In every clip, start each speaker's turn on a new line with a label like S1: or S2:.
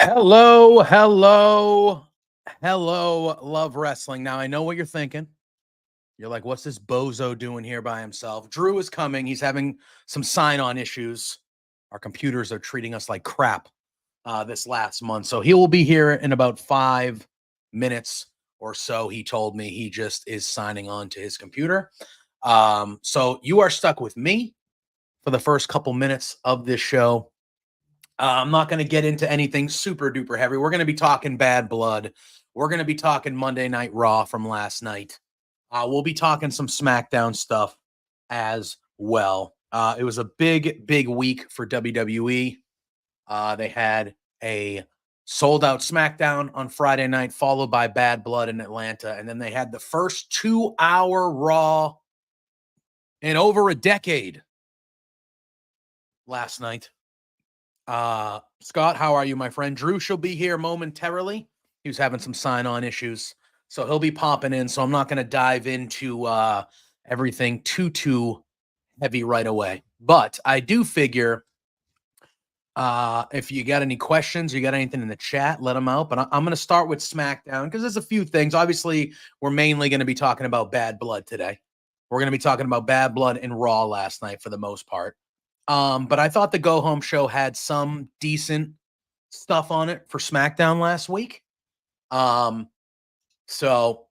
S1: Hello, hello, hello, love wrestling. Now, I know what you're thinking. You're like, what's this bozo doing here by himself? Drew is coming. He's having some sign-on issues. Our computers are treating us like crap this last month. So he will be here in about 5 minutes or so. He told me he just is signing on to his computer. So you are stuck with me for the first couple minutes of this show. I'm not going to get into anything super duper heavy. We're going to be talking Bad Blood. We're going to be talking Monday Night Raw from last night. We'll be talking some SmackDown stuff as well. It was a big, big week for WWE. They had a sold-out SmackDown on Friday night, followed by Bad Blood in Atlanta. And then they had the first 2-hour Raw in over a decade last night. Scott, how are you, my friend? Drew shall be here momentarily. He was having some sign-on issues, so he'll be popping in. So I'm not going to dive into everything too heavy right away. But I do figure if you got any questions, you got anything in the chat, let them out. But I'm going to start with SmackDown because there's a few things. Obviously, we're mainly going to be talking about Bad Blood today. We're going to be talking about Bad Blood and Raw last night for the most part. But I thought the Go Home show had some decent stuff on it for SmackDown last week. So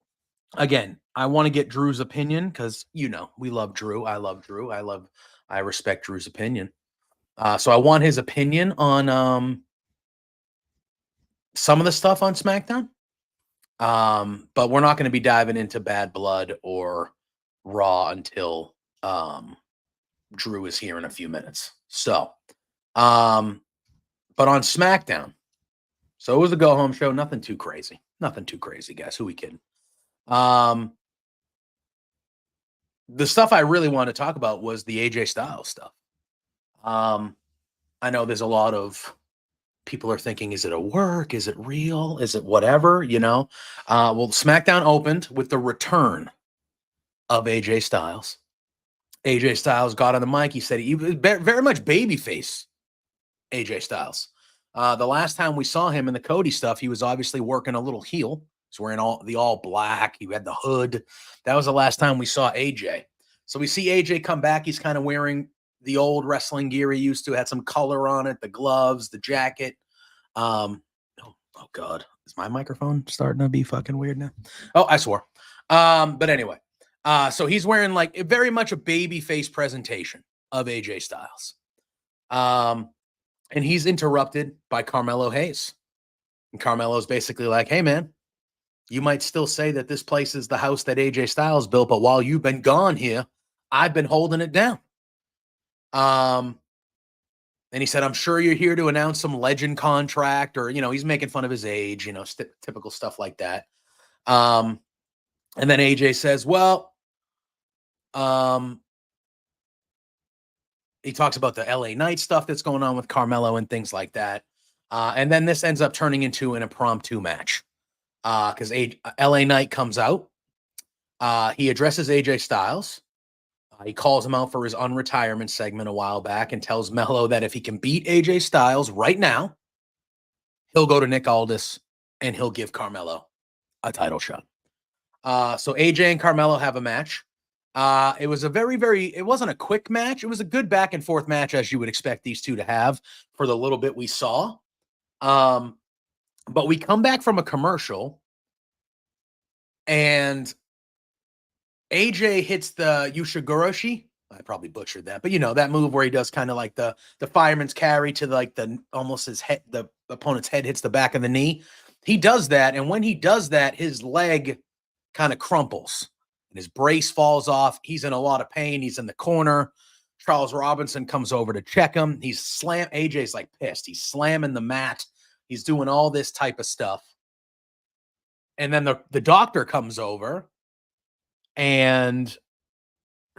S1: again, I want to get Drew's opinion because, we love Drew. I love Drew. I respect Drew's opinion. So I want his opinion on some of the stuff on SmackDown. But we're not going to be diving into Bad Blood or Raw until Drew is here in a few minutes. So, but on SmackDown, so it was a go home show. Nothing too crazy, guys. Who we kidding? The stuff I really want to talk about was the AJ Styles stuff. I know there's a lot of people are thinking, is it a work? Is it real? Is it whatever? Well, SmackDown opened with the return of AJ Styles. AJ Styles got on the mic. He said he was very much babyface AJ Styles. The last time we saw him in the Cody stuff, he was obviously working a little heel. He's wearing all black. He had the hood. That was the last time we saw AJ. So we see AJ come back. He's kind of wearing the old wrestling gear he used to. Had some color on it, the gloves, the jacket. Oh God. Is my microphone starting to be fucking weird now? Oh, I swore. But anyway. So he's wearing like very much a baby face presentation of AJ Styles. And he's interrupted by Carmelo Hayes. And Carmelo's basically like, hey, man, you might still say that this place is the house that AJ Styles built, but while you've been gone here, I've been holding it down. And he said, I'm sure you're here to announce some legend contract or, he's making fun of his age, typical stuff like that. And then AJ says, well, he talks about the LA Knight stuff that's going on with Carmelo and things like that. And then this ends up turning into an impromptu match because LA Knight comes out. He addresses AJ Styles. He calls him out for his unretirement segment a while back and tells Melo that if he can beat AJ Styles right now, he'll go to Nick Aldis and he'll give Carmelo a title shot. So AJ and Carmelo have a match. It was a it wasn't a quick match. It was a good back and forth match as you would expect these two to have for the little bit we saw. But we come back from a commercial and AJ hits the Yushigoroshi. I probably butchered that, but you know that move where he does kind of like the fireman's carry to like the almost his head, the opponent's head hits the back of the knee. He does that, and when he does that, his leg kind of crumples and his brace falls off. He's in a lot of pain. He's in the corner. Charles Robinson comes over to check him. AJ's like pissed. He's slamming the mat. He's doing all this type of stuff. And then the doctor comes over and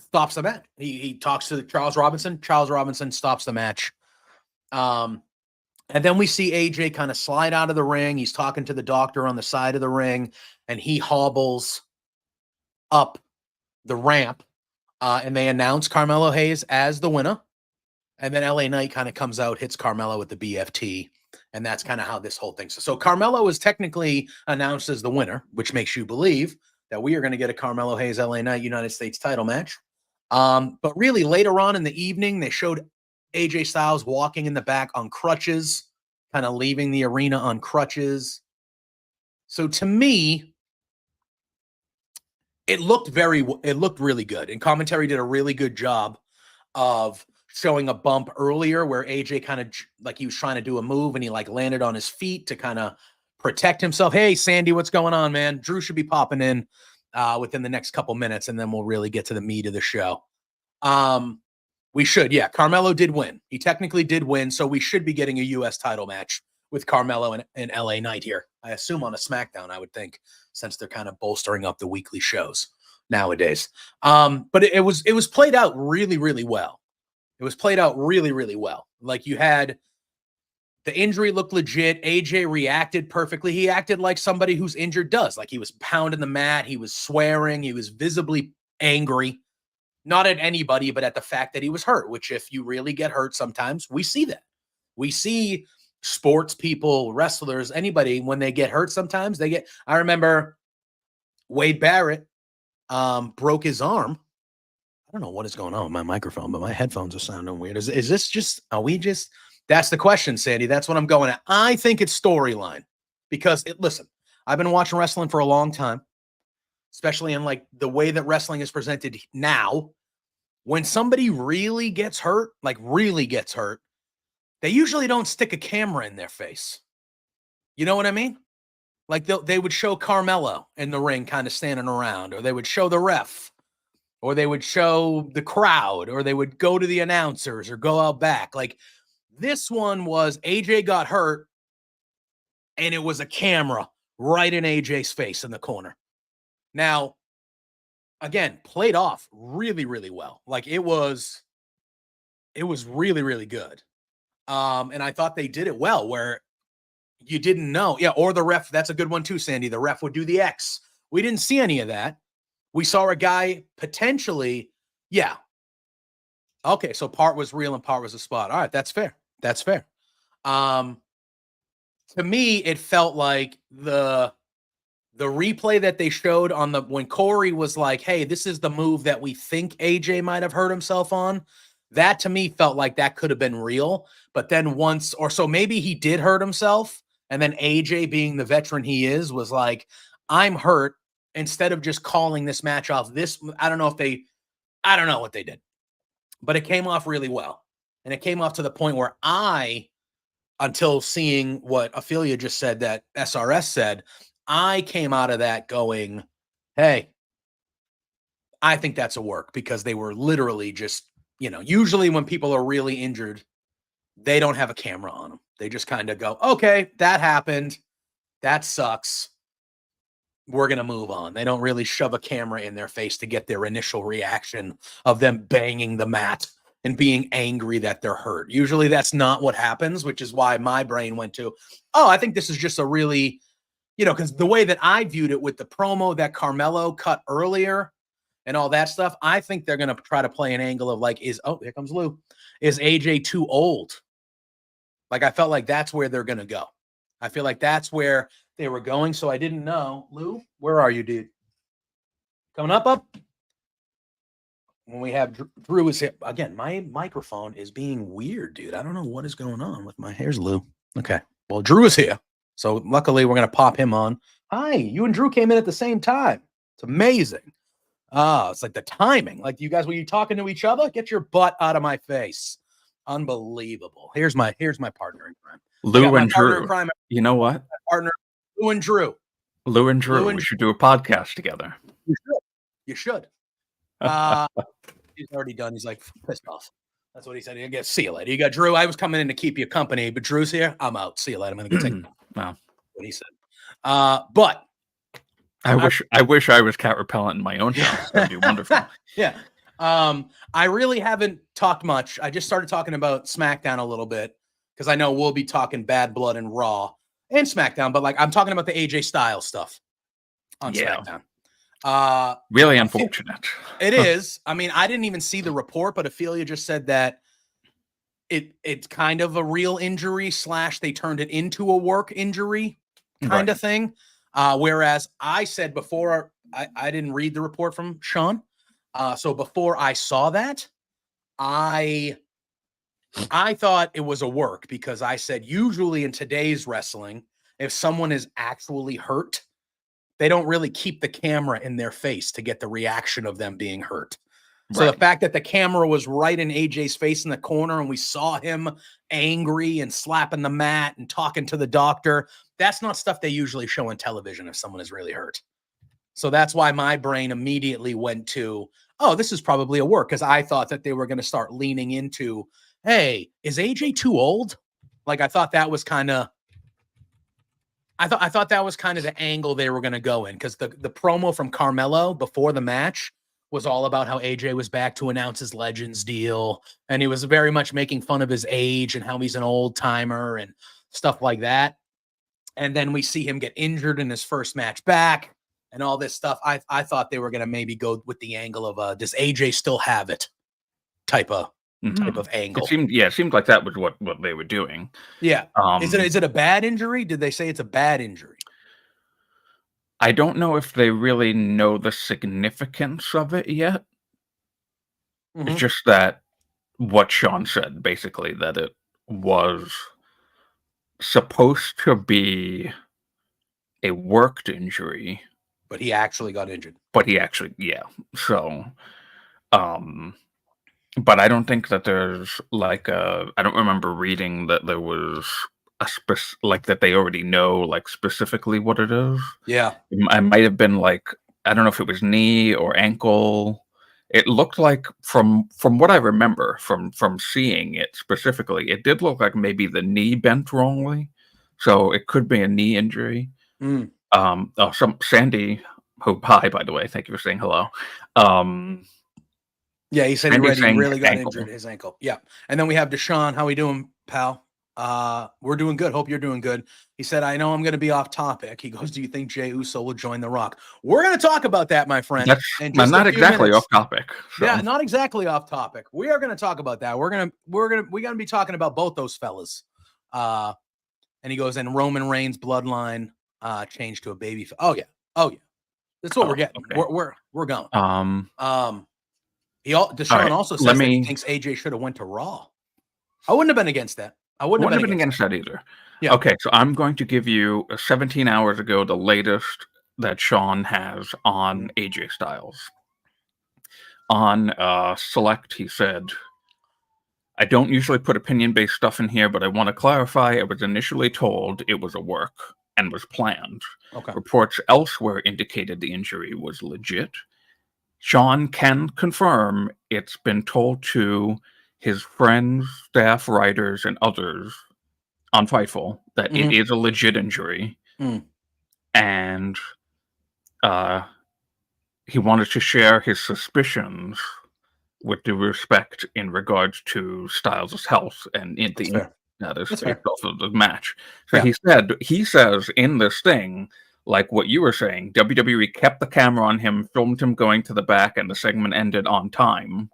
S1: stops the match. He talks to Charles Robinson. Charles Robinson stops the match. And then we see AJ kind of slide out of the ring. He's talking to the doctor on the side of the ring, and he hobbles up the ramp. And they announce Carmelo Hayes as the winner. And then LA Knight kind of comes out, hits Carmelo with the BFT. And that's kind of how this whole thing. So Carmelo is technically announced as the winner, which makes you believe that we are going to get a Carmelo Hayes LA Knight United States title match. But really later on in the evening, they showed AJ Styles walking in the back on crutches, kind of leaving the arena on crutches. So to me, it looked really good. And commentary did a really good job of showing a bump earlier where AJ kind of like he was trying to do a move and he like landed on his feet to kind of protect himself. Hey, Sandy, what's going on, man? Drew should be popping in within the next couple minutes, and then we'll really get to the meat of the show. We should, yeah. Carmelo did win. He technically did win, so we should be getting a U.S. title match with Carmelo and LA Knight here. I assume on a SmackDown, I would think, since they're kind of bolstering up the weekly shows nowadays. But it was played out really, really well. It was played out really, really well. Like you had the injury looked legit. AJ reacted perfectly. He acted like somebody who's injured does. Like he was pounding the mat. He was swearing. He was visibly angry. Not at anybody, but at the fact that he was hurt, which if you really get hurt sometimes, we see that. We see sports people, wrestlers, anybody, when they get hurt sometimes, they get – I remember Wade Barrett broke his arm. I don't know what is going on with my microphone, but my headphones are sounding weird. Is this just – are we just – that's the question, Sandy. That's what I'm going at. I think it's storyline because listen, I've been watching wrestling for a long time, especially in like the way that wrestling is presented now. When somebody really gets hurt, like really gets hurt, they usually don't stick a camera in their face. You know what I mean? Like they would show Carmelo in the ring kind of standing around, or they would show the ref, or they would show the crowd, or they would go to the announcers or go out back. Like this one was AJ got hurt and it was a camera right in AJ's face in the corner. Now, again, played off really, really well. Like it was really, really good. And I thought they did it well where you didn't know. Yeah, or the ref, that's a good one too, Sandy. The ref would do the X. We didn't see any of that. We saw a guy potentially, yeah. Okay, so part was real and part was a spot. All right, that's fair. That's fair. To me, it felt like the replay that they showed on when Corey was like, hey, this is the move that we think AJ might have hurt himself on. That to me felt like that could have been real. But then once or so, maybe he did hurt himself. And then AJ, being the veteran he is, was like, I'm hurt. Instead of just calling this match off, I don't know what they did, but it came off really well. And it came off to the point where until seeing what Ophelia just said that SRS said, I came out of that going, hey, I think that's a work, because they were literally just, usually when people are really injured, they don't have a camera on them. They just kind of go, okay, that happened. That sucks. We're going to move on. They don't really shove a camera in their face to get their initial reaction of them banging the mat and being angry that they're hurt. Usually that's not what happens, which is why my brain went to, I think this is just a really, because the way that I viewed it with the promo that Carmelo cut earlier and all that stuff, I think they're going to try to play an angle of like, here comes Lou. Is AJ too old? Like, I felt like that's where they're going to go. I feel like that's where they were going. So I didn't know. Lou, where are you, dude? Coming up? When we have Drew is here. Again, my microphone is being weird, dude. I don't know what is going on with my hair's Lou. Okay. Well, Drew is here. So luckily we're going to pop him on. Hi, you and Drew came in at the same time. It's amazing. Oh, it's like the timing. Like you guys, when you're talking to each other, get your butt out of my face. Unbelievable. Here's my partner in crime. I got
S2: Lou
S1: my
S2: and
S1: partner in
S2: Drew.
S1: crime.
S2: You know what?
S1: My partner, Lou and Drew.
S2: Lou and
S1: Lou
S2: Drew.
S1: and
S2: We should do a podcast together.
S1: You should. You should. He's already done. He's like pissed off. That's what he said. He see you later. You got Drew. I was coming in to keep you company, but Drew's here. I'm out. See you later. I'm gonna go take
S2: Wow.
S1: what he said. But
S2: I wish I was cat repellent in my own house. That'd be wonderful.
S1: Yeah. I really haven't talked much. I just started talking about SmackDown a little bit because I know we'll be talking Bad Blood and Raw and SmackDown, but like I'm talking about the AJ Styles stuff on SmackDown.
S2: Really unfortunate.
S1: It is. I mean, I didn't even see the report, but Ophelia just said that it's kind of a real injury / they turned it into a work injury kind of thing. Whereas I said before, I didn't read the report from Sean. So before I saw that, I thought it was a work because I said usually in today's wrestling, if someone is actually hurt, they don't really keep the camera in their face to get the reaction of them being hurt. So the fact that the camera was right in AJ's face in the corner and we saw him angry and slapping the mat and talking to the doctor, that's not stuff they usually show on television if someone is really hurt. So that's why my brain immediately went to, oh, this is probably a work, because I thought that they were going to start leaning into, hey, is AJ too old? Like I thought that was kind of the angle they were going to go in, because the promo from Carmelo before the match was all about how AJ was back to announce his Legends deal, and he was very much making fun of his age and how he's an old timer and stuff like that. And then we see him get injured in his first match back and all this stuff. I thought they were going to maybe go with the angle of does AJ still have it type of angle.
S2: It seemed like that was what they were doing.
S1: Yeah. Is it a bad injury? Did they say it's a bad injury?
S2: I don't know if they really know the significance of it yet. Mm-hmm. It's just that what Sean said, basically, that it was supposed to be a worked injury.
S1: But he actually got injured.
S2: So, but I don't think that there's like I don't remember reading that there was like that they already know like specifically what it is.
S1: Yeah.
S2: I might have been like, I don't know if it was knee or ankle. It looked like from what I remember from seeing it specifically, it did look like maybe the knee bent wrongly. So it could be a knee injury. Sandy, hi, by the way, thank you for saying hello.
S1: Yeah, he said he really got injured his ankle. Yeah. And then we have Deshaun. How we doing, pal? We're doing good. Hope you're doing good. He said, I know I'm going to be off topic. He goes, do you think Jey Uso will join The Rock? We're going to talk about that, my friend.
S2: That's not exactly off topic.
S1: So. Yeah, not exactly off topic. We are going to talk about that. We're going to be talking about both those fellas. And he goes, and Roman Reigns' bloodline changed to a baby. Oh yeah. That's what we're getting. Okay. We're going. Deshaun also says that he thinks AJ should have went to Raw. I wouldn't have been against that. I wouldn't have been against that either.
S2: Yeah. Okay, so I'm going to give you 17 hours ago the latest that Sean has on AJ Styles. On Select, he said, I don't usually put opinion-based stuff in here, but I want to clarify I was initially told it was a work and was planned.
S1: Okay.
S2: Reports elsewhere indicated the injury was legit. Sean can confirm it's been told to his friends, staff, writers, and others on Fightful that it is a legit injury. And he wanted to share his suspicions with due respect in regards to Styles' health and in the status of the match. So he says in this thing, like what you were saying, WWE kept the camera on him, filmed him going to the back, and the segment ended on time.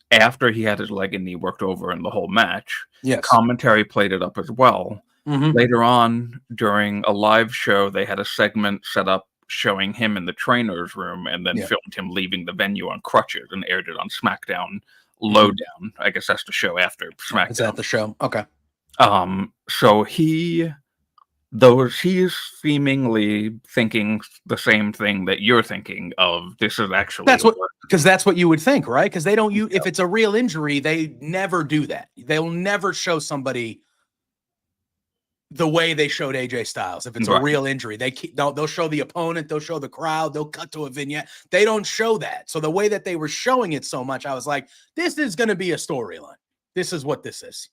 S2: After he had his leg and knee worked over in the whole match.
S1: Yes.
S2: Commentary played it up as well. Later on, during a live show, they had a segment set up showing him in the trainer's room and then filmed him leaving the venue on crutches and aired it on SmackDown Lowdown. I guess that's the show after SmackDown.
S1: Is that the show? Okay.
S2: So he he's seemingly thinking the same thing that you're thinking of. This is actually
S1: because that's what you would think, right? Because they don't if it's a real injury, they never do that. They'll never show somebody the way they showed AJ Styles. If it's a real injury, they'll show the opponent, they'll show the crowd, they'll cut to a vignette. They don't show that. So the way that they were showing it so much, I was like, this is going to be a storyline. This is what this is.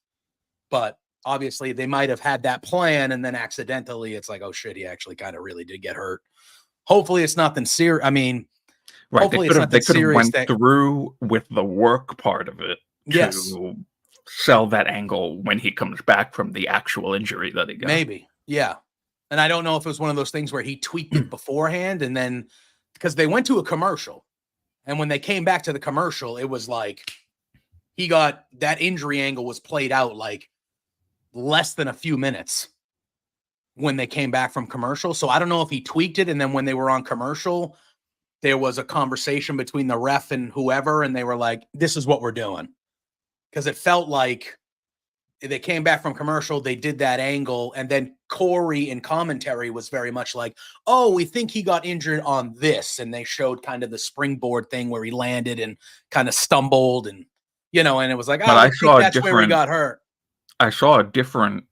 S1: But obviously they might have had that plan, and then accidentally it's like, oh shit, he actually kind of really did get hurt. Hopefully it's nothing serious. I mean, hopefully it's nothing serious.
S2: They could have went through with the work part of it to sell that angle when he comes back from the actual injury that he got.
S1: Maybe. Yeah. And I don't know if it was one of those things where he tweaked it beforehand, and then because they went to a commercial, and when they came back to the commercial, it was like he got that injury angle was played out like less than a few minutes when they came back from commercial. So I don't know if he tweaked it, and then when they were on commercial, there was a conversation between the ref and whoever, and they were like, this is what we're doing. Because it felt like they came back from commercial, they did that angle, and then Corey in commentary was very much like, oh, we think he got injured on this, and they showed kind of the springboard thing where he landed and kind of stumbled, and and it was like, oh, I think that's where he got hurt.
S2: I saw a different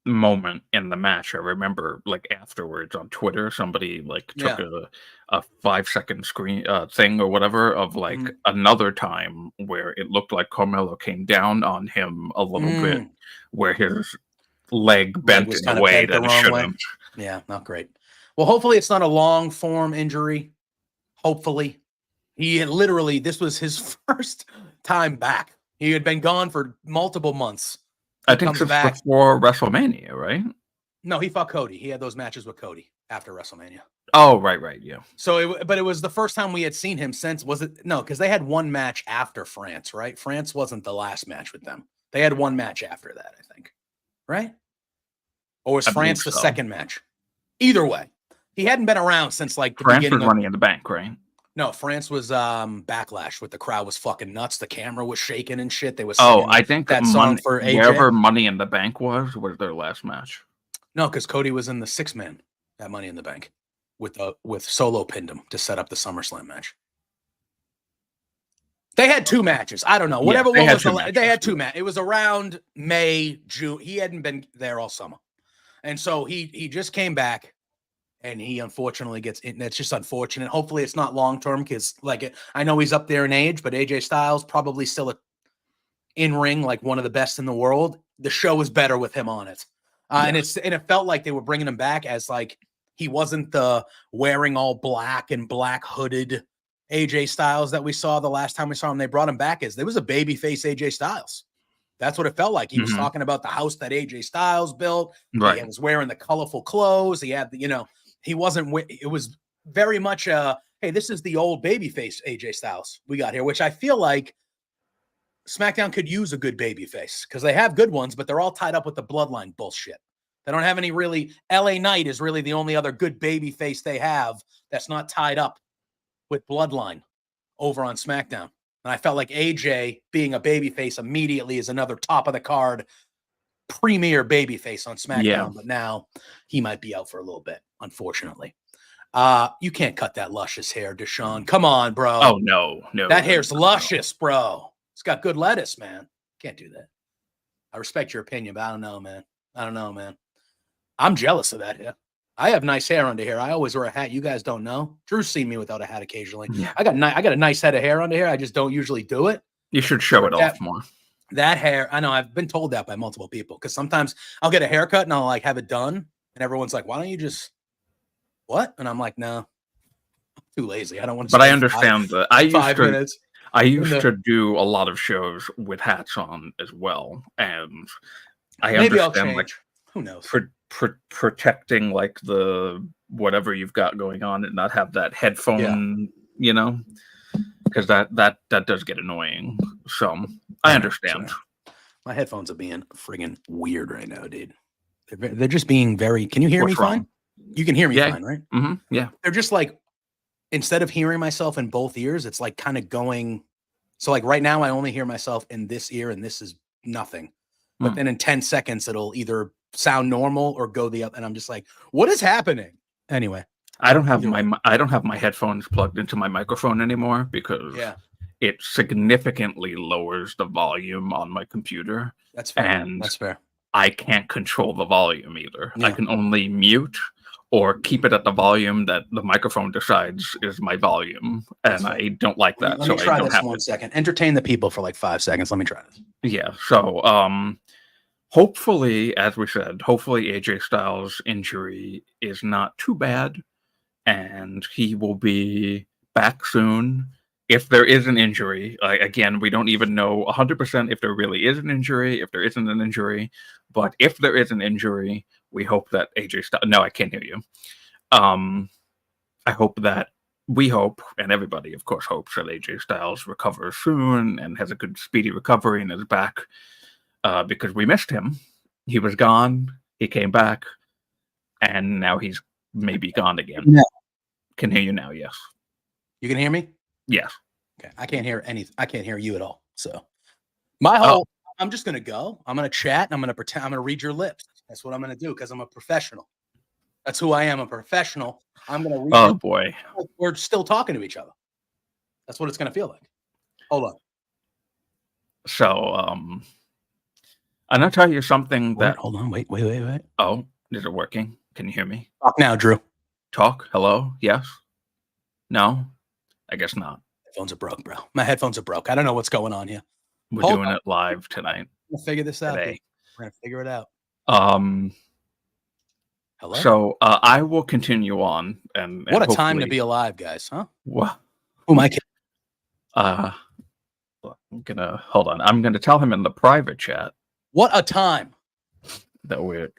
S2: moment in the match. I remember, like, afterwards on Twitter, somebody like took a 5-second screen thing or whatever of like another time where it looked like Carmelo came down on him a little bit, where his leg bent in a way that it shouldn't.
S1: Yeah, not great. Well, hopefully it's not a long form injury. Hopefully. This was his first time back. He had been gone for multiple months.
S2: I think since before WrestleMania, right?
S1: No, he fought Cody. He had those matches with Cody after WrestleMania.
S2: Oh, right, yeah.
S1: So, but it was the first time we had seen him since. Was it? No, because they had one match after France, right? France wasn't the last match with them. They had one match after that, I think, right? Or was France the second match? Either way, he hadn't been around since like the
S2: beginning was Money in the Bank, right?
S1: No, France was Backlash, with the crowd was fucking nuts. The camera was shaking and shit. They was
S2: I think
S1: that song for AJ.
S2: Wherever Money in the Bank was their last match.
S1: No, because Cody was in the 6-man at Money in the Bank with Solo pinned him to set up the SummerSlam match. They had 2 matches. I don't know. Whatever they had 2 matches. It was around May, June. He hadn't been there all summer. And so he just came back. And he unfortunately gets in. That's just unfortunate. Hopefully it's not long-term, because I know he's up there in age, but AJ Styles probably still in ring, like one of the best in the world. The show was better with him on it. And it felt like they were bringing him back as like, he wasn't the wearing all black and black hooded AJ Styles that we saw the last time we saw him. They brought him back as there was a babyface AJ Styles. That's what it felt like. He was talking about the house that AJ Styles built.
S2: Right.
S1: He was wearing the colorful clothes. He had he wasn't, it was very much hey, this is the old babyface AJ Styles we got here, which I feel like SmackDown could use a good babyface, because they have good ones, but they're all tied up with the bloodline bullshit. They don't have any really. LA Knight is really the only other good babyface they have that's not tied up with bloodline over on SmackDown. And I felt like AJ being a babyface immediately is another top of the card premier babyface on SmackDown, but now he might be out for a little bit, unfortunately. You can't cut that luscious hair, Deshaun. Come on, bro.
S2: Oh, no.
S1: That hair's luscious, bro. It's got good lettuce, man. Can't do that. I respect your opinion, but I don't know, man. I'm jealous of that hair. I have nice hair under here. I always wear a hat. You guys don't know. Drew's seen me without a hat occasionally. Yeah. I got a nice head of hair under here. I just don't usually do it.
S2: You should show it off more.
S1: That hair, I know, I've been told that by multiple people, because sometimes I'll get a haircut and I'll like have it done, and everyone's like, why don't you just what? And I'm like, no, I'm too lazy. I don't want to.
S2: But I understand that. I used to do a lot of shows with hats on as well, and I understand, like,
S1: who knows,
S2: protecting like the whatever you've got going on and not have that headphone, because that does get annoying. So I understand.
S1: Sorry. My headphones are being friggin' weird right now, dude. They're just being very. Can you hear me fine? You can hear me fine, right?
S2: Mm-hmm. Yeah.
S1: They're just like, instead of hearing myself in both ears, it's like kind of going. So like right now, I only hear myself in this ear, and this is nothing. But then in 10 seconds, it'll either sound normal or go the other. And I'm just like, what is happening? Anyway,
S2: I don't have my headphones plugged into my microphone anymore because it significantly lowers the volume on my computer.
S1: That's fair.
S2: And
S1: that's fair.
S2: I can't control the volume either. I can only mute or keep it at the volume that the microphone decides is my volume, and I don't like that.
S1: Let me try this 1 second. Entertain the people for like 5 seconds. Let me try this.
S2: Yeah. So, hopefully, as we said, hopefully AJ Styles' injury is not too bad, and he will be back soon. If there is an injury, again, we don't even know 100% if there really is an injury, if there isn't an injury. But if there is an injury, we hope that AJ Styles... No, I can't hear you. I hope that... We hope, and everybody, of course, hopes that AJ Styles recovers soon and has a good, speedy recovery and is back. Because we missed him. He was gone. He came back. And now he's maybe gone again.
S1: Yeah.
S2: Can hear you now, yes.
S1: You can hear me?
S2: Yes.
S1: Okay. I can't hear anything. I can't hear you at all. So I'm just gonna go. I'm gonna chat and I'm gonna pretend I'm gonna read your lips. That's what I'm gonna do because I'm a professional. That's who I am, a professional. I'm gonna read
S2: Oh boy.
S1: We're still talking to each other. That's what it's gonna feel like. Hold on.
S2: So I'm gonna tell you something that
S1: hold on, wait.
S2: Oh, is it working? Can you hear me?
S1: Talk now, Drew.
S2: Talk? Hello? Yes? No? I guess not.
S1: Headphones are broke, bro. My headphones are broke. I don't know what's going on here.
S2: We're doing it live tonight.
S1: We'll figure this out.
S2: Today.
S1: We're gonna figure it out.
S2: Hello? So I will continue on and
S1: what a time to be alive, guys, huh?
S2: What?
S1: Who am I kidding?
S2: I'm gonna hold on. I'm gonna tell him in the private chat.
S1: What a time
S2: that we're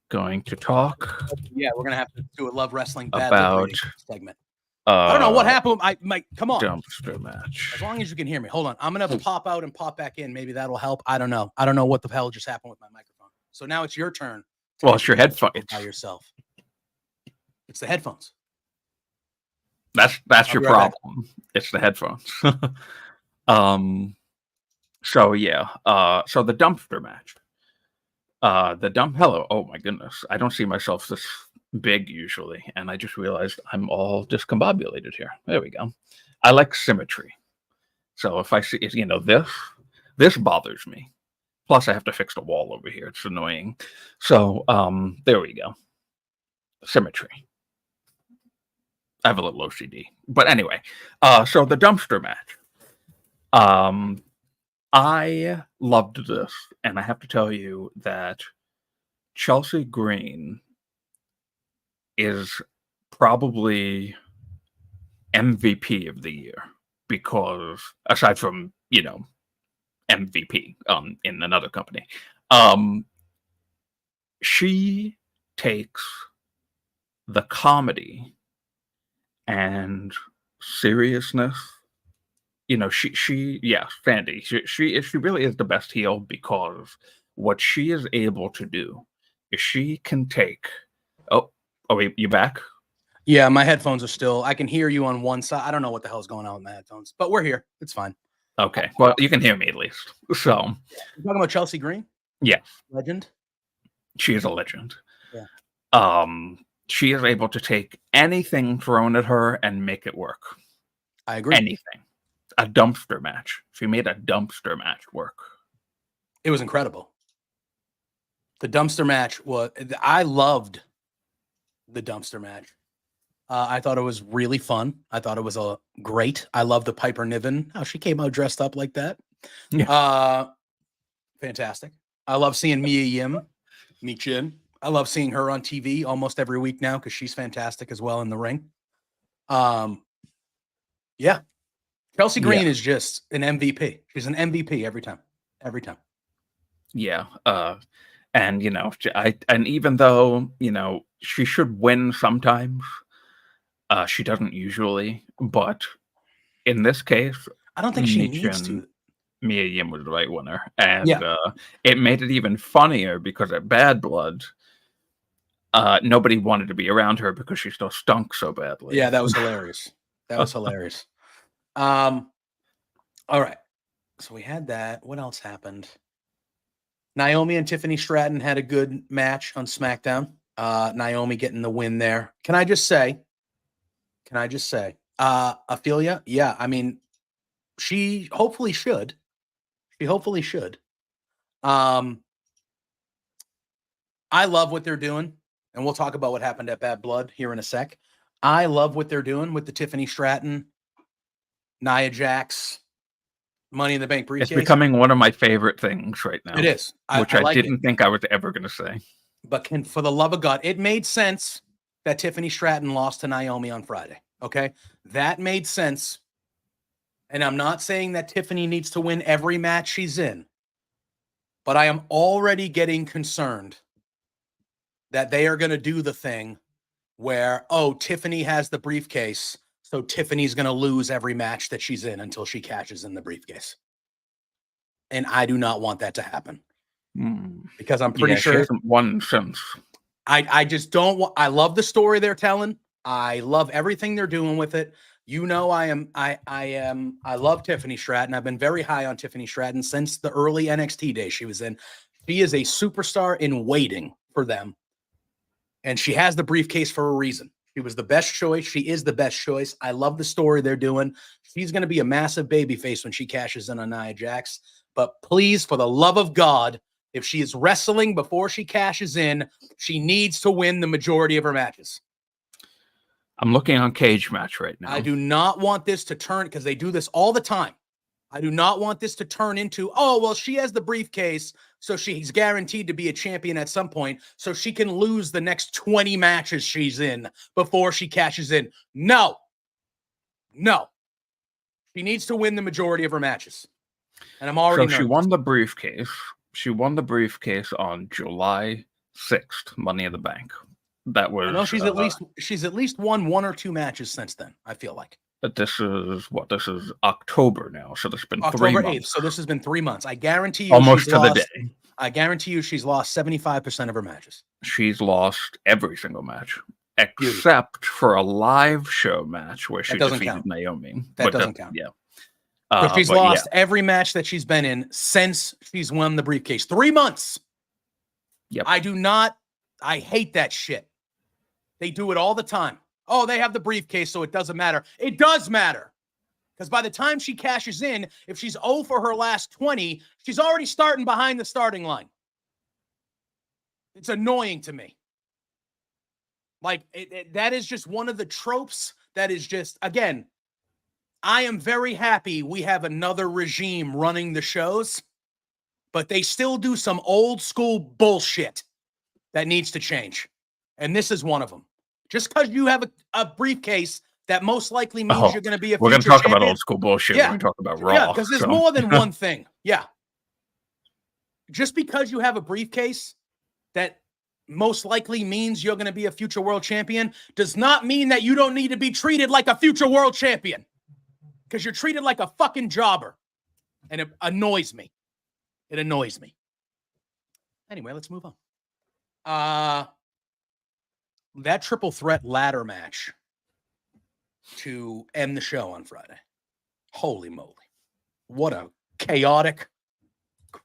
S2: going to talk.
S1: Yeah, we're gonna have to do a Love Wrestling
S2: about
S1: segment. I don't know what happened. Come on.
S2: Dumpster match.
S1: As long as you can hear me. Hold on. I'm gonna pop out and pop back in. Maybe that'll help. I don't know. I don't know what the hell just happened with my microphone. So now it's your turn.
S2: Well, it's your headphones.
S1: By yourself. It's the headphones.
S2: That's your problem. It's the headphones. So yeah. So the dumpster match. Hello. Oh my goodness. I don't see myself this big usually, and I just realized I'm all discombobulated here. There we go. I like symmetry. So if I see, this bothers me. Plus I have to fix the wall over here. It's annoying. So there we go. Symmetry. I have a little OCD. But anyway, so the dumpster match. I loved this, and I have to tell you that Chelsea Green is probably MVP of the year because, aside from, MVP in another company, she takes the comedy and seriousness. Sandy, she really is the best heel because what she is able to do is she can take. Oh, you back?
S1: Yeah, my headphones are still. I can hear you on one side. I don't know what the hell's going on with my headphones, but we're here. It's fine.
S2: Okay, well, you can hear me at least. So,
S1: you're talking about Chelsea Green?
S2: Yeah,
S1: legend.
S2: She is a legend.
S1: Yeah.
S2: She is able to take anything thrown at her and make it work.
S1: I agree.
S2: Anything. A dumpster match. She made a dumpster match work.
S1: It was incredible. The dumpster match was. I loved the dumpster match. I thought it was really fun. I thought it was great. I love the Piper Niven, how she came out dressed up like that. Yeah. Fantastic. I love seeing Mi Chin. I love seeing her on TV almost every week now because she's fantastic as well in the ring. Yeah. Chelsea Green is just an MVP. She's an MVP every time. Every time.
S2: Yeah. And even though, she should win sometimes, she doesn't usually, but in this case,
S1: I don't think she needs to.
S2: Mia Yim was the right winner, and it made it even funnier because at Bad Blood, nobody wanted to be around her because she still stunk so badly.
S1: Yeah, that was hilarious. That was hilarious. All right, so we had that. What else happened? Naomi and Tiffany Stratton had a good match on SmackDown. Naomi getting the win there. Can I just say, Ophelia? Yeah, I mean, she hopefully should. I love what they're doing, and we'll talk about what happened at Bad Blood here in a sec. I love what they're doing with the Tiffany Stratton, Nia Jax, Money in the Bank briefcase.
S2: It's becoming one of my favorite things right now.
S1: It is.
S2: Which I didn't think I was ever going to say.
S1: But for the love of God, it made sense that Tiffany Stratton lost to Naomi on Friday. Okay? That made sense. And I'm not saying that Tiffany needs to win every match she's in, but I am already getting concerned that they are going to do the thing where, oh, Tiffany has the briefcase, so Tiffany's going to lose every match that she's in until she cashes in the briefcase. And I do not want that to happen. Because I'm pretty sure
S2: she hasn't won since.
S1: I just don't want. I love the story they're telling. I love everything they're doing with it. You know, I love Tiffany Stratton. I've been very high on Tiffany Stratton since the early NXT days she was in. She is a superstar in waiting for them. And she has the briefcase for a reason. She was the best choice. She is the best choice. I love the story they're doing. She's going to be a massive babyface when she cashes in on Nia Jax. But please, for the love of God, if she is wrestling before she cashes in, she needs to win the majority of her matches.
S2: I'm looking on Cage Match right now.
S1: I do not want this to turn, because they do this all the time. I do not want this to turn into, oh, well, she has the briefcase, so she's guaranteed to be a champion at some point, so she can lose the next 20 matches she's in before she cashes in. No. She needs to win the majority of her matches. And I'm already nervous.
S2: She won the briefcase. She won the briefcase on July 6th, Money in the Bank. That was.
S1: No, she's at least won one or two matches since then, I feel like.
S2: But this is October now, so there's been
S1: October
S2: 3 months.
S1: 8th, so this has been 3 months. I guarantee you
S2: almost to the day.
S1: I guarantee you she's lost 75% of her matches.
S2: She's lost every single match, except for a live show match where she defeated Naomi.
S1: That doesn't count.
S2: Yeah.
S1: But she's lost every match that she's been in since she's won the briefcase. 3 months.
S2: Yep.
S1: I hate that shit. They do it all the time. Oh, they have the briefcase, so it doesn't matter. It does matter. Because by the time she cashes in, if she's 0 for her last 20, she's already starting behind the starting line. It's annoying to me. Like, that is just one of the tropes that is just, again, I am very happy we have another regime running the shows, but they still do some old school bullshit that needs to change. And this is one of them. Just because you have a briefcase, that most likely means you're going to be a future champion.
S2: We're going to talk about old school bullshit when we talk about Raw.
S1: Yeah, because there's more than one thing. Yeah. Just because you have a briefcase that most likely means you're going to be a future world champion does not mean that you don't need to be treated like a future world champion. Because you're treated like a fucking jobber. And it annoys me. It annoys me. Anyway, let's move on. That triple threat ladder match to end the show on Friday. Holy moly. What a chaotic,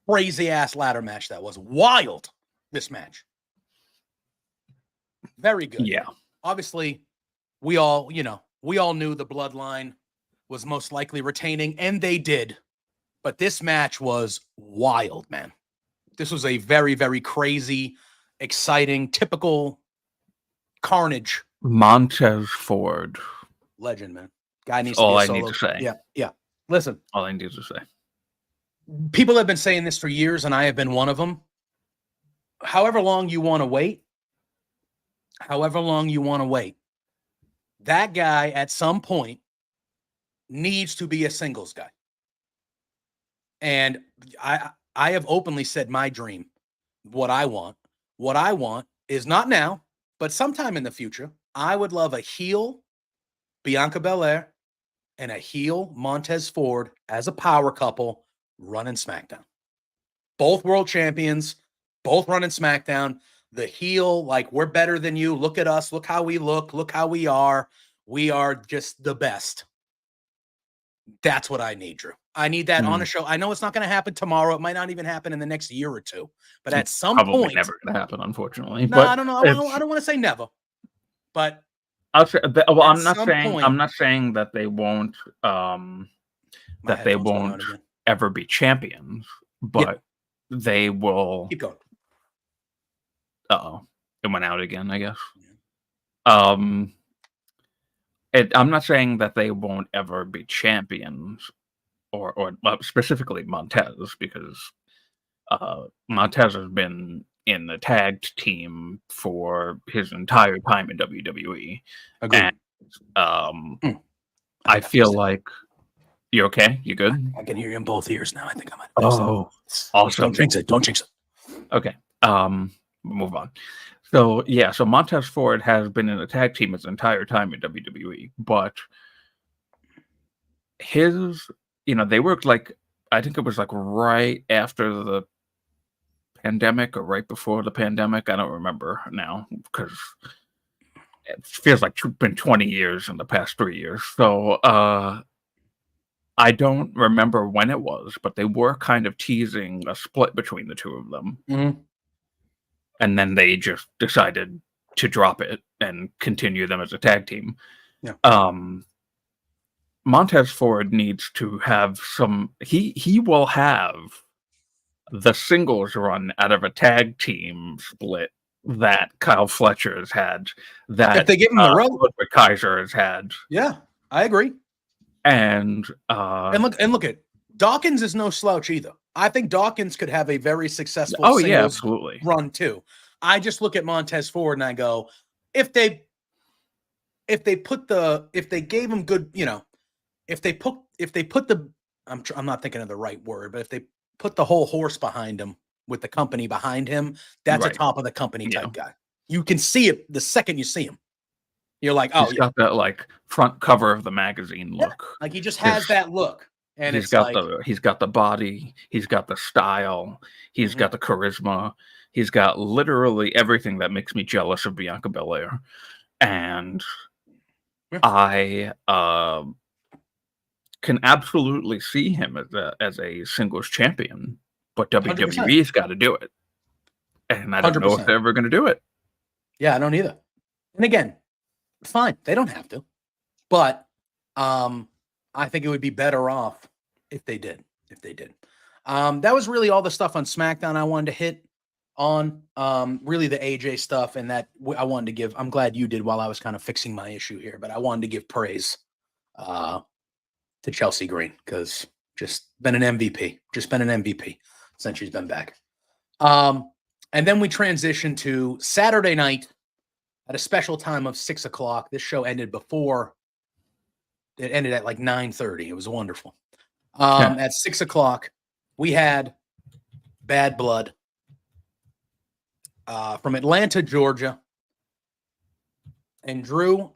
S1: crazy-ass ladder match that was. Wild, this match. Very good.
S2: Yeah.
S1: Obviously, we all knew the Bloodline was most likely retaining, and they did. But this match was wild, man. This was a very, very crazy, exciting, typical Carnage.
S2: Montez Ford.
S1: Legend, man. Guy needs to
S2: all
S1: be a
S2: I
S1: solo.
S2: need to say.
S1: Yeah. Listen.
S2: All I need to say.
S1: People have been saying this for years, and I have been one of them. However long you want to wait, that guy at some point needs to be a singles guy. And I have openly said my dream, what I want. What I want is not now, but sometime in the future, I would love a heel Bianca Belair and a heel Montez Ford as a power couple running SmackDown. Both world champions, both running SmackDown. The heel, like, we're better than you. Look at us. Look how we look. Look how we are. We are just the best. That's what I need, Drew. I need that on a show. I know it's not going to happen tomorrow. It might not even happen in the next year or two. But at some
S2: probably
S1: point,
S2: never going to happen, unfortunately.
S1: No,
S2: but
S1: I don't know. I don't want to say never, but
S2: I'll say, well, I'm not saying that they won't ever be champions, but they will.
S1: Keep going.
S2: Uh-oh, it went out again, I guess. I'm not saying that they won't ever be champions, or specifically Montez, because Montez has been in the tag team for his entire time in WWE.
S1: Agreed.
S2: And I feel like you okay? You good?
S1: I can hear you in both ears now. I think I might.
S2: Oh, awesome!
S1: Don't jinx it. Don't jinx it.
S2: Okay. Move on. So Montez Ford has been in a tag team his entire time in WWE, but they worked I think it was right after the pandemic or right before the pandemic. I don't remember now because it feels like it's been 20 years in the past 3 years. So I don't remember when it was, but they were kind of teasing a split between the two of them.
S1: Mm-hmm.
S2: And then they just decided to drop it and continue them as a tag team.
S1: Yeah.
S2: Montez Ford needs to have he will have the singles run out of a tag team split that Kyle Fletcher has had, that
S1: if they give him the rope,
S2: Ludwig Kaiser has had.
S1: Yeah, I agree.
S2: And
S1: look at Dawkins is no slouch either. I think Dawkins could have a very successful singles
S2: absolutely
S1: run too. I just look at Montez Ford and I go, if they gave him good, if they put the, I'm not thinking of the right word, but if they put the whole horse behind him with the company behind him, that's a top of the company type guy. You can see it the second you see him. You're like, oh,
S2: he's got that front cover of the magazine look.
S1: Like he just has that look. And
S2: he's got the body, he's got the style, he's got the charisma, he's got literally everything that makes me jealous of Bianca Belair. And I can absolutely see him as a singles champion, but WWE's got to do it. And I don't 100%. Know if they're ever going to do it.
S1: Yeah, I don't either. And again, fine, they don't have to. But I think it would be better off if they did. That was really all the stuff on SmackDown I wanted to hit on. Really the AJ stuff, and that I wanted to give. I'm glad you did while I was kind of fixing my issue here, but I wanted to give praise to Chelsea Green because just been an MVP. Just been an MVP since she's been back. And then we transitioned to Saturday night at a special time of 6:00. This show ended before. It ended at 9:30. It was wonderful. At 6:00, we had Bad Blood from Atlanta, Georgia. And Drew,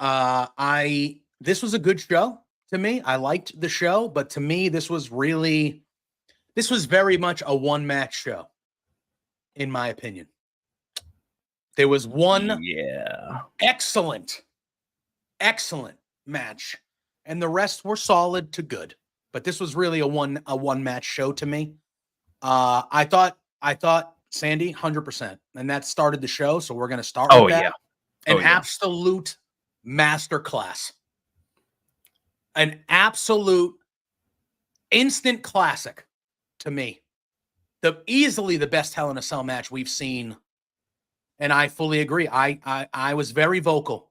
S1: this was a good show to me. I liked the show, but to me, this was very much a one-match show, in my opinion. There was one excellent match, and the rest were solid to good. But this was really a one match show to me. I thought Sandy 100%, and that started the show. So we're going to start with that. An absolute masterclass, an absolute instant classic to me. Easily the best Hell in a Cell match we've seen, and I fully agree. I was very vocal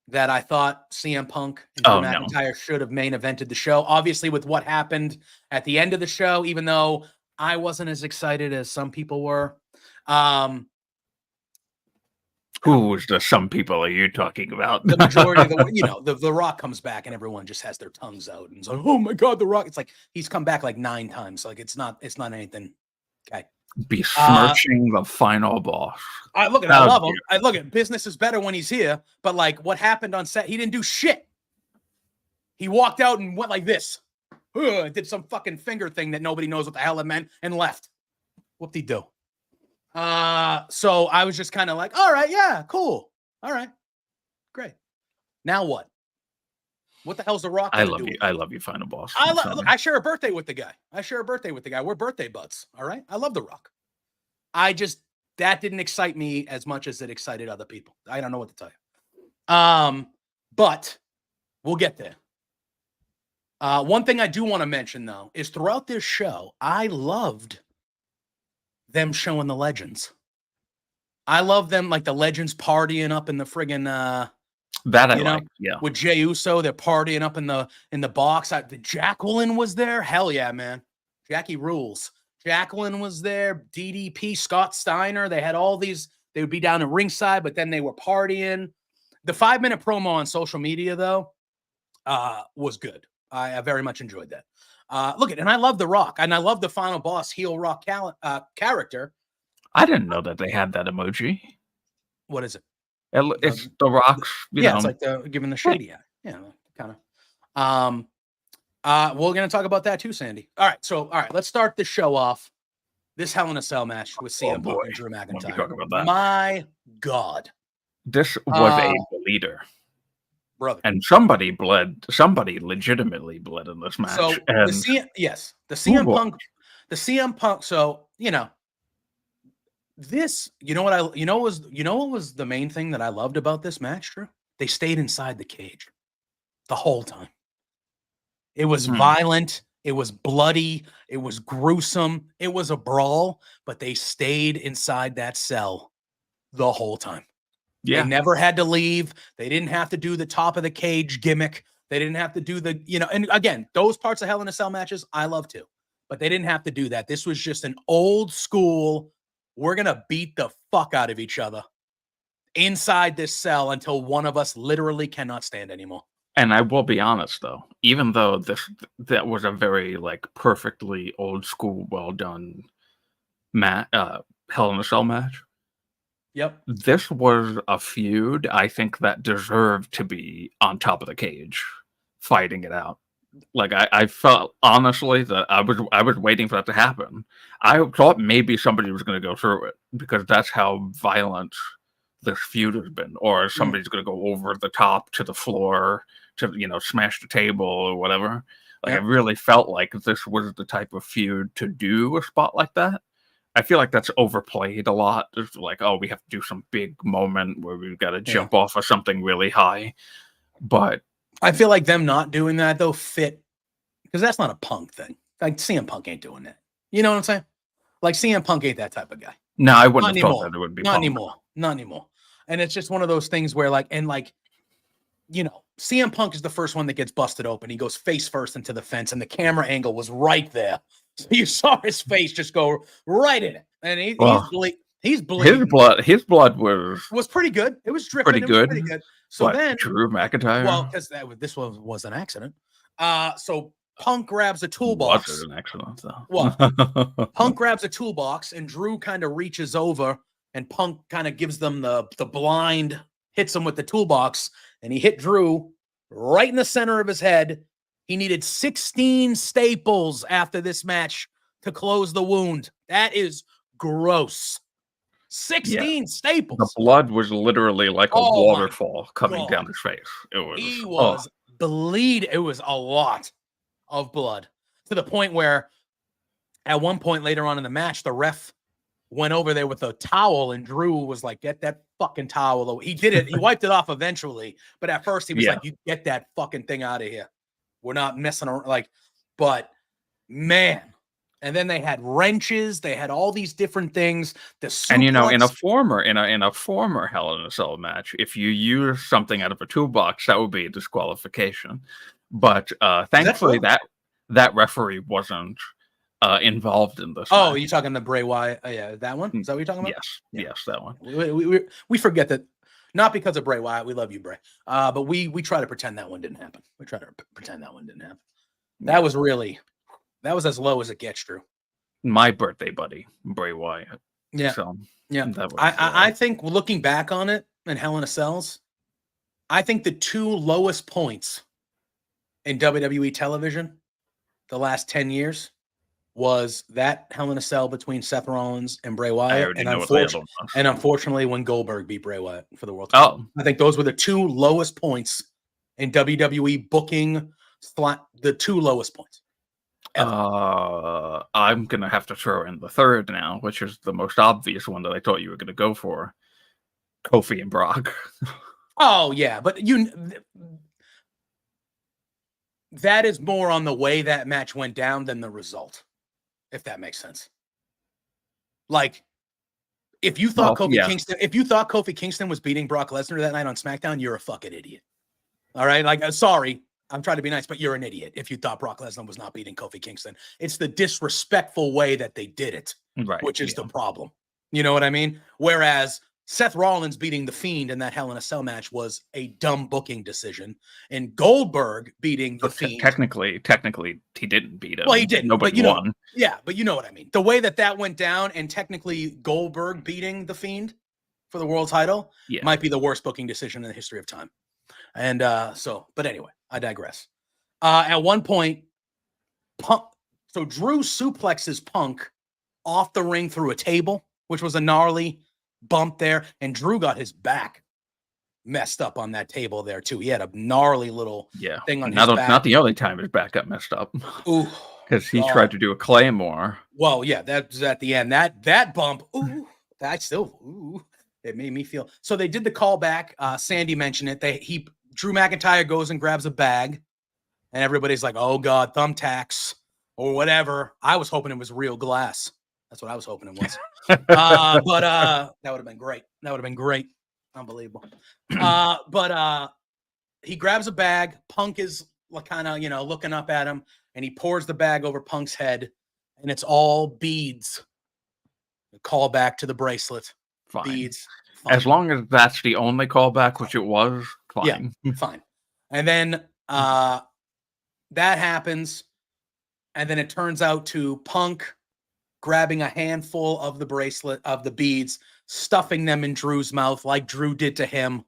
S1: that I thought CM Punk and Drew McIntyre should have main evented the show. Obviously, with what happened at the end of the show, even though I wasn't as excited as some people were.
S2: Who was the some people are you talking about?
S1: The majority of the Rock comes back and everyone just has their tongues out and it's like, oh my God, the Rock. It's like he's come back 9 times. It's not anything. Okay.
S2: Besmirching the final boss.
S1: I love him. I look at business is better when he's here, but what happened on set, he didn't do shit. He walked out and went like this. Did some fucking finger thing that nobody knows what the hell it meant and left. Whoop-de-do. So I was just kind of all right, yeah, cool. All right, great. Now what? What the hell's The Rock
S2: I
S1: gonna
S2: love
S1: do?
S2: You. I love you, Final Boss.
S1: Look, I share a birthday with the guy. We're birthday buds. All right. I love The Rock. That didn't excite me as much as it excited other people. I don't know what to tell you. But we'll get there. One thing I do want to mention, though, is throughout this show, I loved them showing the legends. I love them, like the legends partying up in the friggin'
S2: that I like, yeah.
S1: With Jey Uso, they're partying up in the box. The Jacqueline was there. Hell yeah, man. Jackie rules. Jacqueline was there. DDP, Scott Steiner. They had all these. They would be down at ringside, but then they were partying. The 5-minute promo on social media, though, was good. I very much enjoyed that. And I love The Rock, and I love the Final Boss heel Rock character.
S2: I didn't know that they had that emoji.
S1: What is it?
S2: It's The Rock's.
S1: It's like giving the shady eye. Yeah, kind of. We're gonna talk about that too, Sandy. All right, let's start the show off. This Hell in a Cell match with CM Punk and Drew McIntyre.
S2: Talk about that.
S1: My God,
S2: this was a bleeder.
S1: Brother.
S2: And somebody bled. Somebody legitimately bled in this match.
S1: So
S2: and
S1: the CM Punk. So this. What was the main thing that I loved about this match, Drew? They stayed inside the cage the whole time. It was violent. It was bloody. It was gruesome. It was a brawl, but they stayed inside that cell the whole time. Yeah. They never had to leave. They didn't have to do the top of the cage gimmick. They didn't have to do and again, those parts of Hell in a Cell matches, I love too. But they didn't have to do that. This was just an old school, we're going to beat the fuck out of each other inside this cell until one of us literally cannot stand anymore.
S2: And I will be honest, though, even though that was a very perfectly old school, well done Hell in a Cell match.
S1: Yep.
S2: This was a feud, I think, that deserved to be on top of the cage, fighting it out. I felt, honestly, that I was waiting for that to happen. I thought maybe somebody was going to go through it, because that's how violent this feud has been. Or somebody's going to go over the top to the floor to, smash the table or whatever. I really felt like this was the type of feud to do a spot like that. I feel like that's overplayed a lot. It's we have to do some big moment where we've got to jump off of something really high. But
S1: I feel like them not doing that, though, fit, because that's not a Punk thing. CM Punk ain't doing that. You know what I'm saying? CM Punk ain't that type of guy.
S2: No, I wouldn't have thought that it would be
S1: Not
S2: Punk.
S1: Not anymore. And it's just one of those things where, CM Punk is the first one that gets busted open. He goes face first into the fence, and the camera angle was right there. So you saw his face just go right in it, and he's bleeding.
S2: His blood was
S1: pretty good. It was dripping. Pretty good. So then
S2: Drew McIntyre.
S1: Well, because this was an accident. So Punk grabs a toolbox.
S2: Was it an accident, though?
S1: Well, Punk grabs a toolbox, and Drew kind of reaches over, and Punk kind of gives them the blind, hits him with the toolbox, and he hit Drew right in the center of his head. He needed 16 staples after this match to close the wound. That is gross. 16 staples.
S2: The blood was literally like a waterfall coming down his face.
S1: He was bleed. It was a lot of blood, to the point where at one point later on in the match, the ref went over there with a towel, and Drew was like, get that fucking towel. He did it. He wiped it off eventually. But at first he was like, you get that fucking thing out of here. We're not messing around. But man. And then they had wrenches. They had all these different things.
S2: And in a former Hell in a Cell match, if you use something out of a toolbox, that would be a disqualification. But thankfully, that referee wasn't involved in this.
S1: Oh, you're talking the Bray Wyatt? That one. Is that what you're talking about?
S2: Yes, that one.
S1: We forget that. Not because of Bray Wyatt. We love you, Bray. But we try to pretend that one didn't happen. We try to pretend that one didn't happen. That was as low as it gets, Drew.
S2: My birthday buddy, Bray Wyatt.
S1: Yeah.
S2: So,
S1: that was, I think looking back on it in Hell in a Cells, I think the two lowest points in WWE television the last 10 years was that Hell in a Cell between Seth Rollins and Bray Wyatt, and unfortunately when Goldberg beat Bray Wyatt for the World Title. I think those were the two lowest points in WWE booking the 2 lowest points ever.
S2: I'm gonna have to throw in the third now, which is the most obvious one that I thought you were gonna go for. Kofi and Brock.
S1: Oh yeah, but that is more on the way that match went down than the result, if that makes sense. Like, if you thought Kofi Kingston was beating Brock Lesnar that night on SmackDown, you're a fucking idiot. All right, like, sorry, I'm trying to be nice, but you're an idiot if you thought Brock Lesnar was not beating Kofi Kingston. It's the disrespectful way that they did it,
S2: right,
S1: which is the problem. You know what I mean? Whereas Seth Rollins beating The Fiend in that Hell in a Cell match was a dumb booking decision, and Goldberg beating The Fiend.
S2: Technically, he didn't beat him.
S1: Well, he didn't.
S2: Nobody
S1: but
S2: won.
S1: Yeah, but you know what I mean. The way that went down, and technically Goldberg beating The Fiend for the world title might be the worst booking decision in the history of time. And but anyway, I digress. At one point, Drew suplexes Punk off the ring through a table, which was a gnarly bump there, and Drew got his back messed up on that table there too. He had a gnarly little thing on his back.
S2: Not the only time his back got messed up.
S1: Ooh,
S2: because he tried to do a Claymore.
S1: Well, yeah, that was at the end. That bump, it made me feel. So they did the callback. Sandy mentioned it. Drew McIntyre goes and grabs a bag, and everybody's like, "Oh God, thumbtacks or whatever." I was hoping it was real glass. That's what I was hoping it was. But that would have been great. Unbelievable. But he grabs a bag. Punk is kind of, looking up at him, and he pours the bag over Punk's head, and it's all beads. Call back to the bracelet.
S2: Fine.
S1: Beads.
S2: Fine. As long as that's the only callback, which it was, fine.
S1: Yeah, fine. And then that happens, and then it turns out to Punk grabbing a handful of the bracelet, of the beads, stuffing them in Drew's mouth like Drew did to him.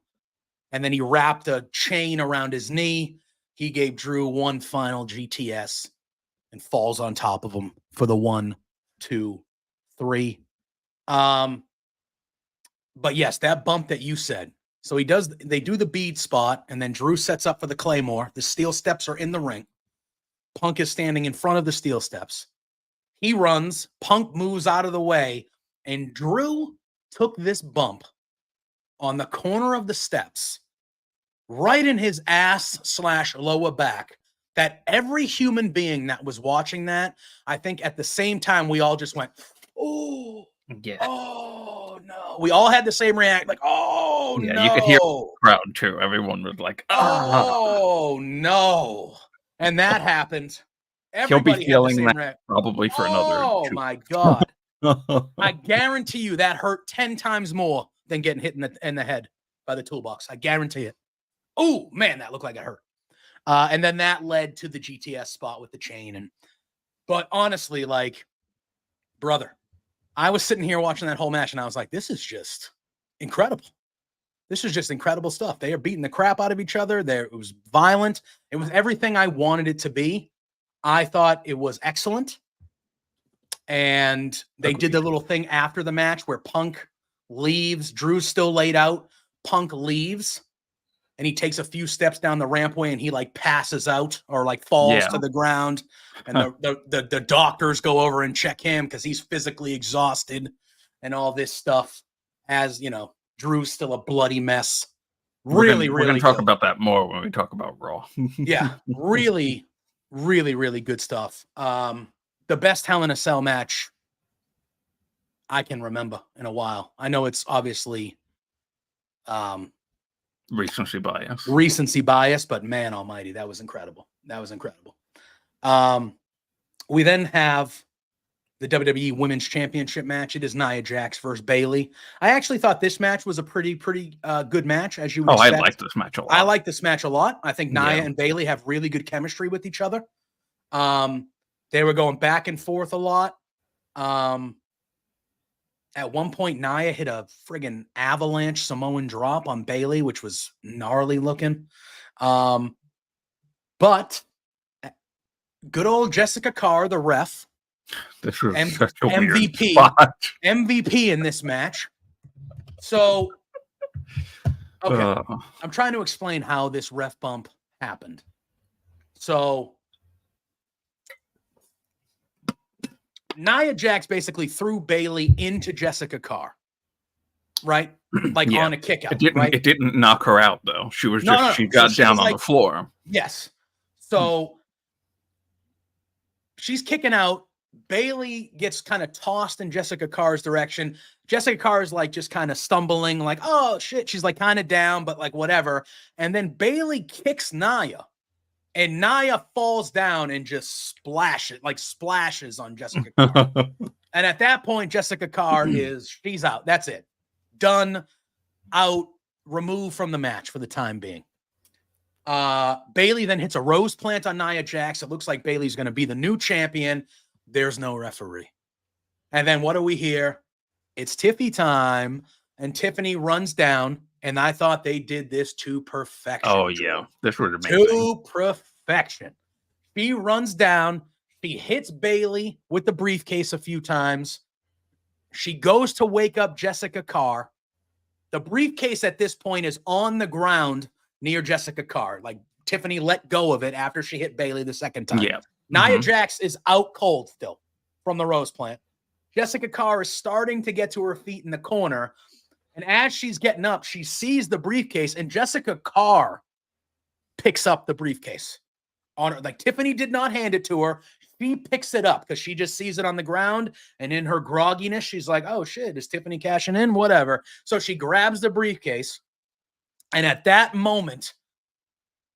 S1: And then he wrapped a chain around his knee. He gave Drew one final GTS and falls on top of him for the 1, 2, 3. But yes, that bump that you said. So they do the bead spot, and then Drew sets up for the Claymore. The steel steps are in the ring. Punk is standing in front of the steel steps. He runs, Punk moves out of the way, and Drew took this bump on the corner of the steps, right in his ass/lower back, that every human being that was watching that, I think at the same time, we all just went, "Oh,
S2: yeah.
S1: Oh, no." We all had the same reaction, like, "Oh, no."
S2: You could hear the crowd, too. Everyone was like,
S1: "Oh, no." And that happened. Everybody
S2: He'll be feeling that
S1: reaction.
S2: probably for another 2.
S1: Oh, my God. I guarantee you that hurt 10 times more than getting hit in the head by the toolbox. I guarantee it. Oh, man, that looked like it hurt. And then that led to the GTS spot with the chain. But honestly, like, brother, I was sitting here watching that whole match, and I was like, this is just incredible. This is just incredible stuff. They are beating the crap out of each other. It was violent. It was everything I wanted it to be. I thought it was excellent. And they did the little thing after the match where Punk leaves. Drew's still laid out. Punk leaves, and he takes a few steps down the rampway, and he like passes out or like falls to the ground. And the doctors go over and check him because he's physically exhausted and all this stuff. As you know, Drew's still a bloody mess. We're going to
S2: talk about that more when we talk about Raw.
S1: Yeah, really, really, really good stuff. The best Hell in a Cell match I can remember in a while. I know it's obviously
S2: recency
S1: bias, but man almighty, that was incredible. We then have the WWE Women's Championship match. It is Nia Jax versus Bayley. I actually thought this match was a pretty good match, as you would expect.
S2: I like this match a lot.
S1: I like this match a lot. I think Nia and Bayley have really good chemistry with each other. They were going back and forth a lot. At one point, Nia hit a friggin' avalanche Samoan drop on Bayley, which was gnarly looking. But good old Jessica Carr, the ref,
S2: this was such a
S1: MVP,
S2: weird spot.
S1: MVP in this match. So, okay, I'm trying to explain how this ref bump happened. So Nia Jax basically threw Bayley into Jessica Carr, right? Like on a kick out.
S2: It didn't knock her out though. She was she got down on the floor.
S1: Yes. So she's kicking out. Bayley gets kind of tossed in Jessica Carr's direction. Jessica Carr is like just kind of stumbling, like, oh shit. She's like kind of down, but like whatever. And then Bayley kicks Nia. And Nia falls down and just splashes on Jessica Carr. And at that point, Jessica Carr she's out. That's it. Done, out, removed from the match for the time being. Bayley then hits a rose plant on Nia Jax. It looks like Bayley's going to be the new champion. There's no referee. And then what do we hear? It's Tiffy time. And Tiffany runs down. And I thought they did this to perfection.
S2: Oh, yeah. This was amazing.
S1: To perfection. She runs down. She hits Bayley with the briefcase a few times. She goes to wake up Jessica Carr. The briefcase at this point is on the ground near Jessica Carr. Like Tiffany let go of it after she hit Bayley the second time.
S2: Yeah.
S1: Nia Jax is out cold still from the rose plant. Jessica Carr is starting to get to her feet in the corner. And as she's getting up, she sees the briefcase, and Jessica Carr picks up the briefcase on her. Like Tiffany did not hand it to her. She picks it up because she just sees it on the ground. And in her grogginess, she's like, oh shit, is Tiffany cashing in? Whatever. So she grabs the briefcase. And at that moment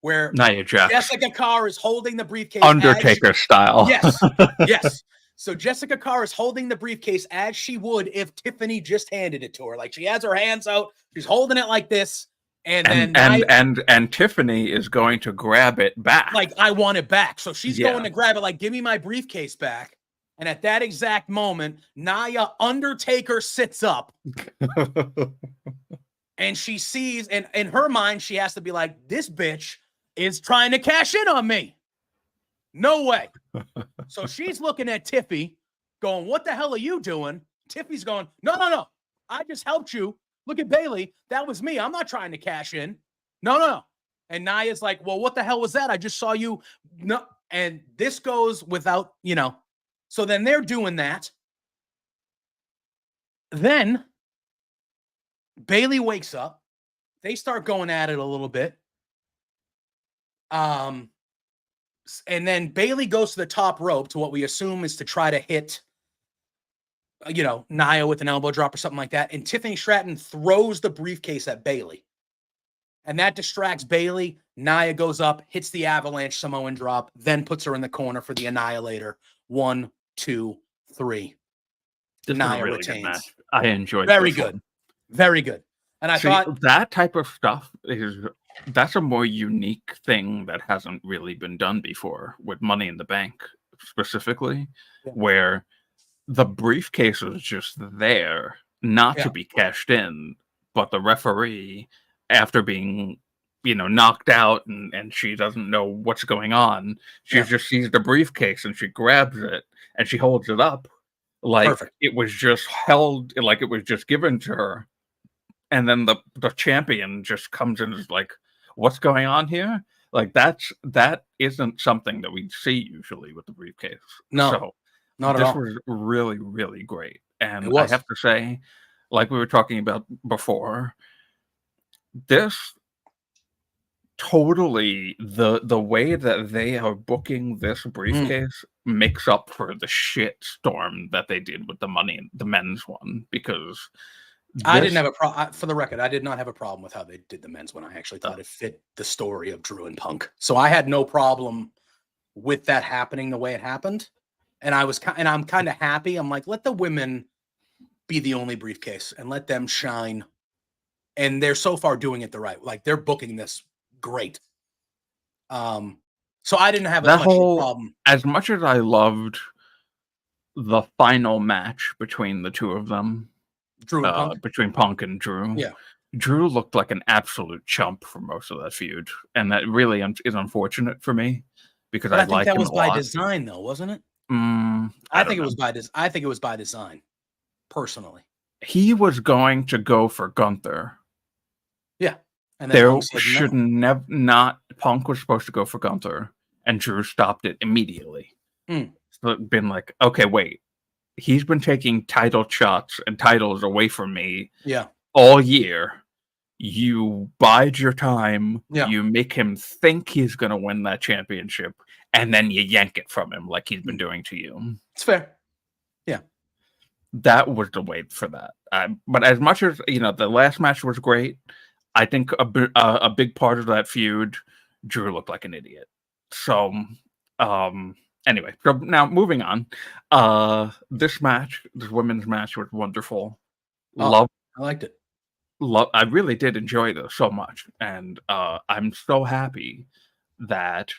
S1: where
S2: Nia Jax,
S1: Jessica Carr is holding the briefcase.
S2: Undertaker style.
S1: Yes. Yes. So Jessica Carr is holding the briefcase as she would if Tiffany just handed it to her. Like she has her hands out, she's holding it like this, and
S2: Tiffany is going to grab it back.
S1: Like I want it back. So she's going to grab it, like give me my briefcase back. And at that exact moment, Nia Undertaker sits up, and she sees, and in her mind, she has to be like, this bitch is trying to cash in on me. No way. So she's looking at Tiffy going, what the hell are you doing? Tiffy's going, no. I just helped you. Look at Bayley. That was me. I'm not trying to cash in. No. And Nia's like, well, what the hell was that? I just saw you. No. And this goes without, So then they're doing that. Then Bayley wakes up. They start going at it a little bit. And then Bayley goes to the top rope to what we assume is to try to hit, Nia with an elbow drop or something like that. And Tiffany Stratton throws the briefcase at Bayley. And that distracts Bayley. Nia goes up, hits the avalanche Samoan drop, then puts her in the corner for the Annihilator. 1, 2, 3.
S2: This
S1: Nia
S2: was a really
S1: retains.
S2: good match. I enjoyed it.
S1: Very good. Very good. And I thought
S2: that type of stuff that's a more unique thing that hasn't really been done before with Money in the Bank specifically, where the briefcase is just there, not to be cashed in, but the referee, after being, knocked out and she doesn't know what's going on, she just sees the briefcase and she grabs it and she holds it up like it was just held, like it was just given to her. And then the champion just comes in and is like, what's going on here? Like that isn't something that we see usually with the briefcase.
S1: No,
S2: so
S1: not at all.
S2: This was really, really great. And I have to say, like we were talking about before, this totally the way that they are booking this briefcase makes up for the shit storm that they did with the men's one, because
S1: I didn't have a problem. For the record, I did not have a problem with how they did the men's one. I actually thought it fit the story of Drew and Punk. So I had no problem with that happening the way it happened. And I'm kind of happy. I'm like, let the women be the only briefcase and let them shine. And they're so far doing it the right. Like they're booking this great. So I didn't have that whole problem.
S2: As much as I loved the final match between the two of them,
S1: Drew and Punk?
S2: Between Punk and Drew.
S1: Yeah.
S2: Drew looked like an absolute chump for most of that feud. And that really is unfortunate for me, because I like him a lot.
S1: That was by design though, wasn't it? I think it was by design, personally.
S2: He was going to go for Gunther.
S1: Yeah. And then
S2: There
S1: Punk said
S2: should
S1: no.
S2: not. Punk was supposed to go for Gunther, and Drew stopped it immediately.
S1: Mm.
S2: So it's been like, okay, wait. He's been taking title shots and titles away from me
S1: Yeah.
S2: all year. You bide your time.
S1: Yeah.
S2: You make him think he's going to win that championship, and then you yank it from him like he's been doing to you.
S1: It's fair. Yeah.
S2: That was the wait for that. But as much as, the last match was great, I think a big part of that feud, Drew looked like an idiot. So, anyway, so now moving on. This women's match was wonderful.
S1: I liked it.
S2: I really did enjoy this so much, and I'm so happy that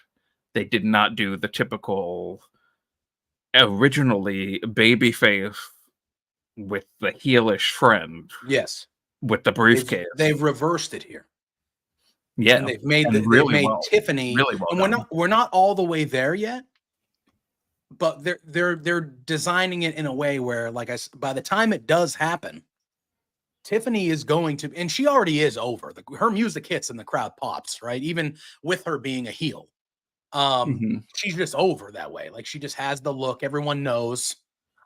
S2: they did not do the typical originally babyface with the heelish friend.
S1: Yes.
S2: With the briefcase.
S1: They've reversed it here.
S2: Yeah.
S1: And they've made Tiffany.
S2: Really well
S1: and
S2: done.
S1: we're not all the way there yet. But they're designing it in a way where, like by the time it does happen, Tiffany is going to, and she already is over. Her music hits and the crowd pops, right? Even with her being a heel. She's just over that way. Like, she just has the look. Everyone knows.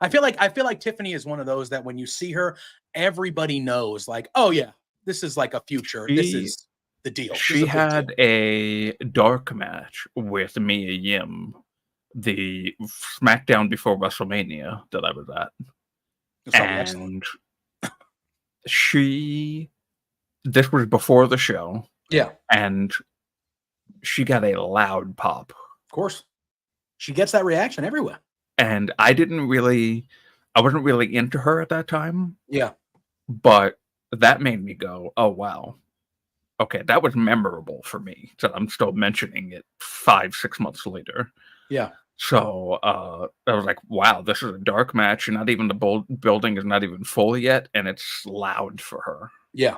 S1: I feel like Tiffany is one of those that when you see her, everybody knows, like, oh yeah, this is like a future. This is the deal.
S2: She had a dark match with Mia Yim, the SmackDown before WrestleMania that I was at. And this was before the show.
S1: Yeah.
S2: And she got a loud pop.
S1: Of course. She gets that reaction everywhere.
S2: And I wasn't really into her at that time.
S1: Yeah.
S2: But that made me go, oh, wow. Okay, that was memorable for me. So I'm still mentioning it 5-6 months later.
S1: Yeah.
S2: So I was like, wow, this is a dark match. And not even the building is not even full yet. And it's loud for her.
S1: Yeah.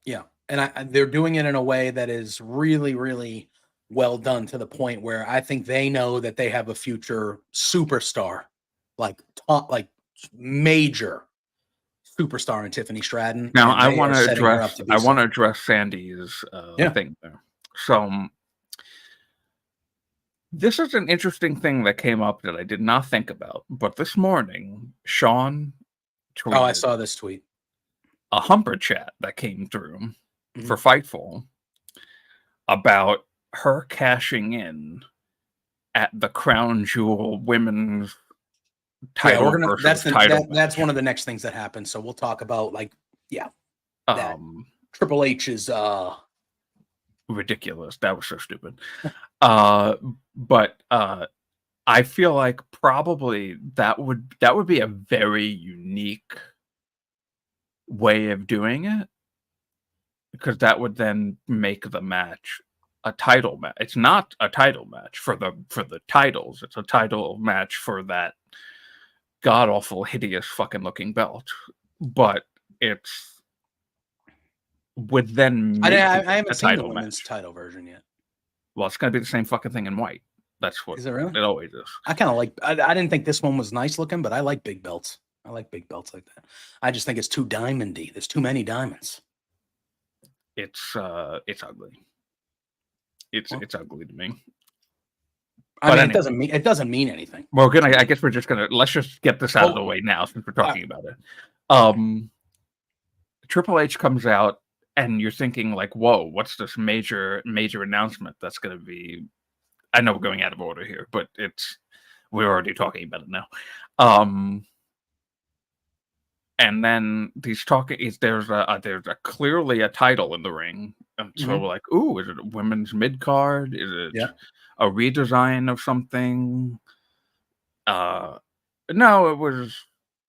S1: Yeah. And they're doing it in a way that is really, really well done, to the point where I think they know that they have a future superstar, like major superstar in Tiffany Stratton.
S2: Now I want to address Sandy's thing there. So this is an interesting thing that came up that I did not think about. But this morning, Sean tweeted,
S1: I saw this tweet.
S2: A Humper chat that came through for Fightful about her cashing in at the Crown Jewel women's title.
S1: That's one of the next things that happens. So we'll talk about Triple H is
S2: ridiculous. That was so stupid. But I feel like probably that would be a very unique way of doing it, because that would then make the match a title match. It's not a title match for the titles. It's a title match for that god awful, hideous fucking looking belt. But it's would then make
S1: I haven't seen the women's title version yet.
S2: Well, it's gonna be the same fucking thing in white. That's what
S1: is it really?
S2: It always is.
S1: I kind of like. I didn't think this one was nice looking, but I like big belts. I like big belts like that. I just think it's too diamondy. There's too many diamonds.
S2: It's ugly. It's ugly to me.
S1: It doesn't mean anything.
S2: Well, I guess let's just get this out of the way now, since we're talking about it. Triple H comes out, and you're thinking like, whoa, what's this major announcement that's going to be? I know we're going out of order here, but we're already talking about it now. And then he's talking. There's clearly a title in the ring, and so we're like, "Ooh, is it a women's mid card? Is it a redesign of something?" No, it was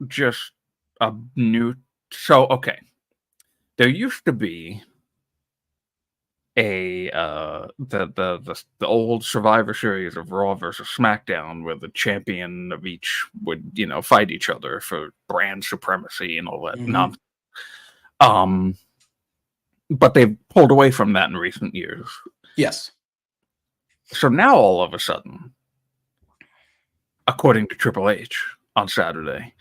S2: just a new. So okay, there used to be the old Survivor Series of Raw versus SmackDown, where the champion of each would fight each other for brand supremacy and all that nonsense. But they've pulled away from that in recent years.
S1: Yes.
S2: So now all of a sudden, according to Triple H on Saturday,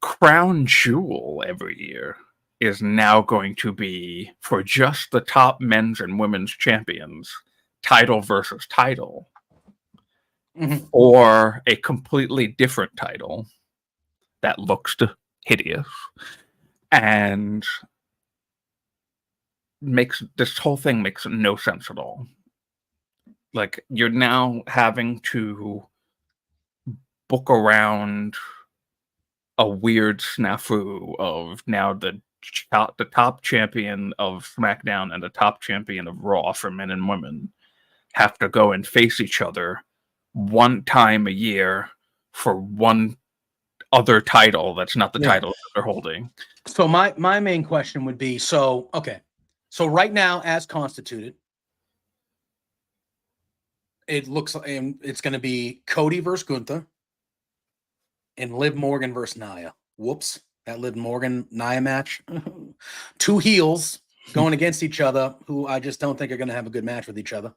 S2: Crown Jewel every year is now going to be for just the top men's and women's champions, title versus title, or a completely different title that looks hideous and this whole thing makes no sense at all. Like, you're now having to book around a weird snafu of now the top champion of SmackDown and the top champion of Raw for men and women have to go and face each other one time a year for one other title that's not the title that they're holding.
S1: So my main question would be, so right now, as constituted, it looks like it's going to be Cody versus Gunther and Liv Morgan versus Nia. Whoops. That Liv Morgan-Nia match. Two heels going against each other who I just don't think are going to have a good match with each other.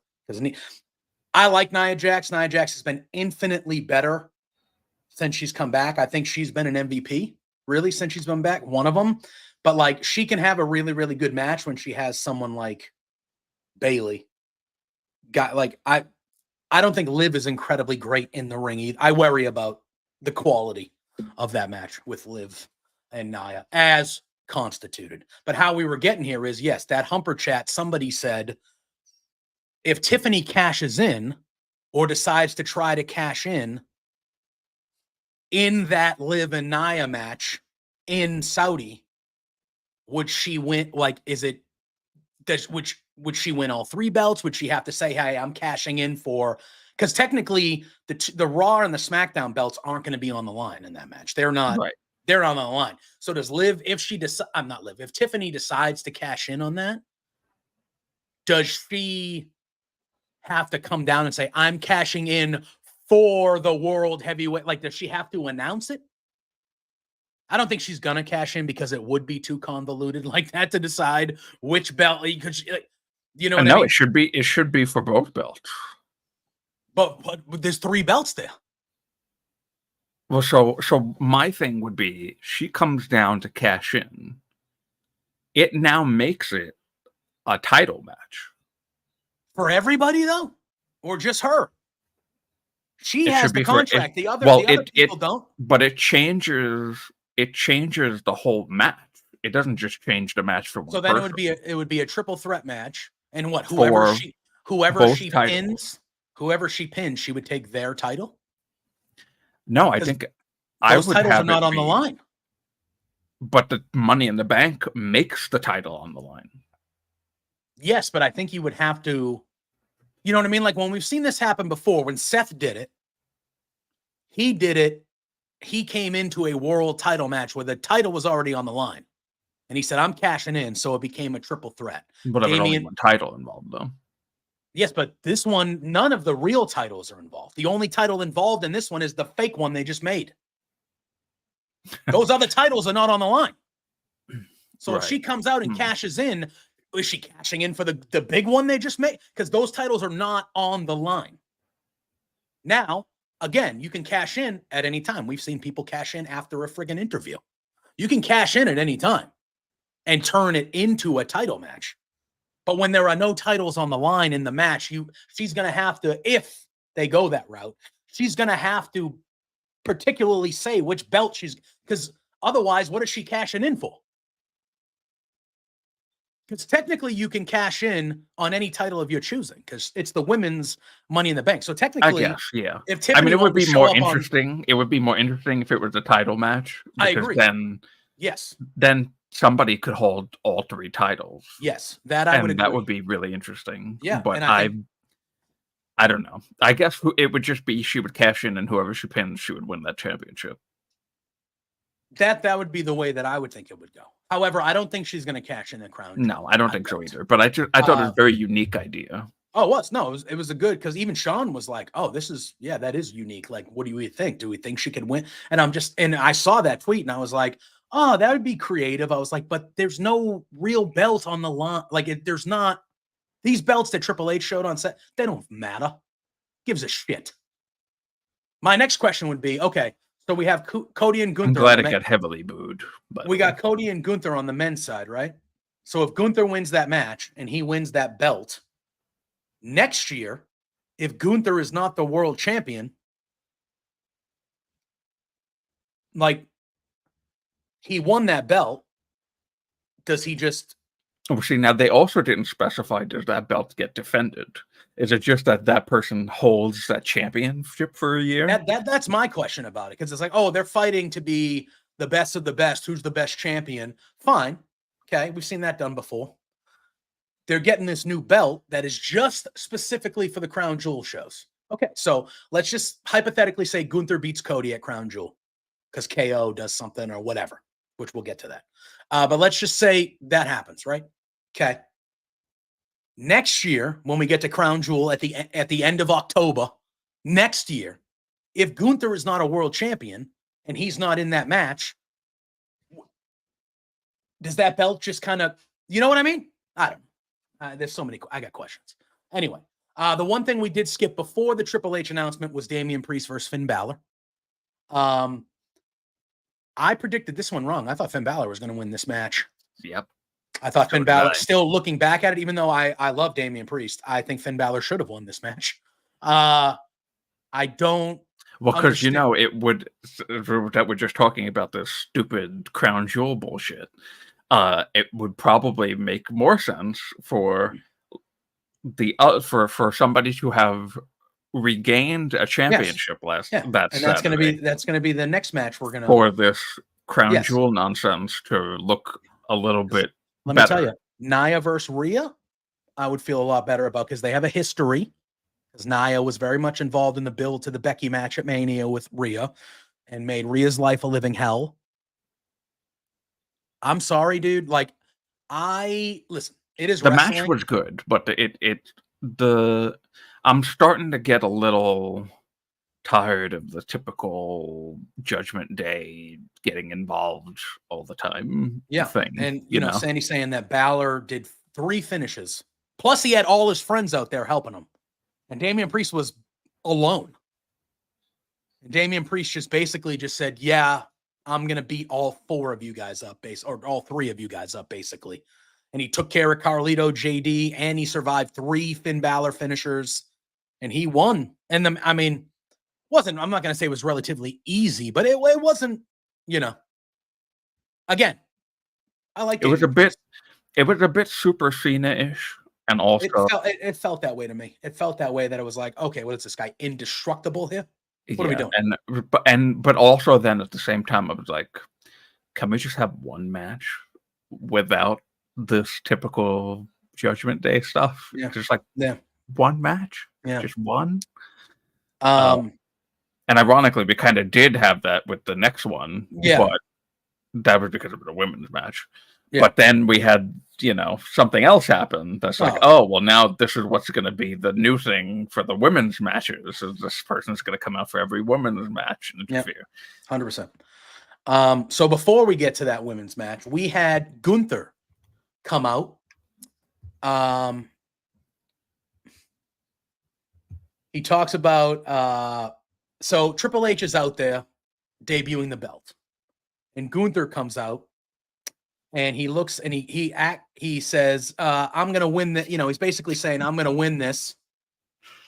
S1: I like Nia Jax. Nia Jax has been infinitely better since she's come back. I think she's been an MVP, really, since she's been back. One of them. But, like, she can have a really, really good match when she has someone like Bayley. I don't think Liv is incredibly great in the ring either. I worry about the quality of that match with Liv and Nia as constituted. But how we were getting here is, yes, that Humper chat, somebody said, if Tiffany cashes in or decides to try to cash in that Liv and Nia match in Saudi, would she win? Like, would she win all three belts? Would she have to say, hey, I'm cashing in for, because technically the Raw and the SmackDown belts aren't going to be on the line in that match. They're not,
S2: right.
S1: They're on the line. So does Liv, if Tiffany decides to cash in on that, does she have to come down and say, I'm cashing in for the world heavyweight? Like, does she have to announce it? I don't think she's gonna cash in because it would be too convoluted like that to decide which belt. You know what I mean?
S2: It should be for both belts.
S1: But there's three belts there.
S2: Well, so my thing would be, she comes down to cash in. It now makes it a title match
S1: for everybody, though, or just her. She has the contract. The other people don't.
S2: But it changes. It changes the whole match. It doesn't just change the match for one.
S1: So then
S2: person.
S1: it would be a triple threat match, and whoever she pins, she would take their title.
S2: No, I think
S1: those titles are not on the line.
S2: But the Money in the Bank makes the title on the line.
S1: Yes, but I think you would have to. You know what I mean? Like, when we've seen this happen before, when Seth did it, he came into a world title match where the title was already on the line. And he said, I'm cashing in. So it became a triple threat.
S2: But there was only one title involved, though.
S1: Yes, but this one, none of the real titles are involved. The only title involved in this one is the fake one they just made. Those other titles are not on the line. So if she comes out and cashes in, is she cashing in for the big one they just made? Because those titles are not on the line. Now, again, you can cash in at any time. We've seen people cash in after a friggin' interview. You can cash in at any time and turn it into a title match. But when there are no titles on the line in the match, she's going to have to, if they go that route, she's going to have to particularly say which belt because otherwise, what is she cashing in for? Because technically you can cash in on any title of your choosing because it's the women's Money in the Bank. So technically,
S2: I guess, yeah.
S1: If Tiffany
S2: it would be more interesting. It would be more interesting if it was a title match.
S1: I agree.
S2: Then somebody could hold all three titles.
S1: Yes, that would agree.
S2: That would be really interesting.
S1: Yeah,
S2: but I don't know. I guess it would just be she would cash in, and whoever she pins, she would win that championship.
S1: That would be the way that I would think it would go. However, I don't think she's going to cash in the crown.
S2: No, I don't think so either. But I thought it was a very unique idea.
S1: Oh, it was. No, it was a good, because even Sean was like, oh, that is unique. Like, what do we think? Do we think she could win? And I saw that tweet and I was like, oh, that would be creative. I was like, but there's no real belt on the line. Like, there's not these belts that Triple H showed on set. They don't matter. Gives a shit. My next question would be, okay, So we have Cody and Gunther.
S2: I'm glad it got heavily booed. But
S1: we got Cody and Gunther on the men's side, right? So if Gunther wins that match and he wins that belt, next year, if Gunther is not the world champion, like he won that belt, does he just...
S2: Oh, see, now they also didn't specify, does that belt get defended? Is it just that person holds that championship for a year?
S1: That's my question about it, because it's like, oh, they're fighting to be the best of the best. Who's the best champion? Fine. Okay, we've seen that done before. They're getting this new belt that is just specifically for the Crown Jewel shows. Okay, so let's just hypothetically say Gunther beats Cody at Crown Jewel because KO does something or whatever, which we'll get to that. But let's just say that happens, right? Okay. Next year, when we get to Crown Jewel at the end of October, next year, if Gunther is not a world champion and he's not in that match, does that belt just kind of, you know what I mean? I don't know. There's so many, I got questions. Anyway, the one thing we did skip before the Triple H announcement was Damian Priest versus Finn Balor. I predicted this one wrong. I thought Finn Balor was going to win this match.
S2: Yep.
S1: I thought Finn Balor, still looking back at it, even though I love Damian Priest, I think Finn Balor should have won this match. I don't.
S2: Well, because, you know, it would, that we're just talking about this stupid Crown Jewel bullshit. It would probably make more sense for for somebody to have regained a championship that's going
S1: to be the next match we're going to,
S2: for this Crown Jewel nonsense to look a little bit
S1: Let
S2: better.
S1: me tell you, Nia versus Rhea, I would feel a lot better about, because they have a history. Because Nia was very much involved in the build to the Becky match at Mania with Rhea and made Rhea's life a living hell. I'm sorry, dude. Like, listen, it is
S2: the
S1: wrestling.
S2: match was good, but I'm starting to get a little tired of the typical Judgment Day getting involved all the time thing.
S1: And you know, Sandy saying that Balor did 3 finishes, plus he had all his friends out there helping him, and Damian Priest was alone. And Damian Priest just basically just said, "Yeah, I'm gonna beat all 4 of you guys up, or all 3 of you guys up, basically." And he took care of Carlito, JD, and he survived 3 Finn Balor finishers, and he won. And I'm not going to say it was relatively easy, but it wasn't, you know, again, I like
S2: it. It was a bit Super Cena-ish. And also
S1: it felt that way to me. It felt that way, that it was like, okay, what is this guy, indestructible here? What are we doing?
S2: But also then at the same time, I was like, can we just have one match without this typical Judgment Day stuff? Just like one match, just one. And ironically, we kind of did have that with the next one, but that was because it was a women's match. But then we had, you know, something else happen that's like, oh, well, now this is what's going to be the new thing for the women's matches. So this person's going to come out for every women's match and interfere.
S1: 100%. So before we get to that women's match, we had Gunther come out. He talks about so Triple H is out there debuting the belt, and Gunther comes out and he looks and he says, I'm gonna win that. You know, he's basically saying, I'm gonna win this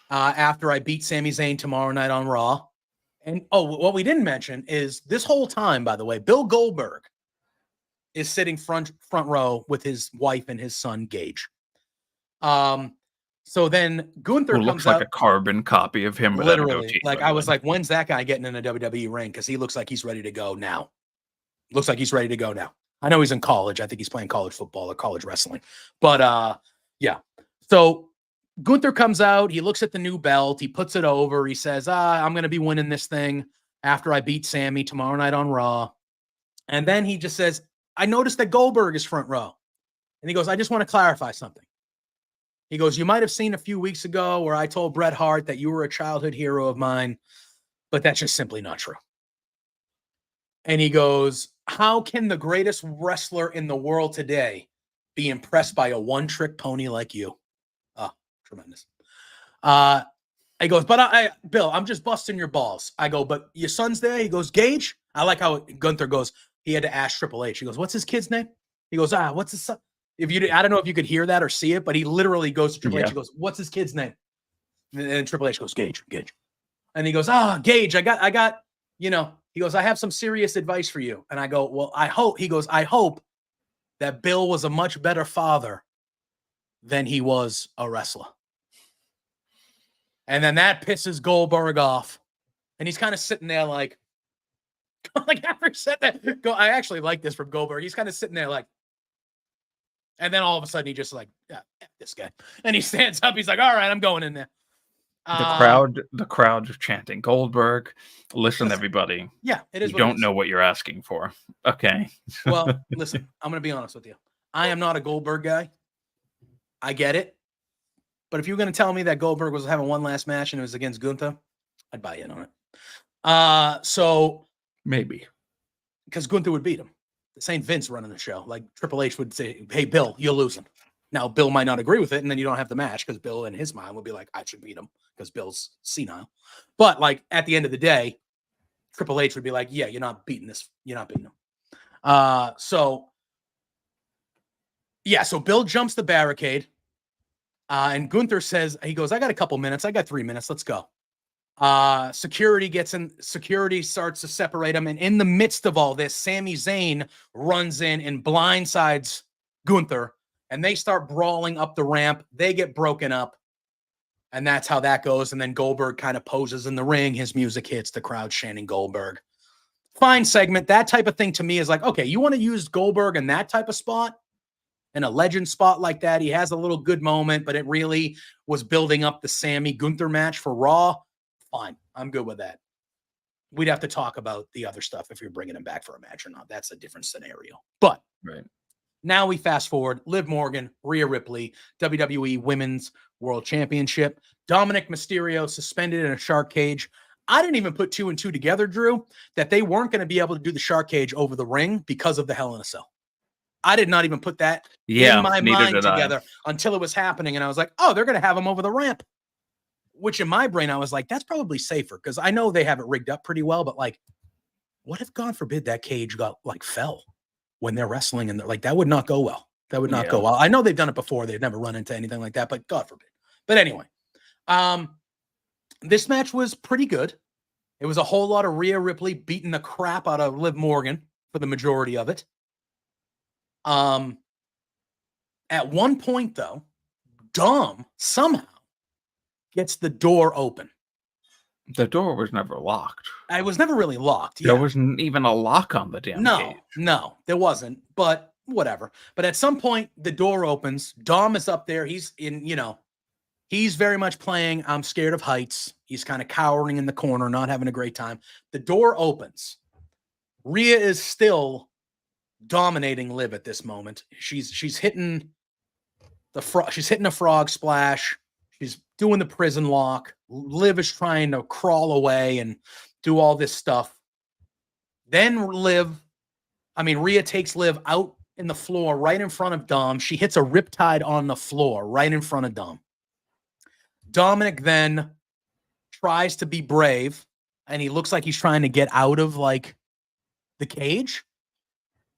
S1: after I beat Sami Zayn tomorrow night on Raw. And what we didn't mention is this whole time, by the way, Bill Goldberg is sitting front row with his wife and his son Gage. So then Gunther comes
S2: looks
S1: out,
S2: like a carbon copy of him.
S1: Literally, like I was like, when's that guy getting in a WWE ring? Because he looks like he's ready to go now. Looks like he's ready to go now. I know he's in college. I think he's playing college football or college wrestling. But yeah. So Gunther comes out. He looks at the new belt. He puts it over. He says, I'm going to be winning this thing after I beat Sammy tomorrow night on Raw. And then he just says, I noticed that Goldberg is front row. And he goes, I just want to clarify something. He goes, you might have seen a few weeks ago where I told Bret Hart that you were a childhood hero of mine, but that's just simply not true. And he goes, how can the greatest wrestler in the world today be impressed by a one-trick pony like you? Oh, tremendous. He goes, but Bill, I'm just busting your balls. I go, but your son's there? He goes, Gage? I like how Gunther goes, he had to ask Triple H. He goes, what's his kid's name? He goes, what's his son? I don't know if you could hear that or see it, but he literally goes to Triple H. He goes, what's his kid's name? And Triple H goes, Gage. And he goes, Gage, I got, he goes, I have some serious advice for you. And I go, well, I hope that Bill was a much better father than he was a wrestler. And then that pisses Goldberg off. And he's kind of sitting there like after he said that, I actually like this from Goldberg. He's kind of sitting there like, and then all of a sudden he just like, yeah, this guy. And he stands up. He's like, all right, I'm going in there.
S2: The crowd is chanting Goldberg. Listen, everybody.
S1: Yeah, it is.
S2: You don't know what you're asking for. Okay.
S1: Well, listen, I'm going to be honest with you. I am not a Goldberg guy. I get it. But if you were going to tell me that Goldberg was having one last match and it was against Gunther, I'd buy in on it. So
S2: maybe
S1: because Gunther would beat him. This ain't Vince running the show. Like Triple H would say, "Hey, Bill, you're losing." Now Bill might not agree with it, and then you don't have the match because Bill, in his mind, would be like, "I should beat him because Bill's senile." But like at the end of the day, Triple H would be like, "Yeah, you're not beating this. You're not beating him." So Bill jumps the barricade. And Gunther says, he goes, I got a couple minutes. I got 3 minutes. Let's go. Security starts to separate them. And in the midst of all this, Sami Zayn runs in and blindsides Gunther. And they start brawling up the ramp. They get broken up. And that's how that goes. And then Goldberg kind of poses in the ring. His music hits. The crowd chanting Goldberg. Fine segment. That type of thing to me is like, okay, you want to use Goldberg in that type of spot? In a legend spot like that, he has a little good moment, but it really was building up the Sammy Gunther match for Raw. Fine. I'm good with that. We'd have to talk about the other stuff if you're bringing him back for a match or not. That's a different scenario. But now we fast forward. Liv Morgan, Rhea Ripley, WWE Women's World Championship. Dominic Mysterio suspended in a shark cage. I didn't even put 2 and 2 together, Drew, that they weren't going to be able to do the shark cage over the ring because of the Hell in a Cell. I did not even put that in my mind together until it was happening. And I was like, oh, they're going to have him over the ramp. Which in my brain, I was like, that's probably safer because I know they have it rigged up pretty well. But like, what if, God forbid, that cage fell when they're wrestling? And that would not go well. That would not go well. I know they've done it before. They've never run into anything like that, but God forbid. But anyway, this match was pretty good. It was a whole lot of Rhea Ripley beating the crap out of Liv Morgan for the majority of it. At one point, though, Dom somehow gets the door open.
S2: The door was never locked.
S1: It was never really locked.
S2: There wasn't even a lock on the damn cage.
S1: No, there wasn't. But whatever. But at some point, the door opens. Dom is up there. He's he's very much playing I'm scared of heights. He's kind of cowering in the corner, not having a great time. The door opens. Rhea is still dominating Liv at this moment. She's hitting she's hitting a frog splash. She's doing the prison lock. Liv is trying to crawl away and do all this stuff. Then Rhea takes Liv out in the floor right in front of Dom. She hits a riptide on the floor right in front of Dom. Dominic then tries to be brave, and he looks like he's trying to get out of the cage.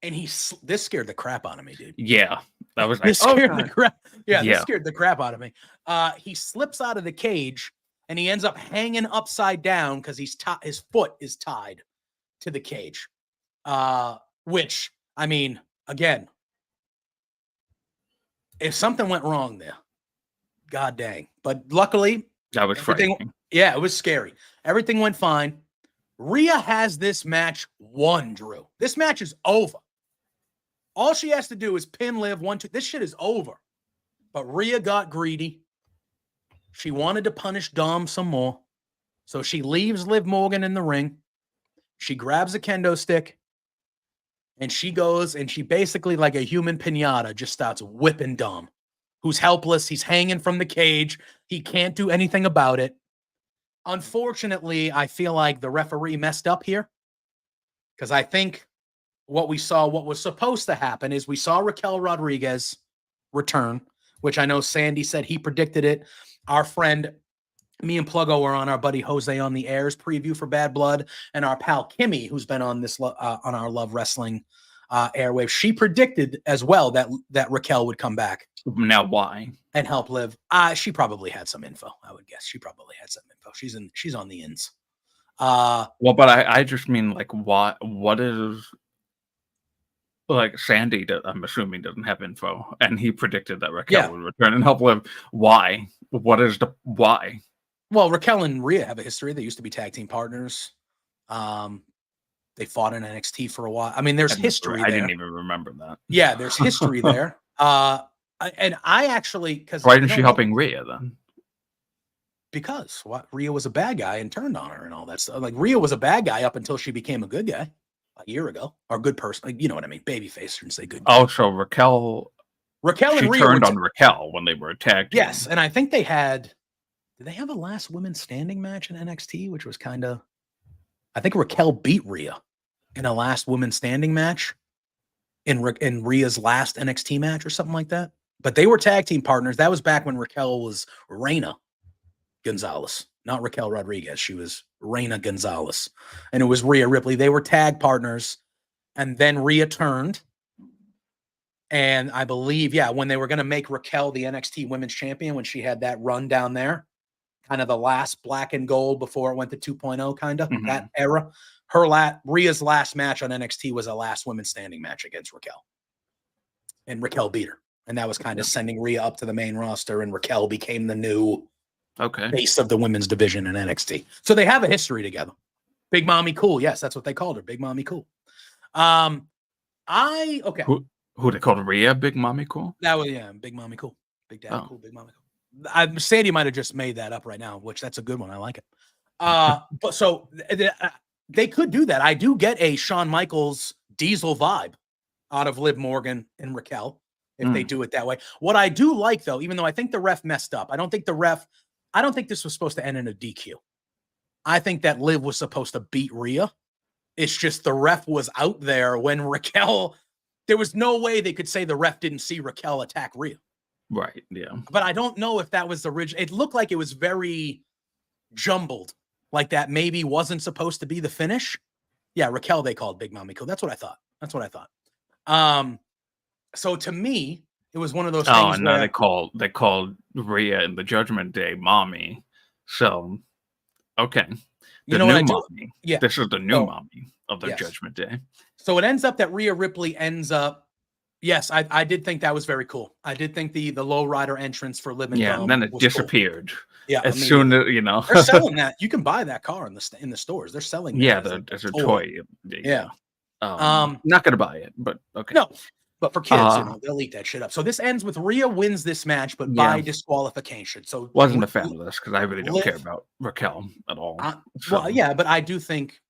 S1: And this scared the crap out of me, dude.
S2: Yeah. That was
S1: this scared the crap. Yeah, this scared the crap out of me. He slips out of the cage and he ends up hanging upside down because his foot is tied to the cage. Which, again, if something went wrong there, god dang. But luckily,
S2: that was frightening.
S1: Yeah, it was scary. Everything went fine. Rhea has this match won, Drew. This match is over. All she has to do is pin Liv 1-2. This shit is over. But Rhea got greedy. She wanted to punish Dom some more. So she leaves Liv Morgan in the ring. She grabs a kendo stick. And she goes and she basically, like a human piñata, just starts whipping Dom, who's helpless. He's hanging from the cage. He can't do anything about it. Unfortunately, I feel like the referee messed up here. Because I think what was supposed to happen is we saw Raquel Rodriguez return, which I know Sandy said he predicted it. Our friend me and Pluggo were on our buddy Jose on the Airs preview for Bad Blood, and our pal Kimmy, who's been on this on our Love Wrestling airwave, she predicted as well that Raquel would come back.
S2: Now, why?
S1: And help Liv. She probably had some info. I would guess she probably had some info. She's on the ins.
S2: Well, but I just mean like what is like Sandy? I'm assuming doesn't have info, and he predicted that Raquel would return and help Liv. Why? What is the why?
S1: Well, Raquel and Rhea have a history. They used to be tag team partners. They fought in NXT for a while. I mean, there's history there.
S2: I didn't even remember that.
S1: Yeah, there's history there. And I actually, because
S2: why isn't she helping Rhea then?
S1: Because Rhea was a bad guy and turned on her and all that stuff. Like Rhea was a bad guy up until she became a good guy a year ago, or a good person. Like, you know what I mean? Babyface shouldn't say good guy.
S2: Oh, so Raquel and Rhea turned on Raquel when they were attacked.
S1: Yes, and I think they had. Did they have a last women's standing match in NXT, which was kind of? I think Raquel beat Rhea in a last women's standing match in Rhea's last NXT match or something like that. But they were tag team partners. That was back when Raquel was Reina Gonzalez, not Raquel Rodriguez. She was Reina Gonzalez. And it was Rhea Ripley. They were tag partners. And then Rhea turned. And I believe, when they were going to make Raquel the NXT Women's Champion, when she had that run down there, kind of the last black and gold before it went to 2.0, kind of that era. Rhea's last match on NXT was a last women's standing match against Raquel. And Raquel beat her. And that was kind of sending Rhea up to the main roster, and Raquel became the new face of the women's division in NXT. So they have a history together. Big Mommy Cool. Yes, that's what they called her. Big Mommy Cool.
S2: Who they called Rhea? Big Mommy Cool?
S1: That was, Big Mommy Cool. Big Daddy Cool. Big Mommy Cool. Sandy might have just made that up right now, which that's a good one. I like it. But so they could do that. I do get a Shawn Michaels Diesel vibe out of Liv Morgan and Raquel if they do it that way. What I do like, though, even though I think the ref messed up, I don't think this was supposed to end in a DQ. I think that Liv was supposed to beat Rhea. It's just the ref was out there when Raquel, there was no way they could say the ref didn't see Raquel attack Rhea.
S2: Right, yeah.
S1: But I don't know if that was the original. It looked like it was very jumbled, like that maybe wasn't supposed to be the finish. Yeah, Raquel they called Big Mommy Cool. That's what I thought. So to me, it was one of those things. Oh,
S2: and now they called Rhea in the Judgment Day Mommy. So, okay. The new mommy. Yeah. This is the new mommy of the Judgment Day.
S1: So it ends up that Rhea Ripley ends up. Yes, I did think that was very cool. I did think the low rider entrance for Liv and
S2: and then it disappeared.
S1: Cool. Yeah,
S2: as soon as
S1: they're selling that. You can buy that car in the stores. They're selling that
S2: as a toy.
S1: Yeah.
S2: Not gonna buy it, but okay.
S1: No, but for kids, they'll eat that shit up. So this ends with Rhea wins this match, but by disqualification. So
S2: wasn't a fan of this because I really don't care about Raquel at all.
S1: Well, yeah, but I do think,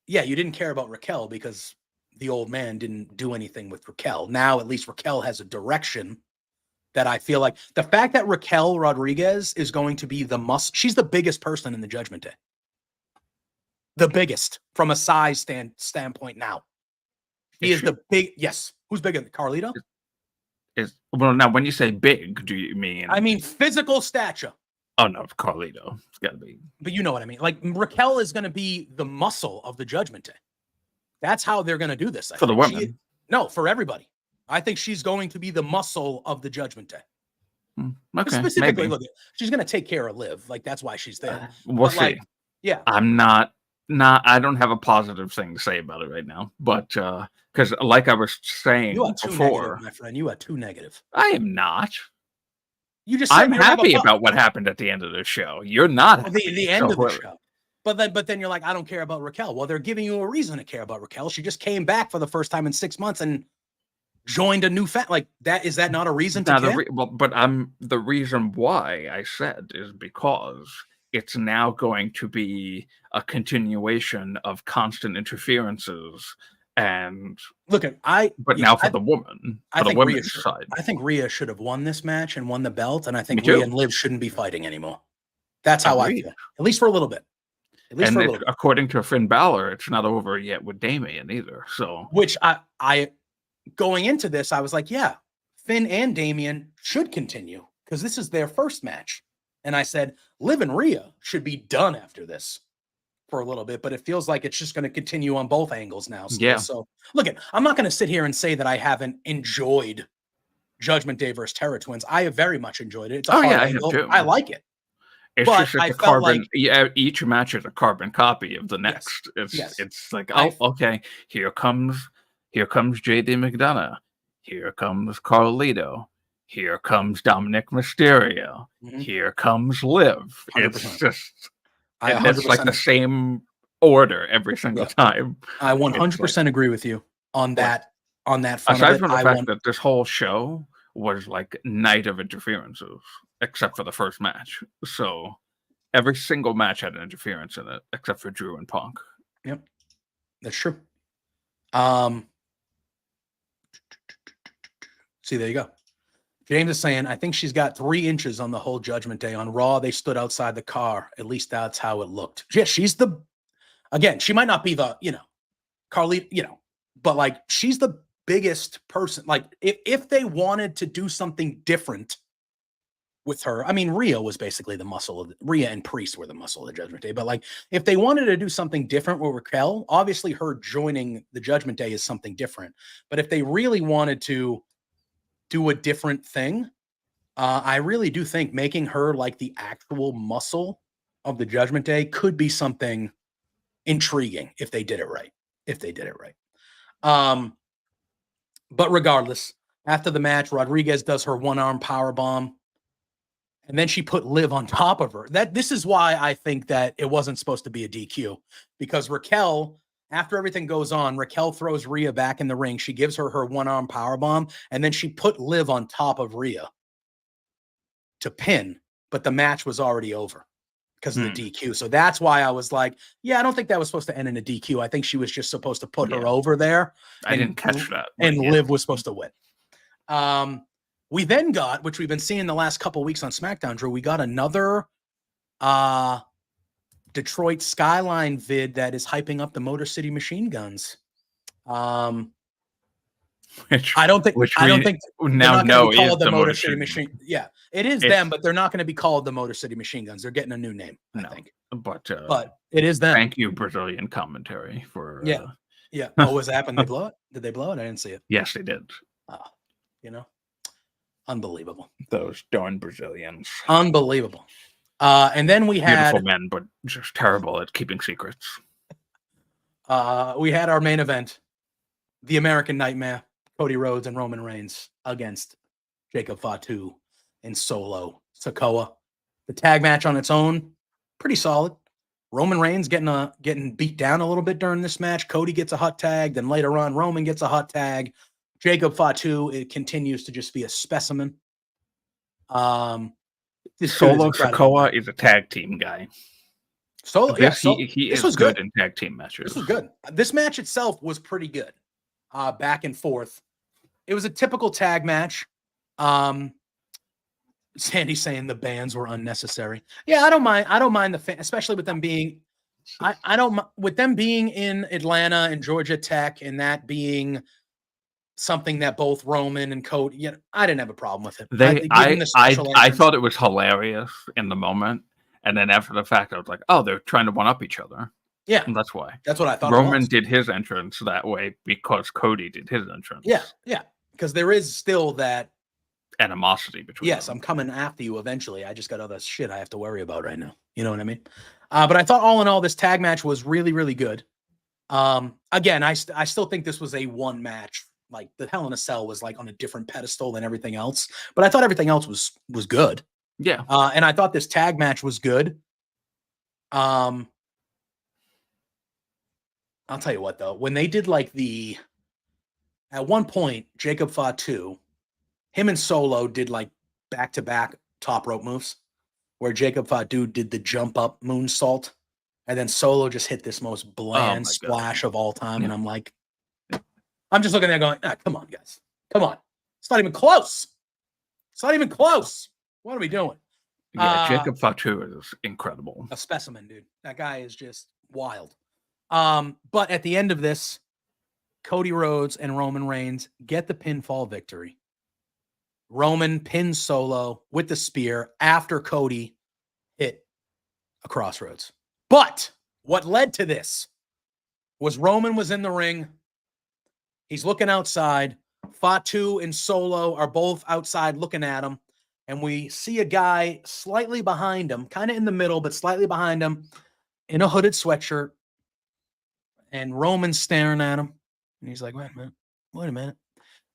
S1: you didn't care about Raquel because the old man didn't do anything with Raquel. Now at least Raquel has a direction that I feel like the fact that Raquel Rodriguez is going to be she's the biggest person in the Judgment Day. The biggest from a size standpoint now. He is the big, Who's bigger than Carlito?
S2: Well, now when you say big, do you mean?
S1: I mean physical stature.
S2: Oh no, Carlito. It's gotta be.
S1: But you know what I mean. Like Raquel is going to be the muscle of the Judgment Day. That's how they're going to do this.
S2: For the women.
S1: No, for everybody. I think she's going to be the muscle of the Judgment Day.
S2: Okay,
S1: specifically, look, she's going to take care of Liv. Like that's why she's there.
S2: We'll see. I'm not. I don't have a positive thing to say about it right now, but because like I was saying before,
S1: my friend, you are too negative.
S2: I am not.
S1: You just.
S2: I'm happy about what happened at the end of the show. You're not
S1: the end of the show. But then you're like, I don't care about Raquel. Well, they're giving you a reason to care about Raquel. She just came back for the first time in 6 months and joined a new like that. Is that not a reason to care?
S2: But the reason why I said is because it's now going to be a continuation of constant interferences and
S1: look at
S2: now for the woman, for the women's side.
S1: I think Rhea should have won this match and won the belt, and I think Rhea and Liv shouldn't be fighting anymore. That's how I feel. At least for a little bit.
S2: According to Finn Balor, it's not over yet with Damian either. So,
S1: which I going into this, I was like, Finn and Damian should continue because this is their first match. And I said, Liv and Rhea should be done after this for a little bit, but it feels like it's just going to continue on both angles now. Still.
S2: Yeah.
S1: So look, I'm not going to sit here and say that I haven't enjoyed Judgment Day versus Terror Twins. I have very much enjoyed it. It's a hard angle. I like it.
S2: It's
S1: but
S2: just like a carbon. Each match is a carbon copy of the next. It's like, okay, here comes JD McDonough. Here comes Carlito. Here comes Dominic Mysterio. Mm-hmm. Here comes Liv. 100%. It's just, and it's like the same order every single time.
S1: I 100% agree with you on that. On that front.
S2: Aside from the fact that this whole show was like night of interferences, except for the first match. So every single match had an interference in it, except for Drew and Punk.
S1: Yep, that's true. See, there you go. James is saying, I think she's got 3 inches on the whole Judgment Day. On Raw, they stood outside the car. At least that's how it looked. Yeah, she's again, she might not be the, Carly, but like she's the biggest person. Like if they wanted to do something different with her, I mean, Rhea was basically the muscle of Rhea and Priest were the muscle of the Judgment Day. But like if they wanted to do something different with Raquel, obviously her joining the Judgment Day is something different. But if they really wanted to do a different thing, I really do think making her like the actual muscle of the Judgment Day could be something intriguing if they did it right. But regardless, after the match, Rodriguez does her 1-arm power bomb, and then she put Liv on top of her. This is why I think that it wasn't supposed to be a DQ, because Raquel, after everything goes on, Raquel throws Rhea back in the ring. She gives her 1-arm power bomb, and then she put Liv on top of Rhea to pin, but the match was already over because of the DQ. So that's why I was like, yeah, I don't think that was supposed to end in a DQ. I think she was just supposed to put her over there.
S2: I didn't catch that.
S1: And Liv was supposed to win. We then got, which we've been seeing the last couple of weeks on SmackDown, Drew, we got another Detroit Skyline vid that is hyping up the Motor City Machine Guns. I don't think
S2: now know is the Motor City
S1: Machine. Yeah, it is them, but they're not going to be called the Motor City Machine Guns. They're getting a new name, I think.
S2: But
S1: it is them.
S2: Thank you, Brazilian commentary for.
S1: Yeah. Oh, was that happened? They blow it? Did they blow it? I didn't see it.
S2: Yes, they did.
S1: Unbelievable.
S2: Those darn Brazilians.
S1: Unbelievable. And then we had
S2: beautiful men, but just terrible at keeping secrets.
S1: We had our main event, the American Nightmare, Cody Rhodes and Roman Reigns against Jacob Fatu and Solo Sikoa. The tag match on its own, pretty solid. Roman Reigns getting beat down a little bit during this match. Cody gets a hot tag. Then later on, Roman gets a hot tag. Jacob Fatu, it continues to just be a specimen.
S2: Solo Sikoa is a tag team guy. He is good in tag team matches.
S1: This was good. This match itself was pretty good. Back and forth. It was a typical tag match. Sandy's saying the bands were unnecessary. Yeah, I don't mind the fan, especially with them being. With them being in Atlanta and Georgia Tech, and that being something that both Roman and Cody, I didn't have a problem with it.
S2: I thought it was hilarious in the moment, and then after the fact, I was like, oh, they're trying to one up each other.
S1: Yeah,
S2: and that's why.
S1: That's what I thought.
S2: Roman did his entrance that way because Cody did his entrance.
S1: Yeah, because there is still that
S2: animosity between.
S1: Yes, them. I'm coming after you eventually. I just got other shit I have to worry about right now. You know what I mean? But I thought all in all, this tag match was really, really good. Again, I still think this was a one match. Like the Hell in a Cell was like on a different pedestal than everything else, but I thought everything else was good.
S2: Yeah.
S1: And I thought this tag match was good. I'll tell you what though, when they did at one point, Jacob Fatu, him and Solo did like back-to-back top rope moves where Jacob Fatu did the jump up moonsault and then Solo just hit this most bland splash of all time. Yeah. And I'm like, I'm just looking there going, come on, guys. Come on. It's not even close. What are we doing?
S2: Yeah, Jacob Fatu is incredible.
S1: A specimen, dude. That guy is just wild. But at the end of this, Cody Rhodes and Roman Reigns get the pinfall victory. Roman pins Solo with the spear after Cody hit a crossroads. But what led to this was Roman was in the ring. He's looking outside. Fatu and Solo are both outside looking at him. And we see a guy slightly behind him, kind of in the middle, but slightly behind him in a hooded sweatshirt. And Roman's staring at him. And he's like, wait a minute.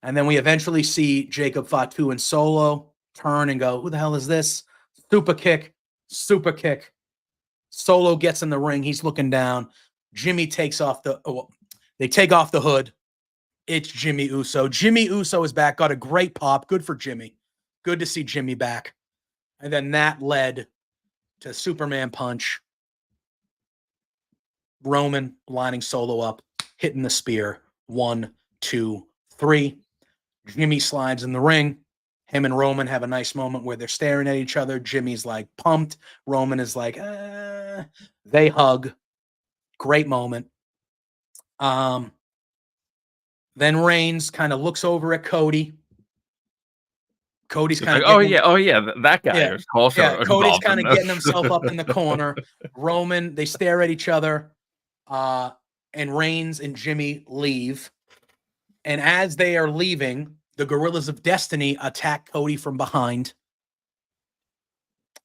S1: And then we eventually see Jacob Fatu and Solo turn and go, who the hell is this? Super kick. Solo gets in the ring. He's looking down. Jimmy takes off they take off the hood. It's Jimmy Uso. Jimmy Uso is back. Got a great pop. Good for Jimmy. Good to see Jimmy back. And then that led to Superman punch. Roman lining Solo up, hitting the spear. 1, 2, 3. Jimmy slides in the ring. Him and Roman have a nice moment where they're staring at each other. Jimmy's like pumped. Roman is like, They hug. Great moment. Then Reigns kind of looks over at Cody. Cody's kind of
S2: that guy is also
S1: Cody's kind of getting himself up in the corner. Roman, they stare at each other, and Reigns and Jimmy leave. And as they are leaving, the Gorillas of Destiny attack Cody from behind.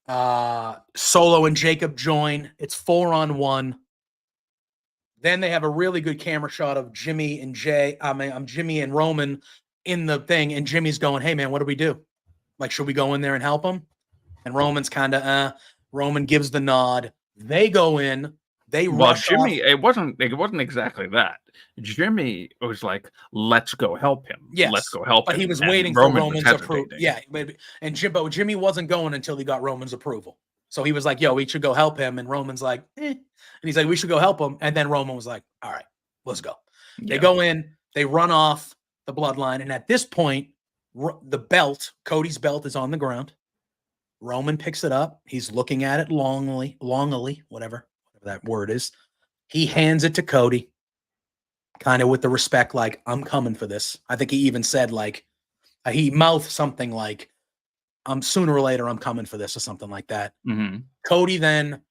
S1: Solo and Jacob join. It's 4-on-1. Then they have a really good camera shot of Jimmy and Jimmy and Roman in the thing, and Jimmy's going, hey man, what do we do? Like, should we go in there and help him? And Roman's kind of, Roman gives the nod. They go in. They rush
S2: Jimmy,
S1: off.
S2: it wasn't exactly that. Jimmy was like, let's go help him.
S1: Yes.
S2: Let's go help him.
S1: But he was waiting for Roman's approval. Yeah. And Jimmy wasn't going until he got Roman's approval. So he was like, yo, we should go help him. And Roman's like, And he's like, we should go help him. And then Roman was like, all right, let's go. Yeah. They go in, they run off the bloodline. And at this point, the belt, Cody's belt, is on the ground. Roman picks it up. He's looking at it longily, whatever that word is. He hands it to Cody, kind of with the respect, like, I'm coming for this. I think he even said, like, he mouthed something like, sooner or later, I'm coming for this, or something like that.
S2: Mm-hmm.
S1: Cody then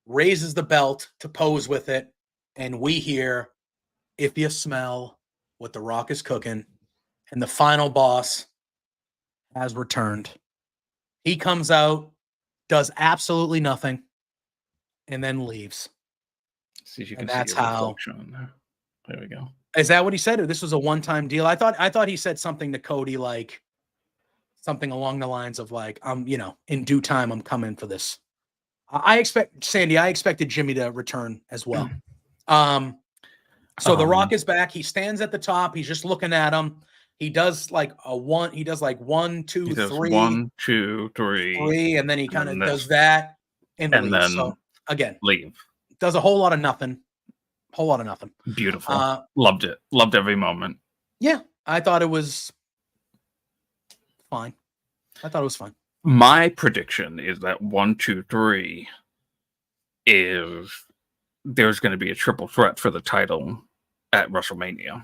S1: raises the belt to pose with it, and we hear, if you smell what The Rock is cooking, and the final boss has returned. He comes out, does absolutely nothing, and then leaves.
S2: See if you can
S1: and that's
S2: see a
S1: how.
S2: There we go.
S1: Is that what he said? Or this was a one-time deal? I thought he said something to Cody, like something along the lines of like, in due time, I'm coming for this. I expected Jimmy to return as well. So The Rock is back. He stands at the top. He's just looking at him. He does like 1, 2, 3.
S2: 1, 2, 3.
S1: And then he kind of does that and leaves.
S2: Then
S1: so again,
S2: leave.
S1: Does a whole lot of nothing.
S2: Beautiful. Loved it. Loved every moment.
S1: Yeah. I thought it was fine.
S2: My prediction is that 1, 2, 3 is there's going to be a triple threat for the title at WrestleMania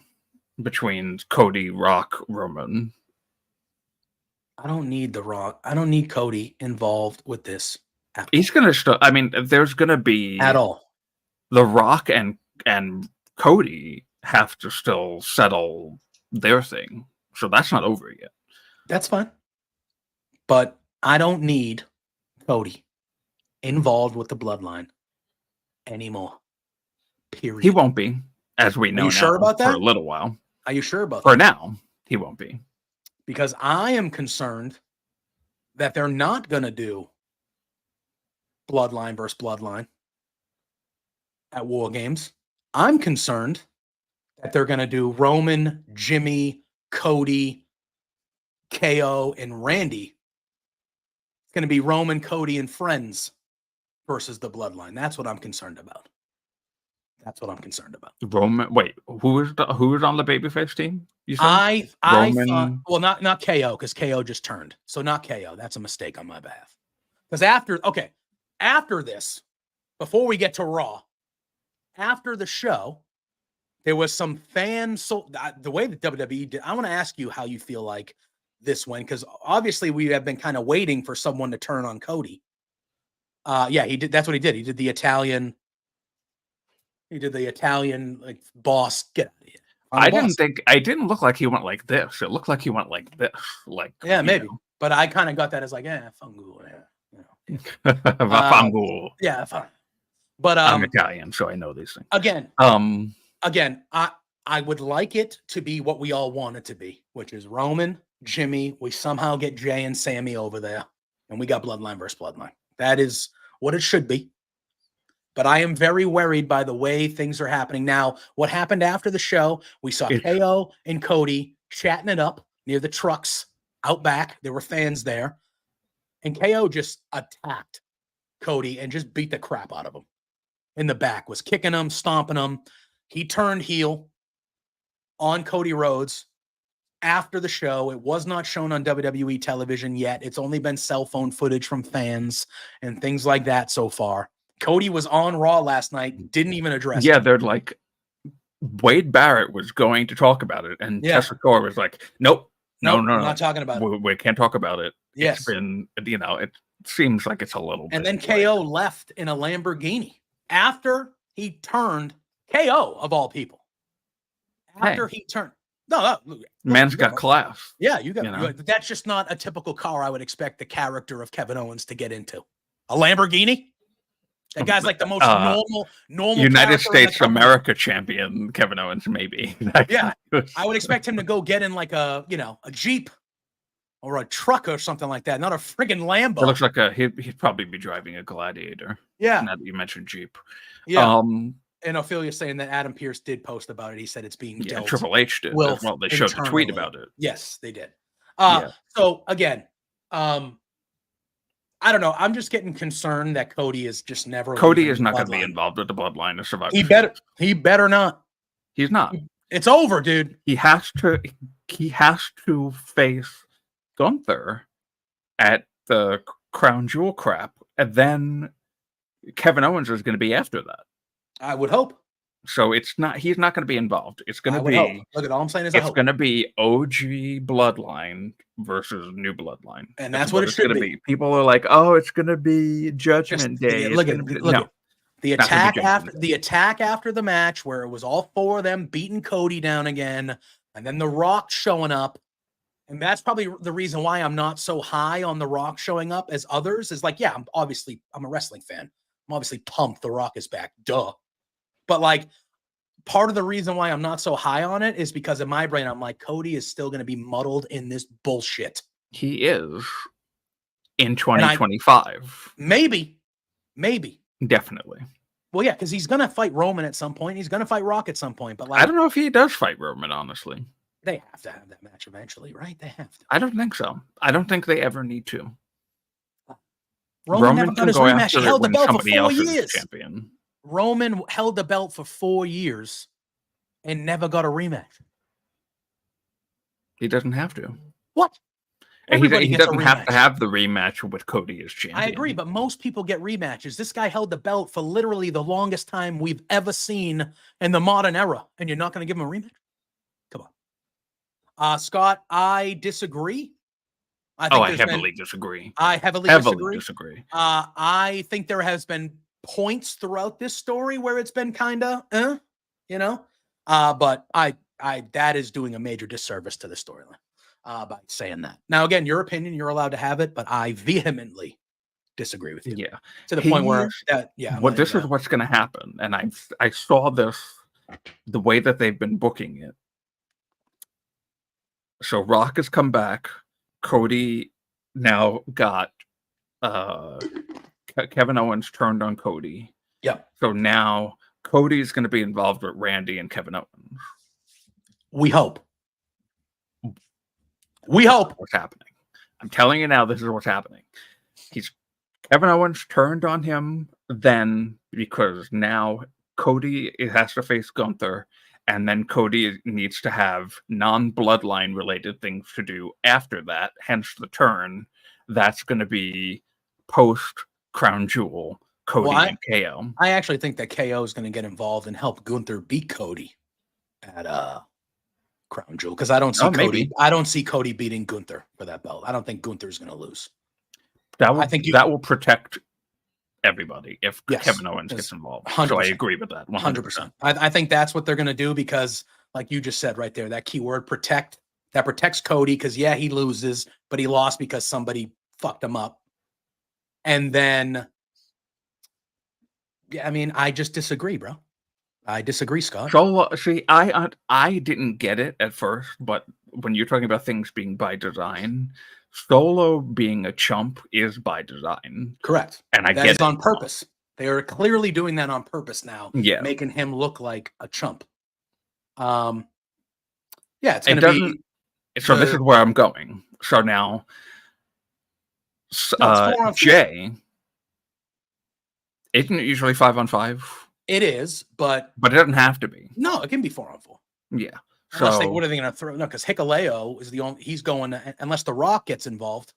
S2: between Cody, Rock, Roman.
S1: I don't need The Rock. I don't need Cody involved with this.
S2: He's going to there's going to be
S1: at all.
S2: The Rock and Cody have to still settle their thing. So that's not over yet.
S1: That's fine. But I don't need Cody involved with the bloodline anymore. Period.
S2: He won't be, as we know.
S1: Are you sure about that?
S2: For a little while.
S1: Are you sure about
S2: that?
S1: For
S2: now, he won't be.
S1: Because I am concerned that they're not going to do bloodline versus bloodline at War Games. I'm concerned that they're going to do Roman, Jimmy, Cody, KO, and Randy. It's going to be Roman, Cody, and friends versus the bloodline. That's what I'm concerned about.
S2: Roman. Wait, who is on the babyface team? You said?
S1: I thought, well, not KO, because KO just turned. So not KO. That's a mistake on my behalf. Because after this, before we get to Raw, after the show, there was some fans. So the way that WWE did, I want to ask you how you feel like this win, because obviously we have been kind of waiting for someone to turn on Cody. Yeah, he did. That's what he did. He did the Italian. He did the Italian like boss. Get out of here.
S2: I didn't look like he went like this. It looked like he went like this. Like,
S1: yeah, maybe. Know. But I kind of got that as like, fungu. Yeah.
S2: Fangu.
S1: Yeah. But
S2: I'm Italian, so I know these things.
S1: Again, I would like it to be what we all want it to be, which is Roman, Jimmy. We somehow get Jay and Sammy over there, and we got Bloodline versus Bloodline. That is what it should be. But I am very worried by the way things are happening. Now, what happened after the show, we saw KO and Cody chatting it up near the trucks out back. There were fans there. And KO just attacked Cody and just beat the crap out of him. In the back, was kicking him, stomping him. He turned heel on Cody Rhodes after the show. It was not shown on WWE television yet. It's only been cell phone footage from fans and things like that so far. Cody was on Raw last night, didn't even address it.
S2: They're like, Wade Barrett was going to talk about it, and Tessa Core was like, nope, no,
S1: we're not talking about it.
S2: We can't talk about it.
S1: Yes.
S2: It's been, it seems like it's a little
S1: and
S2: bit.
S1: And then KO left in a Lamborghini after he turned, KO of all people. After he turned. No,
S2: man's got class.
S1: Yeah, you got that's just not a typical car I would expect the character of Kevin Owens to get into. A Lamborghini? That guy's like the most normal
S2: United States of America champion, Kevin Owens, maybe.
S1: Yeah. I would expect him to go get in like a Jeep or a truck or something like that, not a friggin' Lambo.
S2: It looks like he'd probably be driving a Gladiator.
S1: Yeah.
S2: Now that you mentioned Jeep.
S1: Yeah. And Ophelia's saying that Adam Pearce did post about it. He said it's being dealt.
S2: Triple H did. Well, they showed the tweet about it.
S1: Yes, they did. So again, I don't know. I'm just getting concerned that Cody is just never.
S2: Cody is not going to be involved with the Bloodline of Survivor.
S1: He better not.
S2: He's not.
S1: It's over, dude.
S2: He has to face Gunther at the Crown Jewel crap, and then Kevin Owens is going to be after that.
S1: I would hope.
S2: So he's not going to be involved. It's going to be.
S1: Hope. Look at all I'm saying is
S2: it's going to be OG Bloodline versus New Bloodline,
S1: and that's what it should be.
S2: People are like, "Oh, it's going to be Judgment Day."
S1: Look at the attack after the match, where it was all four of them beating Cody down again, and then The Rock showing up, and that's probably the reason why I'm not so high on The Rock showing up as others. Is like, yeah, I'm a wrestling fan. I'm obviously pumped The Rock is back, duh. But like, part of the reason why I'm not so high on it is because in my brain, I'm like, Cody is still going to be muddled in this bullshit.
S2: He is in 2025.
S1: Maybe.
S2: Definitely.
S1: Well, yeah, because he's going to fight Roman at some point. He's going to fight Rock at some point. But like,
S2: I don't know if he does fight Roman, honestly.
S1: They have to have that match eventually, right? They have to.
S2: I don't think so. I don't think they ever need to.
S1: Roman never got his rematch. He held the belt for 4 years.
S2: Champion.
S1: Roman held the belt for 4 years and never got a rematch.
S2: He doesn't have to.
S1: What?
S2: He doesn't have to have the rematch with Cody as champion.
S1: I agree, but most people get rematches. This guy held the belt for literally the longest time we've ever seen in the modern era, and you're not going to give him a rematch? Come on. Scott, I disagree.
S2: I heavily disagree.
S1: I heavily disagree. I think there has been points throughout this story where it's been kind of, but I that is doing a major disservice to the storyline by saying that. Now, again, your opinion, you're allowed to have it, but I vehemently disagree with you.
S2: Yeah,
S1: to the point where
S2: this is what's going to happen, and I saw this the way that they've been booking it. So Rock has come back. Cody now got Kevin Owens turned on Cody.
S1: Yeah.
S2: So now Cody's going to be involved with Randy and Kevin Owens.
S1: We hope. What's
S2: happening? I'm telling you now, this is what's happening. Kevin Owens turned on him then because now Cody has to face Gunther, and then Cody needs to have non-bloodline related things to do after that, hence the turn. That's going to be post Crown Jewel, Cody and KO.
S1: I actually think that KO is going to get involved and help Gunther beat Cody at crown jewel because I don't see Cody.
S2: Maybe.
S1: I don't see Cody beating Gunther for that belt. I don't think Gunther's going to lose.
S2: That will protect everybody if Kevin Owens gets involved.
S1: 100%.
S2: So I agree with that.
S1: 100%. I think that's what they're going to do because, like you just said right there, that keyword protect, that protects Cody because, yeah, he loses, but he lost because somebody fucked him up. And then, yeah, I mean, I just disagree, bro. I disagree, Scott.
S2: So, see, I didn't get it at first, but when you're talking about things being by design, Solo being a chump is by design.
S1: Correct.
S2: And I
S1: that
S2: get
S1: is
S2: it
S1: on purpose. They are clearly doing that on purpose now, making him look like a chump. Yeah, it's going to be.
S2: So this is where I'm going. So now, Jay, isn't it usually 5-on-5?
S1: It is, but
S2: it doesn't have to be.
S1: No, it can be 4-on-4.
S2: Yeah.
S1: Unless what are they going to throw? No, because Hikuleo is the only. He's going unless The Rock gets involved.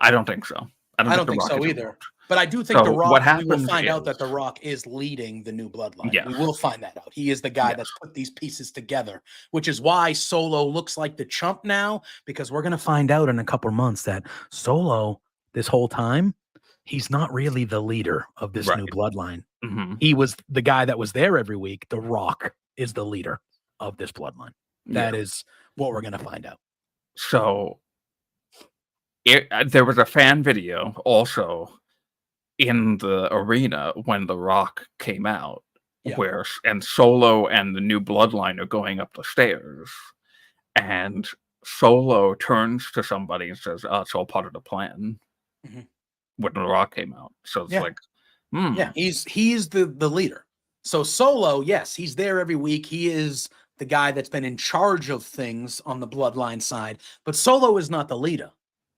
S2: I don't think so.
S1: I don't think so either. But I do think The Rock. We will find out that The Rock is leading the new bloodline.
S2: Yeah.
S1: We will find that out. He is the guy that's put these pieces together, which is why Solo looks like the chump now. Because we're going to find out in a couple of months that Solo, this whole time, he's not really the leader of this new bloodline.
S2: Mm-hmm.
S1: He was the guy that was there every week. The Rock is the leader of this bloodline. That is what we're going to find out.
S2: So there was a fan video also in the arena when The Rock came out, where Solo and the new bloodline are going up the stairs, and Solo turns to somebody and says, "Oh, it's all part of the plan."
S1: Mm-hmm.
S2: When The Rock came out, so it's like,
S1: yeah, he's the leader. So Solo, yes, he's there every week. He is the guy that's been in charge of things on the bloodline side, but Solo is not the leader.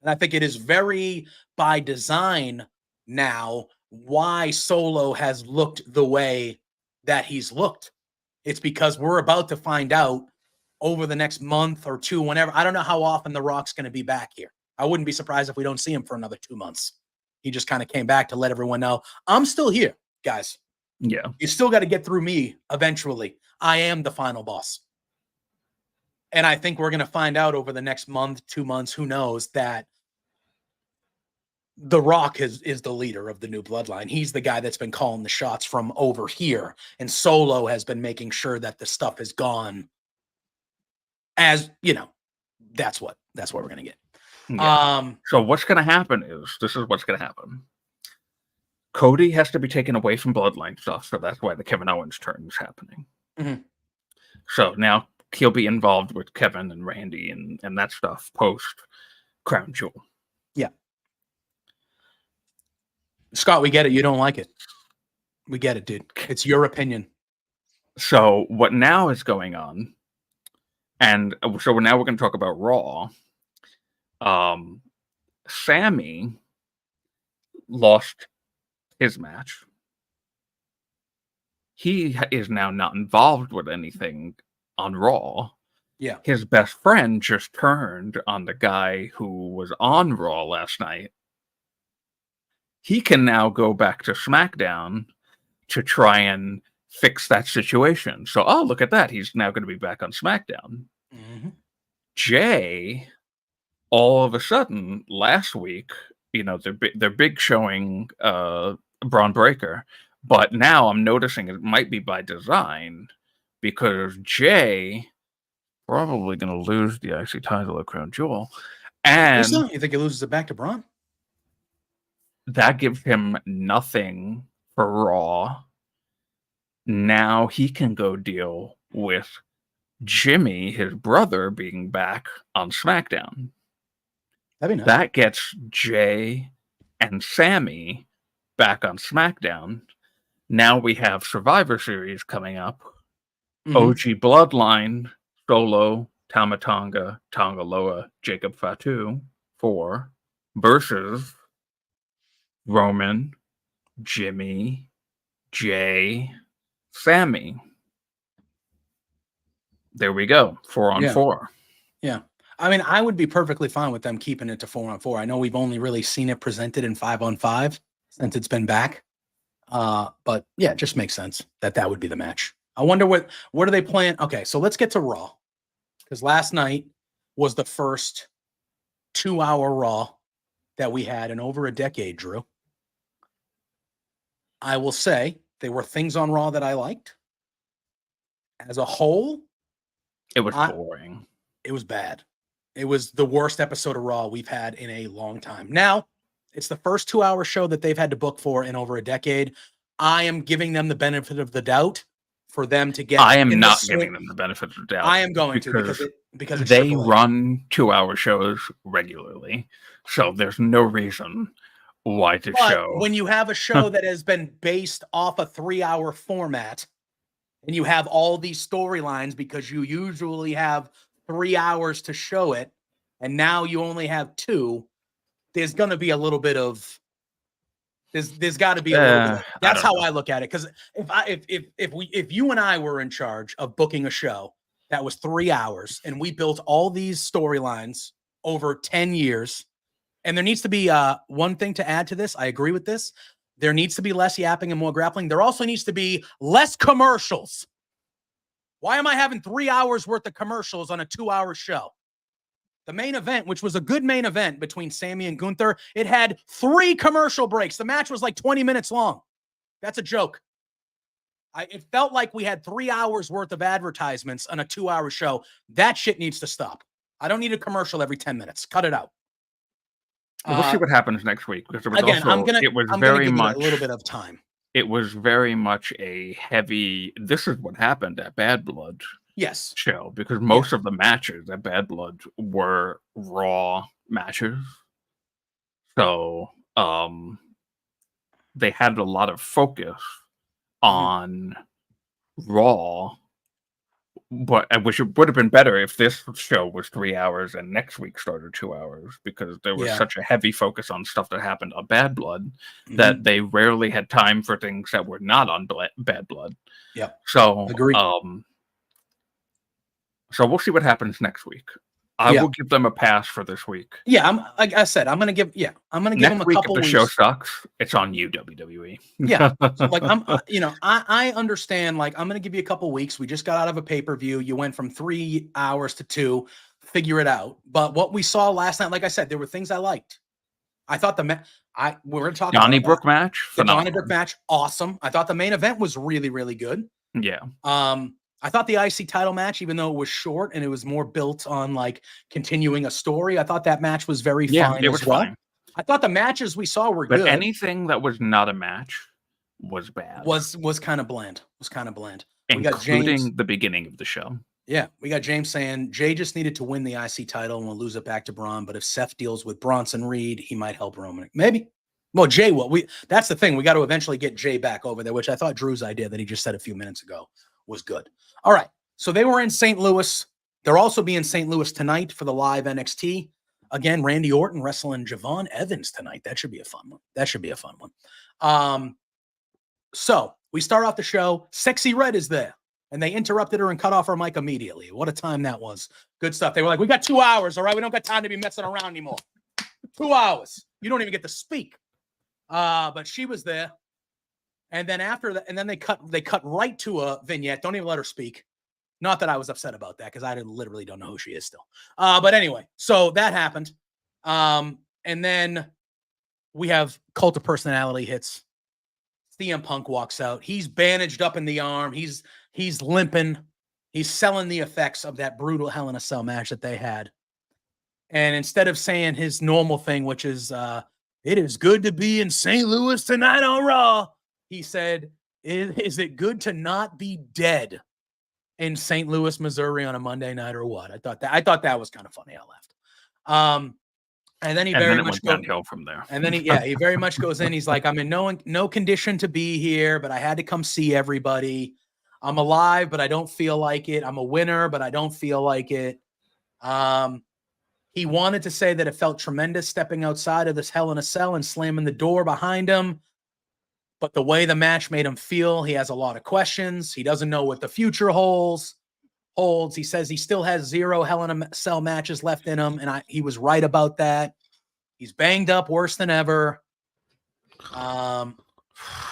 S1: And I think it is very by design now why Solo has looked the way that he's looked. It's because we're about to find out over the next month or two, whenever. I don't know how often The Rock's going to be back here. I wouldn't be surprised if we don't see him for another 2 months. He just kind of came back to let everyone know, I'm still here, guys.
S2: Yeah.
S1: You still got to get through me eventually. I am the final boss. And I think we're going to find out over the next month, 2 months, who knows, that The Rock is the leader of the new bloodline. He's the guy that's been calling the shots from over here. And Solo has been making sure that the stuff is gone. As, that's what we're going to get.
S2: Yeah. So what's going to happen this is what's going to happen. Cody has to be taken away from bloodline stuff, so that's why the Kevin Owens turn is happening.
S1: Mm-hmm.
S2: So now he'll be involved with Kevin and Randy and that stuff post Crown Jewel.
S1: Yeah. Scott, we get it. You don't like it. We get it, dude. It's your opinion.
S2: So what now is going on, and so now we're going to talk about Raw. Sammy lost his match. He is now not involved with anything on Raw.
S1: Yeah.
S2: His best friend just turned on the guy who was on Raw last night. He can now go back to SmackDown to try and fix that situation. So, look at that. He's now going to be back on SmackDown.
S1: Mm-hmm.
S2: Jay, all of a sudden, last week, they're big showing Braun Breaker. But now I'm noticing it might be by design because Jay probably going to lose the IC title at Crown Jewel. And
S1: you think he loses it back to Braun?
S2: That gives him nothing for Raw. Now he can go deal with Jimmy, his brother, being back on SmackDown.
S1: That'd be nice.
S2: That gets Jay and Sammy back on SmackDown. Now we have Survivor Series coming up. Mm-hmm. OG Bloodline, Solo, Tama Tonga, Tonga Loa, Jacob Fatu, 4 versus Roman, Jimmy, Jay, Sammy. There we go. 4-on-4.
S1: Yeah. I mean, I would be perfectly fine with them keeping it to 4-on-4. I know we've only really seen it presented in 5-on-5 since it's been back. But yeah, it just makes sense that would be the match. I wonder what are they playing? Okay, so let's get to Raw. because last night was the first 2-hour Raw that we had in over a decade, Drew. I will say there were things on Raw that I liked. As a whole,
S2: it was boring.
S1: It was bad. It was the worst episode of Raw we've had in a long time. Now, it's the first 2-hour show that they've had to book for in over a decade. I am giving them the benefit of the doubt for them to get.
S2: I am not giving them the benefit of the doubt.
S1: I am going to because it's
S2: they run 2-hour shows regularly, so there's no reason why to show.
S1: When you have a show that has been based off a 3-hour format, and you have all these storylines because you usually have 3 hours to show it, and now you only have 2, there's going to be a little bit of there's got to be a little bit. That's how I look at it. Because if you and I were in charge of booking a show that was 3 hours and we built all these storylines over 10 years, and there needs to be one thing to add to this. I agree with this. There needs to be less yapping and more grappling. There also needs to be less commercials. Why am I having 3 hours worth of commercials on a 2-hour show? The main event, which was a good main event between Sammy and Gunther, it had 3 commercial breaks. The match was like 20 minutes long. That's a joke. It felt like we had 3 hours worth of advertisements on a 2-hour show. That shit needs to stop. I don't need a commercial every 10 minutes. Cut it out.
S2: We'll see what happens next week, because
S1: I'm gonna give you a little bit of time.
S2: It was very much a heavy. This is what happened at Bad Blood.
S1: Yes.
S2: Show, because most of the matches at Bad Blood were Raw matches. So they had a lot of focus on Raw, but which would have been better if this show was 3 hours and next week started 2 hours, because there was such a heavy focus on stuff that happened on Bad Blood that they rarely had time for things that were not on Bad Blood.
S1: Yeah.
S2: So
S1: agreed.
S2: So we'll see what happens next week. I will give them a pass for this week.
S1: Yeah, like I said, I'm gonna give them a couple weeks.
S2: If the show sucks, it's on you, WWE.
S1: Yeah, so like I understand. Like, I'm gonna give you a couple weeks. We just got out of a pay-per-view. You went from 3 hours to 2. Figure it out. But what we saw last night, like I said, there were things I liked. I thought we're talking
S2: Donnybrook match.
S1: The Donnybrook match, awesome. I thought the main event was really, really good.
S2: Yeah.
S1: I thought the IC title match, even though it was short and it was more built on like continuing a story, I thought that match was very fine as well. Fine. I thought the matches we saw were good.
S2: But anything that was not a match was bad.
S1: Was kind of bland.
S2: Including the beginning of the show.
S1: Yeah, we got James saying Jay just needed to win the IC title and we'll lose it back to Braun. But if Seth deals with Bronson Reed, he might help Roman. Maybe. Well, Jay will. That's the thing. We got to eventually get Jay back over there, which I thought Drew's idea that he just said a few minutes ago was good. All right. So they were in St. Louis. They'll also be in St. Louis tonight for the live NXT. Again, Randy Orton wrestling Javon Evans tonight. That should be a fun one. So we start off the show. Sexy Red is there. And they interrupted her and cut off her mic immediately. What a time that was. Good stuff. They were like, we got 2 hours, all right? We don't got time to be messing around anymore. 2 hours. You don't even get to speak. But she was there. And then after that, and then they cut right to a vignette. Don't even let her speak. Not that I was upset about that, because I literally don't know who she is still. But anyway, so that happened. And then we have Cult of Personality hits. CM Punk walks out. He's bandaged up in the arm. He's limping. He's selling the effects of that brutal Hell in a Cell match that they had. And instead of saying his normal thing, which is, it is good to be in St. Louis tonight on Raw, he said, is it good to not be dead in St. Louis, Missouri on a Monday night or what? I thought that was kind of funny. I laughed. And then he very much
S2: went downhill from there.
S1: And then he very much goes in. He's like, I'm in no condition to be here, but I had to come see everybody. I'm alive, but I don't feel like it. I'm a winner, but I don't feel like it. He wanted to say that it felt tremendous stepping outside of this Hell in a Cell and slamming the door behind him. But the way the match made him feel, he has a lot of questions. He doesn't know what the future holds. He says he still has 0 Hell in a Cell matches left in him, and he was right about that. He's banged up worse than ever.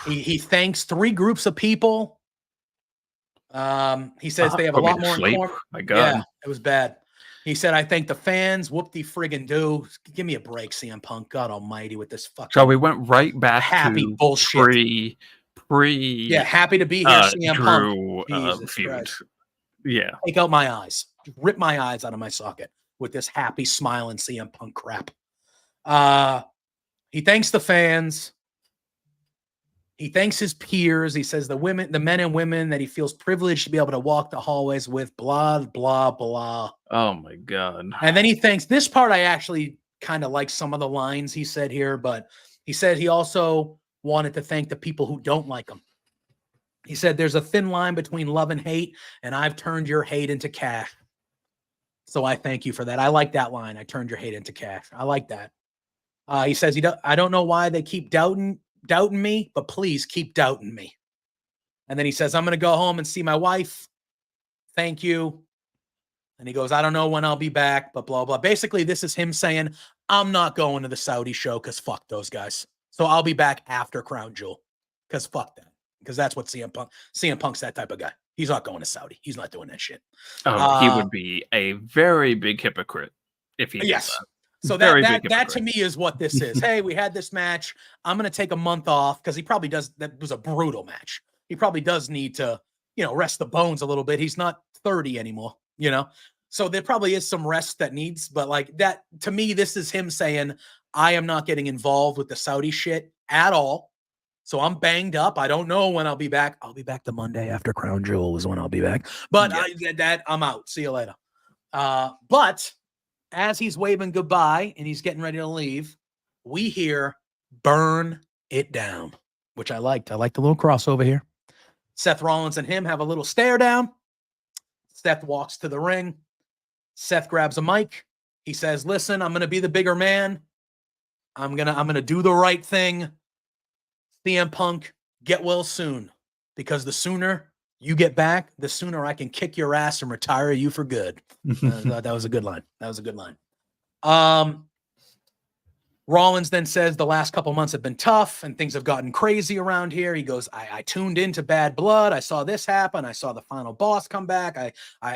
S1: He thanks 3 groups of people. He says they have a lot more in common.
S2: My God.
S1: It was bad. He said, I thank the fans. Whoop-de-friggin' do. Give me a break, CM Punk. God almighty with this fucking
S2: So we went right back
S1: happy
S2: to
S1: bullshit. Yeah, happy to be here, CM Punk.
S2: Drew
S1: Jesus
S2: feud.
S1: Christ.
S2: Yeah.
S1: Take out my eyes. Rip my eyes out of my socket with this happy, smiling CM Punk crap. He thanks the fans. He thanks his peers. He says the men and women that he feels privileged to be able to walk the hallways with, blah, blah, blah.
S2: Oh, my God.
S1: And then he thanks this part. I actually kind of like some of the lines he said here, but he said he also wanted to thank the people who don't like him. He said, there's a thin line between love and hate, and I've turned your hate into cash. So I thank you for that. I like that line. I turned your hate into cash. I like that. He says, I don't know why they keep doubting me, but please keep doubting me. And then he says, I'm going to go home and see my wife. Thank you. And he goes, I don't know when I'll be back, but blah, blah. Basically, this is him saying, I'm not going to the Saudi show because fuck those guys. So I'll be back after Crown Jewel because fuck that. Because that's what CM Punk's that type of guy. He's not going to Saudi. He's not doing that shit.
S2: He would be a very big hypocrite if he did that.
S1: So that to me is what this is. Hey, we had this match. I'm going to take a month off because he probably does. That was a brutal match. He probably does need to, rest the bones a little bit. He's not 30 anymore, So there probably is some rest that needs, but like that, to me, this is him saying, I am not getting involved with the Saudi shit at all. So I'm banged up. I don't know when I'll be back. I'll be back the Monday after Crown Jewel is when I'll be back. But I'm out. See you later. But as he's waving goodbye and he's getting ready to leave, we hear burn it down, which I liked. I liked the little crossover here. Seth Rollins and him have a little stare down. Seth walks to the ring. Seth grabs a mic. He says, listen, I'm going to be the bigger man. I'm going to do the right thing. CM Punk, get well soon, because the sooner you get back, the sooner I can kick your ass and retire you for good. That was a good line. Rollins then says the last couple months have been tough and things have gotten crazy around here. He goes, I tuned into Bad Blood. I saw this happen. I saw the final boss come back.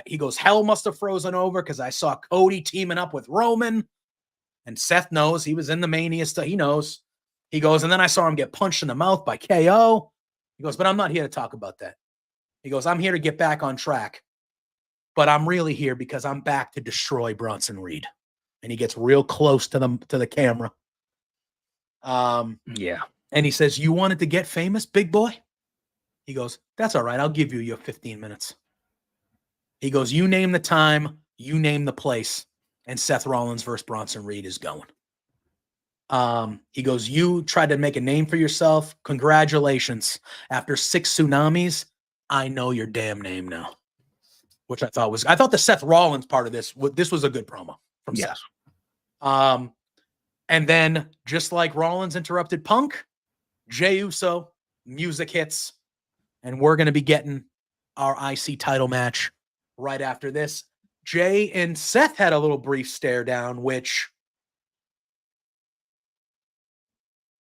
S1: He goes, hell must have frozen over because I saw Cody teaming up with Roman. And Seth knows he was in the Mania stuff. He knows. He goes, and then I saw him get punched in the mouth by KO. He goes, but I'm not here to talk about that. He goes, I'm here to get back on track. But I'm really here because I'm back to destroy Bronson Reed. And he gets real close to the camera.
S2: Yeah.
S1: And he says, you wanted to get famous, big boy? He goes, that's all right. I'll give you your 15 minutes. He goes, you name the time, you name the place, and Seth Rollins versus Bronson Reed is going. He goes, you tried to make a name for yourself. Congratulations. After 6 tsunamis, I know your damn name now. Which I thought the Seth Rollins part of this was a good promo from Seth. And then just like Rollins interrupted Punk, Jey Uso, music hits, and we're going to be getting our IC title match right after this. Jey and Seth had a little brief stare down, which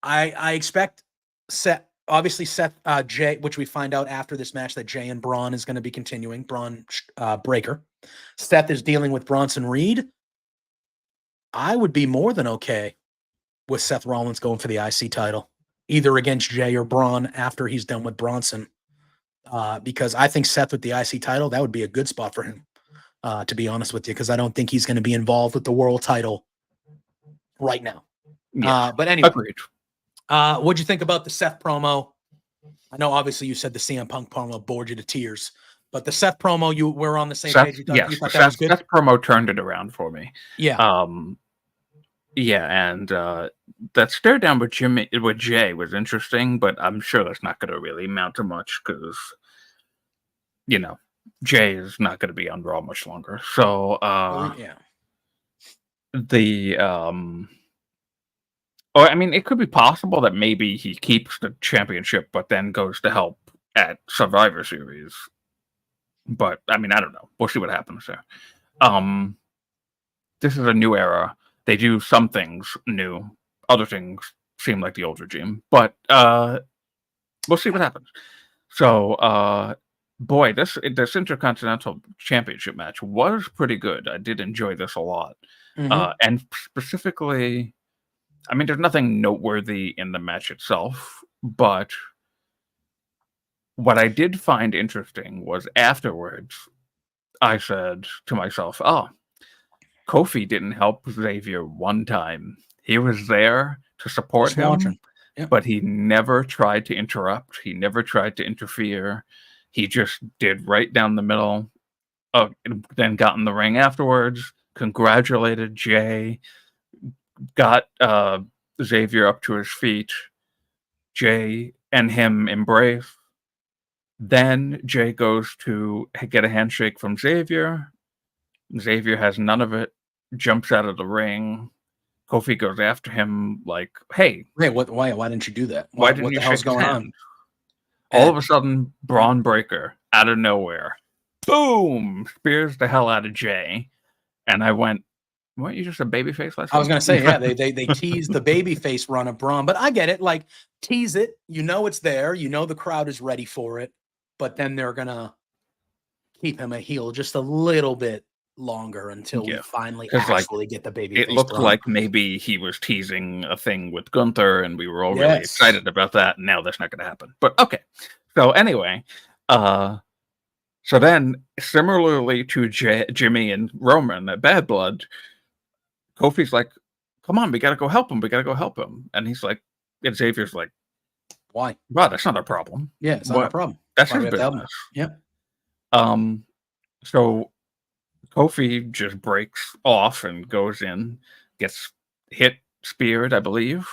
S1: I expect Seth, Jey, which we find out after this match that Jey and Braun is going to be continuing. Braun Breaker. Seth is dealing with Bronson Reed. I would be more than okay with Seth Rollins going for the IC title, either against Jey or Braun after he's done with Bronson. Because I think Seth with the IC title, that would be a good spot for him, to be honest with you, because I don't think he's going to be involved with the world title right now.
S2: Yeah.
S1: But anyway.
S2: Agreed.
S1: What'd you think about the Seth promo? I know obviously you said the CM Punk promo bored you to tears, but the Seth promo, you were on the same page. You thought that was good?
S2: Seth promo turned it around for me.
S1: Yeah.
S2: And that stare down with Jey was interesting, but I'm sure that's not going to really amount to much because, Jey is not going to be on Raw much longer. So, it could be possible that maybe he keeps the championship, but then goes to help at Survivor Series. But, I don't know. We'll see what happens there. This is a new era. They do some things new. Other things seem like the old regime. But we'll see what happens. So, boy, this Intercontinental Championship match was pretty good. I did enjoy this a lot. And specifically, I mean, there's nothing noteworthy in the match itself, but what I did find interesting was afterwards, I said to myself, "Oh, Kofi didn't help Xavier one time. He was there to support
S1: Just
S2: him,
S1: watching. Yep.
S2: but he never tried to interrupt. He never tried to interfere. He just did right down the middle, then got in the ring afterwards, congratulated Jay, got Xavier up to his feet. Jay and him embrace. Then Jay goes to get a handshake from Xavier. Xavier has none of it, jumps out of the ring. Kofi goes after him like, "Hey,
S1: Wait, why didn't you do that?
S2: why
S1: What
S2: didn't you
S1: the hell's
S2: shake his
S1: going on?"
S2: hand?" All of a sudden, Braun Breaker out of nowhere, boom, spears the hell out of Jay. And I went, "Weren't you just a babyface last
S1: I was
S2: week?"
S1: gonna say, yeah, they teased the babyface run of Braun, but I get it. Like, tease it, you know it's there, you know the crowd is ready for it, but then they're gonna keep him a heel just a little bit longer until we
S2: Yeah,
S1: finally
S2: 'cause, like,
S1: actually get the
S2: it
S1: babyface
S2: looked
S1: Braun.
S2: like maybe he was teasing a thing with Gunther, and we were all really
S1: Yes.
S2: excited about that, and now that's not gonna happen. But okay. So anyway, so then similarly to Jimmy and Roman at Bad Blood, Kofi's like, "Come on, we gotta go help him. We gotta go help him." And he's like, and Xavier's like,
S1: Why?
S2: "Wow, that's not our problem.
S1: Yeah, it's not our
S2: What?
S1: problem.
S2: That's
S1: Why
S2: his
S1: we have to help him.
S2: business."
S1: Yep.
S2: So Kofi just breaks off and goes in, gets hit, speared, I believe.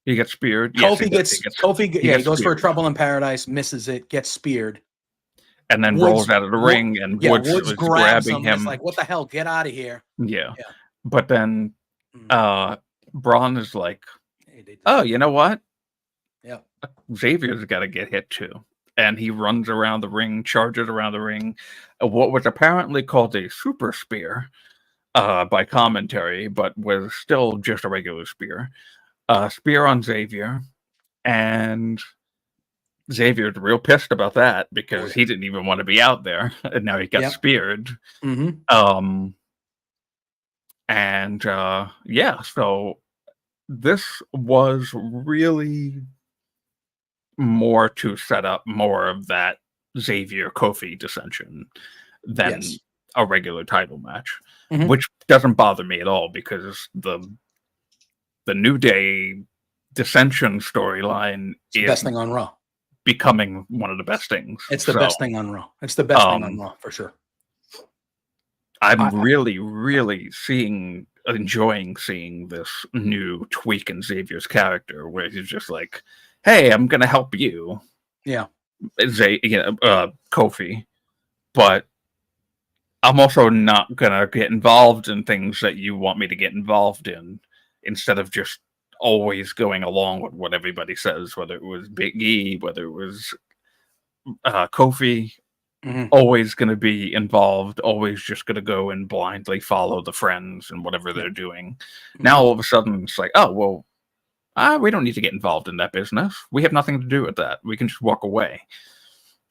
S2: He gets speared. Yes, he does.
S1: He goes for a
S2: Speared,
S1: trouble in paradise, misses it, gets speared.
S2: and then rolls out of the ring, and Woods
S1: Woods
S2: was
S1: grabs
S2: grabbing
S1: him and is
S2: him.
S1: like, "What the hell? Get out of here!"
S2: Yeah,
S1: Yeah.
S2: but then Braun is like,
S1: Hey, they did
S2: "Oh,
S1: that.
S2: you know what?
S1: Yeah.
S2: Xavier's got to get hit too." And he runs around the ring, charges around the ring, what was apparently called a super spear by commentary, but was still just a regular spear. Spear on Xavier, and Xavier's real pissed about that because he didn't even want to be out there, and now he got speared. And yeah, so this was really more to set up more of that Xavier Kofi dissension than a regular title match, which doesn't bother me at all because the New Day dissension storyline is
S1: the best thing on Raw.
S2: Becoming one of the best things.
S1: It's the best thing on Raw. It's the best thing on Raw for sure.
S2: I'm really enjoying seeing this new tweak in Xavier's character, where he's just like, "Hey, I'm gonna help you."
S1: Yeah,
S2: Kofi, but I'm also not gonna get involved in things that you want me to get involved in, instead of just always going along with what everybody says, whether it was Big E, whether it was Kofi. Always going to be involved, always just going to go and blindly follow the friends and whatever they're doing. Now all of a sudden it's like, oh, well, we don't need to get involved in that business. We have nothing to do with that. We can just walk away.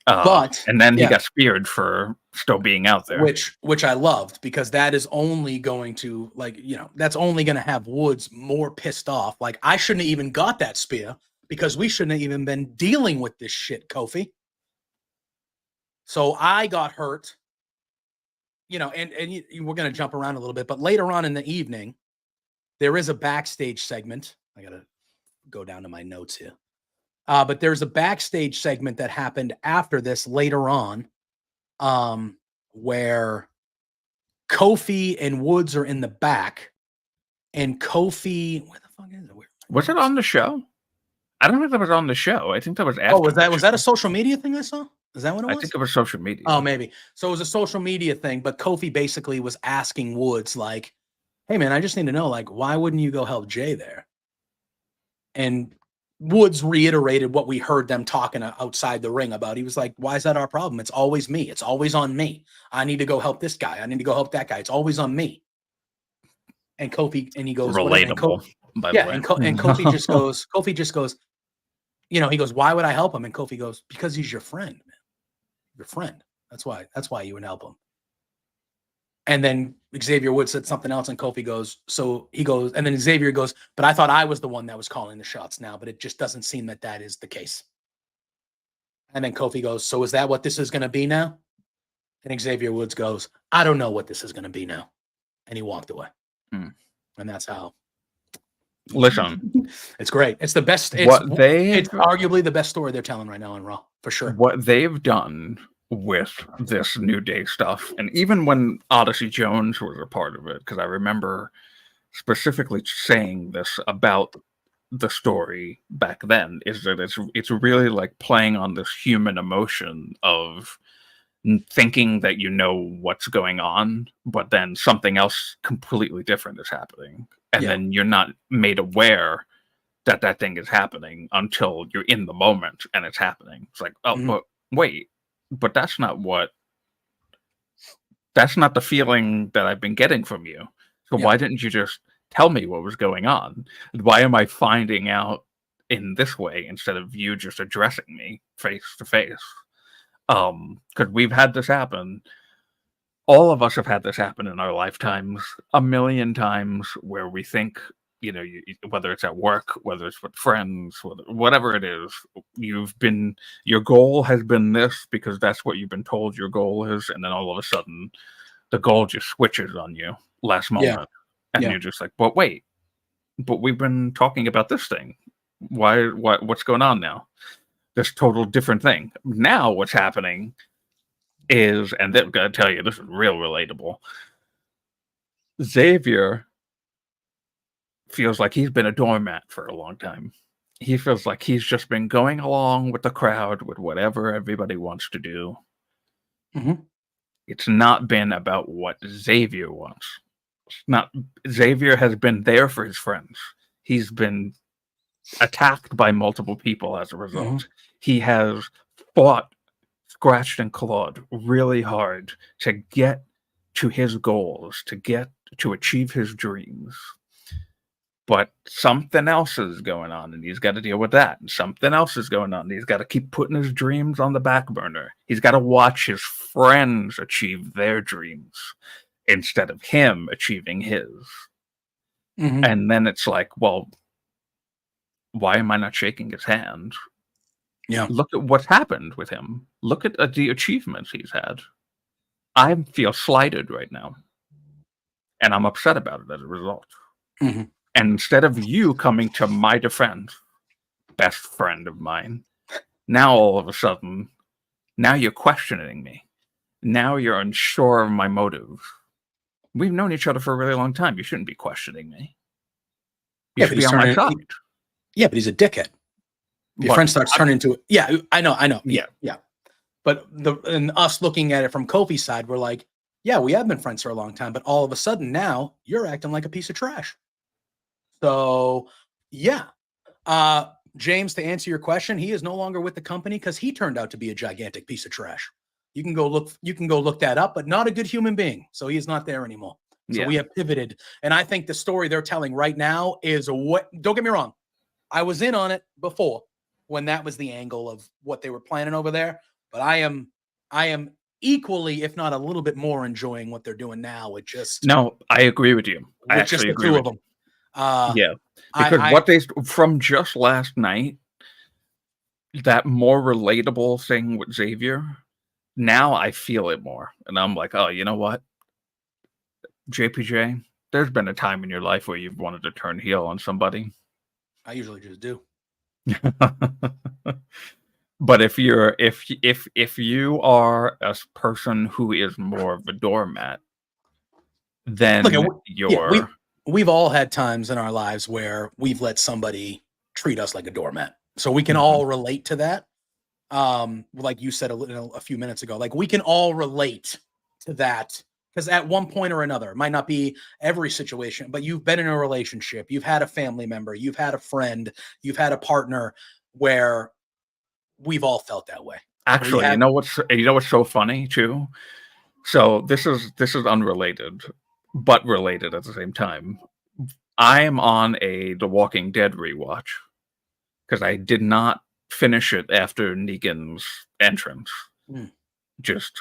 S2: And then he got speared for still being out there,
S1: which I loved, because that is only going to, like, that's only going to have Woods more pissed off. Like, I shouldn't have even got that spear because we shouldn't have even been dealing with this shit, Kofi. So I got hurt, and we're going to jump around a little bit, but later on in the evening, there is a backstage segment. I got to go down to my notes here. But there's a backstage segment that happened after this later on, where Kofi and Woods are in the back, and Kofi, where the fuck is it?
S2: Was it on the show? I don't think that was on the show. I think that was after.
S1: Oh, was that a social media thing I saw? Is that what it was?
S2: I think it was social media.
S1: Oh, maybe. So it was a social media thing, but Kofi basically was asking Woods, like, "Hey, man, I just need to know, like, why wouldn't you go help Jay there?" And Woods reiterated what we heard them talking outside the ring about. He was like, "Why is that our problem? It's always me. It's always on me. I need to go help this guy. I need to go help that guy. It's always on me." And Kofi, and he goes,
S2: relatable.
S1: By the way. And Kofi just goes, he goes, "Why would I help him?" And Kofi goes, "Because he's your friend, man." your friend. That's why you would help him. And then Xavier Woods said something else, and Kofi goes, and then Xavier goes, but I thought I was the one that was calling the shots now, but it just doesn't seem that is the case. And then Kofi goes, so is that what this is going to be now? And Xavier Woods goes, I don't know what this is going to be now. And he walked away. And that's how.
S2: Listen.
S1: It's great. It's the best. It's arguably the best story they're telling right now on Raw, for sure.
S2: What they've done with this New Day stuff, and even when Odyssey Jones was a part of it, because I remember specifically saying this about the story back then, is that it's really like playing on this human emotion of thinking that you know what's going on, but then something else completely different is happening, and then you're not made aware that thing is happening until you're in the moment and it's happening. It's like, but wait, but that's not the feeling that I've been getting from you. So why didn't you just tell me what was going on? Why am I finding out in this way instead of you just addressing me face to face? Because we've had this happen. All of us have had this happen in our lifetimes a million times, where we think, whether it's at work, whether it's with friends, whatever it is, your goal has been this because that's what you've been told your goal is, and then all of a sudden the goal just switches on you last moment, and you're just like, but wait, but we've been talking about this thing. What's going on now? This total different thing. Now what's happening is, and I've got to tell you, this is real relatable. Xavier feels like he's been a doormat for a long time. He feels like he's just been going along with the crowd, with whatever everybody wants to do. It's not been about what Xavier wants. Xavier has been there for his friends. He's been attacked by multiple people as a result. He has fought, scratched and clawed really hard to get to his goals, to achieve his dreams. But something else is going on, and he's got to deal with that. And something else is going on, and he's got to keep putting his dreams on the back burner. He's got to watch his friends achieve their dreams instead of him achieving his. And then it's like, well, why am I not shaking his hand? Look at what's happened with him. Look at the achievements he's had. I feel slighted right now, and I'm upset about it as a result. And instead of you coming to my defense, best friend of mine, now all of a sudden, now you're questioning me. Now you're unsure of my motives. We've known each other for a really long time. You shouldn't be questioning me. You should be on my side.
S1: Yeah, but he's a dickhead. Your friend starts turning into I know. Yeah. But and us looking at it from Kofi's side, we're like, yeah, we have been friends for a long time, but all of a sudden now you're acting like a piece of trash. So James, to answer your question, he is no longer with the company because he turned out to be a gigantic piece of trash. You can go look that up, but not a good human being. So he is not there anymore. So we have pivoted. And I think the story they're telling right now is don't get me wrong. I was in on it before when that was the angle of what they were planning over there. But I am equally, if not a little bit more, enjoying what they're doing now. With just
S2: no, I agree with you. I actually agree with them. Because from just last night, that more relatable thing with Xavier, now I feel it more, and I'm like, oh, you know what, JPJ, there's been a time in your life where you've wanted to turn heel on somebody.
S1: I usually just do.
S2: But if you are a person who is more of a doormat, then
S1: we've all had times in our lives where we've let somebody treat us like a doormat. So we can all relate to that. Like you said a few minutes ago, like we can all relate to that because at one point or another, it might not be every situation, but you've been in a relationship, you've had a family member, you've had a friend, you've had a partner where we've all felt that way.
S2: Actually, you know what's so funny too? So this is unrelated, but related at the same time. I am on The Walking Dead rewatch because I did not finish it after Negan's entrance. just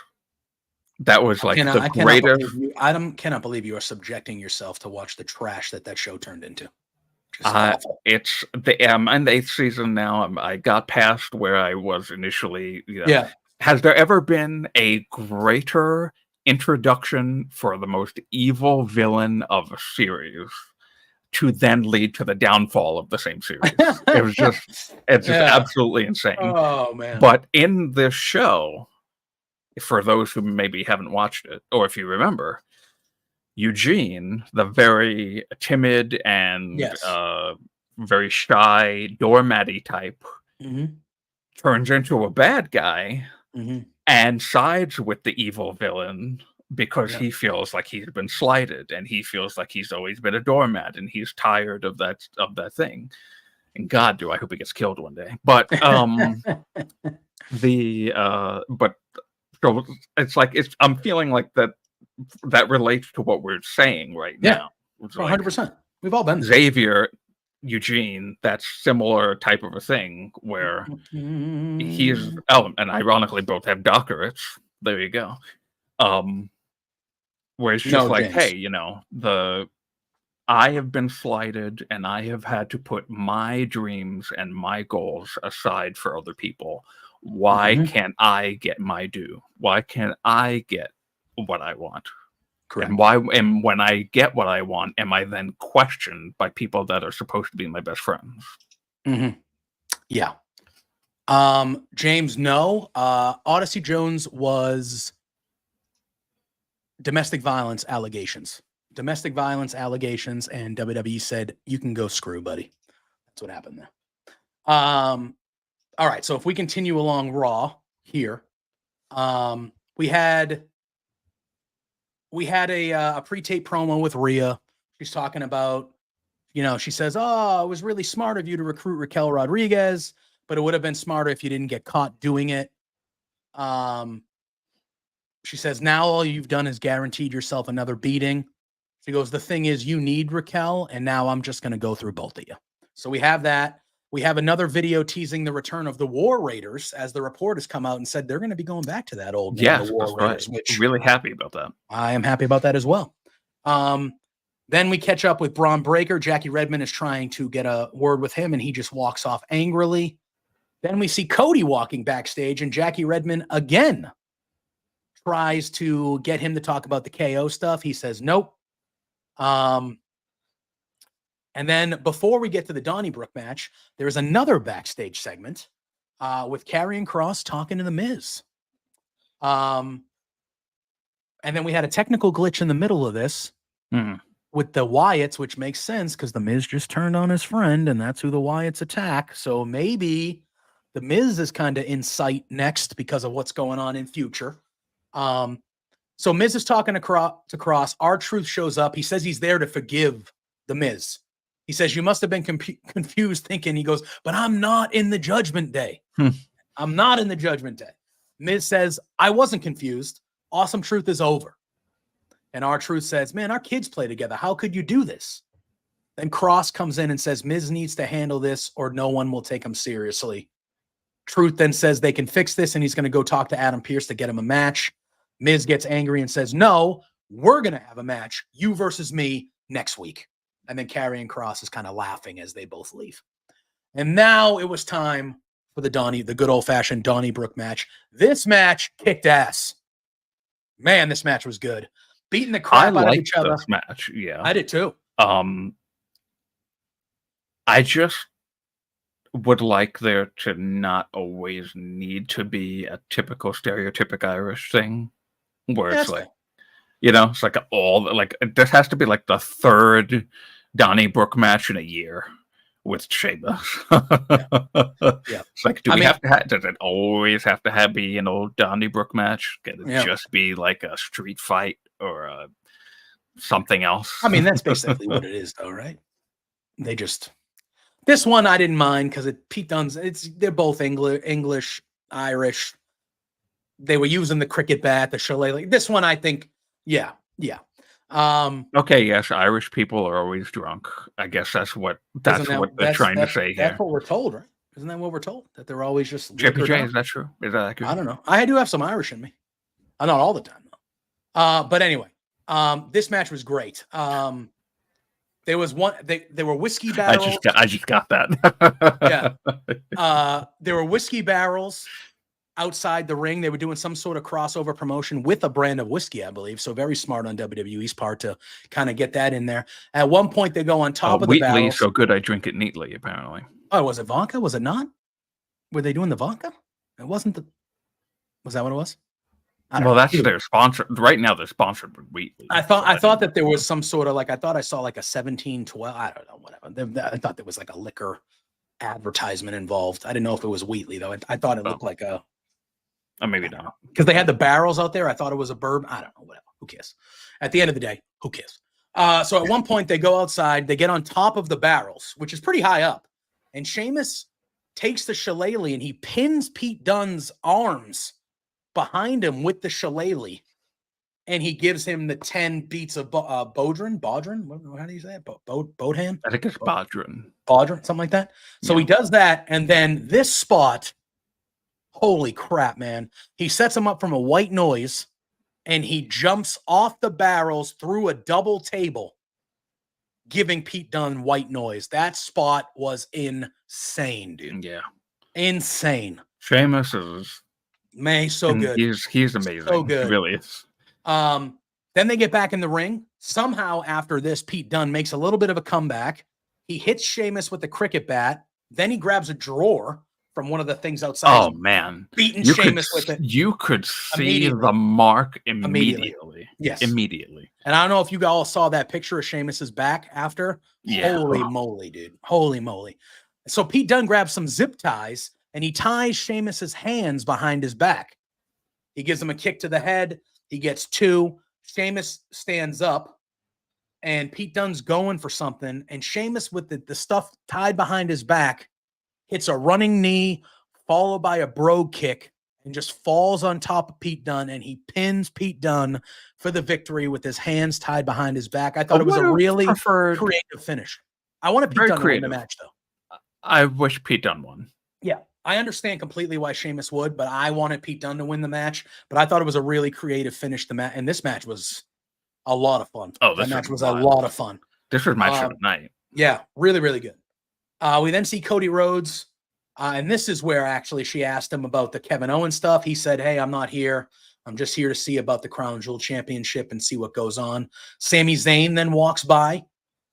S2: that was like the
S1: I cannot
S2: greatest.
S1: believe you. Cannot believe you are subjecting yourself to watch the trash that show turned into. Just awful.
S2: It's I'm in the 8th season now. I got past where I was initially.
S1: Yeah.
S2: Has there ever been a greater introduction for the most evil villain of a series to then lead to the downfall of the same series? It's just absolutely insane.
S1: Oh man!
S2: But in this show, for those who maybe haven't watched it, or if you remember, Eugene, the very timid and very shy doormatty type, turns into a bad guy and sides with the evil villain because he feels like he's been slighted, and he feels like he's always been a doormat, and he's tired of that thing. And God, do I hope he gets killed one day. But so it's like I'm feeling like that relates to what we're saying right now.
S1: 100%. We've all been there.
S2: Xavier, Eugene, that's similar type of a thing where he's and ironically both have doctorates. There you go. Where it's just like, James, hey, I have been slighted, and I have had to put my dreams and my goals aside for other people. Why can't I get my due? Why can't I get what I want? Correct. And when I get what I want, am I then questioned by people that are supposed to be my best friends?
S1: Yeah. James, no. Odyssey Jones was domestic violence allegations, and WWE said, you can go screw, buddy. That's what happened there. All right, so if we continue along Raw here, we had a pre-tape promo with Rhea. She's talking about, she says, "Oh, it was really smart of you to recruit Raquel Rodriguez, but it would have been smarter if you didn't get caught doing it." She says, "Now all you've done is guaranteed yourself another beating." She goes, "The thing is, you need Raquel, and now I'm just going to go through both of you." So we have that. We have another video teasing the return of the War Raiders, as the report has come out and said they're going to be going back to that old name, the War Raiders.
S2: Right. Which really happy about that.
S1: I am happy about that as well. Then we catch up with Braun Breaker. Jackie Redmond is trying to get a word with him, and he just walks off angrily. Then we see Cody walking backstage, and Jackie Redmond again tries to get him to talk about the KO stuff. He says nope. And then before we get to the Donnybrook match, there's another backstage segment with Karrion Kross talking to The Miz. And then we had a technical glitch in the middle of this with the Wyatts, which makes sense because The Miz just turned on his friend, and that's who the Wyatts attack. So maybe The Miz is kind of in sight next because of what's going on in future. So Miz is talking to Kross. R-Truth shows up. He says he's there to forgive The Miz. He says, "You must have been confused thinking," he goes, "but I'm not in the Judgment Day. I'm not in the Judgment Day." Miz says, "I wasn't confused. Awesome Truth is over." And R-Truth says, "Man, our kids play together. How could you do this?" Then Kross comes in and says, "Miz needs to handle this or no one will take him seriously." Truth then says they can fix this, and he's going to go talk to Adam Pearce to get him a match. Miz gets angry and says, "No, we're going to have a match, you versus me, next week." And then Karrion Kross is kind of laughing as they both leave. And now it was time for the good old-fashioned Donnybrook match. This match kicked ass. Man, this match was good. Beating the crap out of each other.
S2: This match, yeah.
S1: I did too.
S2: I just would like there to not always need to be a typical stereotypic Irish thing where it's like, it's like this has to be like the third Donnybrook match in a year with Sheamus. It's like, does it always have to be an old Donnybrook match? Can it just be like a street fight or something else?
S1: I mean, that's basically what it is, though, right? This one I didn't mind because Pete Dunne's. They're both English, Irish. They were using the cricket bat, the shillelagh. This one, I think, yeah.
S2: Okay, yes, Irish people are always drunk. I guess that's what they're trying to say here.
S1: That's what we're told, right? Isn't that what we're told? That they're always just
S2: JPJ, is that true? Is that accurate?
S1: I don't know. I do have some Irish in me. Not all the time, though. But anyway, this match was great. There was one. There were whiskey barrels.
S2: I just got that.
S1: Yeah. There were whiskey barrels outside the ring. They were doing some sort of crossover promotion with a brand of whiskey, I believe. So very smart on WWE's part to kind of get that in there. At one point, they go on top of the
S2: Wheatley,
S1: barrels.
S2: so good I drink it neatly, apparently.
S1: Oh, was it vodka? Was it not? Were they doing the vodka? It wasn't the... Was that what it was?
S2: Well, that's their sponsor. Right now, they're sponsored with Wheatley.
S1: I thought that there was some sort of like, I thought I saw like a 1712. I don't know, whatever. I thought there was like a liquor advertisement involved. I didn't know if it was Wheatley, though. I thought it looked like a...
S2: maybe not.
S1: Because they had the barrels out there. I thought it was a bourbon. I don't know, whatever. Who cares? At the end of the day, who cares? So at one point, they go outside. They get on top of the barrels, which is pretty high up. And Sheamus takes the shillelagh and he pins Pete Dunne's arms behind him with the shillelagh. And he gives him the 10 beats of Bodhrán. How do you say it? Bodhan?
S2: I think it's Bodhrán.
S1: Bodhrán, something like that. So he does that. And then this spot, holy crap, man. He sets him up from a white noise and he jumps off the barrels through a double table, giving Pete Dunne white noise. That spot was insane, dude.
S2: Yeah.
S1: Insane.
S2: Sheamus is...
S1: Man, he's so good.
S2: He's amazing. So good. He really is.
S1: Then they get back in the ring. Somehow after this, Pete Dunne makes a little bit of a comeback. He hits Sheamus with the cricket bat. Then he grabs a drawer from one of the things outside.
S2: Oh, man.
S1: Beating Sheamus with it.
S2: You could see the mark immediately.
S1: Yes.
S2: Immediately.
S1: And I don't know if you all saw that picture of Sheamus's back after.
S2: Yeah.
S1: Holy moly, dude. Holy moly. So Pete Dunne grabs some zip ties and he ties Sheamus's hands behind his back. He gives him a kick to the head. He gets 2. Sheamus stands up and Pete Dunne's going for something. And Sheamus with the stuff tied behind his back hits a running knee followed by a brogue kick and just falls on top of Pete Dunne. And he pins Pete Dunne for the victory with his hands tied behind his back. I thought it was a really creative finish. I want Pete Dunne to win the match, though.
S2: I wish Pete Dunne won.
S1: Yeah. I understand completely why Sheamus would, but I wanted Pete Dunne to win the match. But I thought it was a really creative finish. And this match was a lot of fun.
S2: Oh,
S1: this match was a lot of fun.
S2: This was match of the night.
S1: Yeah, really, really good. We then see Cody Rhodes, and this is where actually she asked him about the Kevin Owens stuff. He said, "Hey, I'm not here. I'm just here to see about the Crown Jewel Championship and see what goes on." Sami Zayn then walks by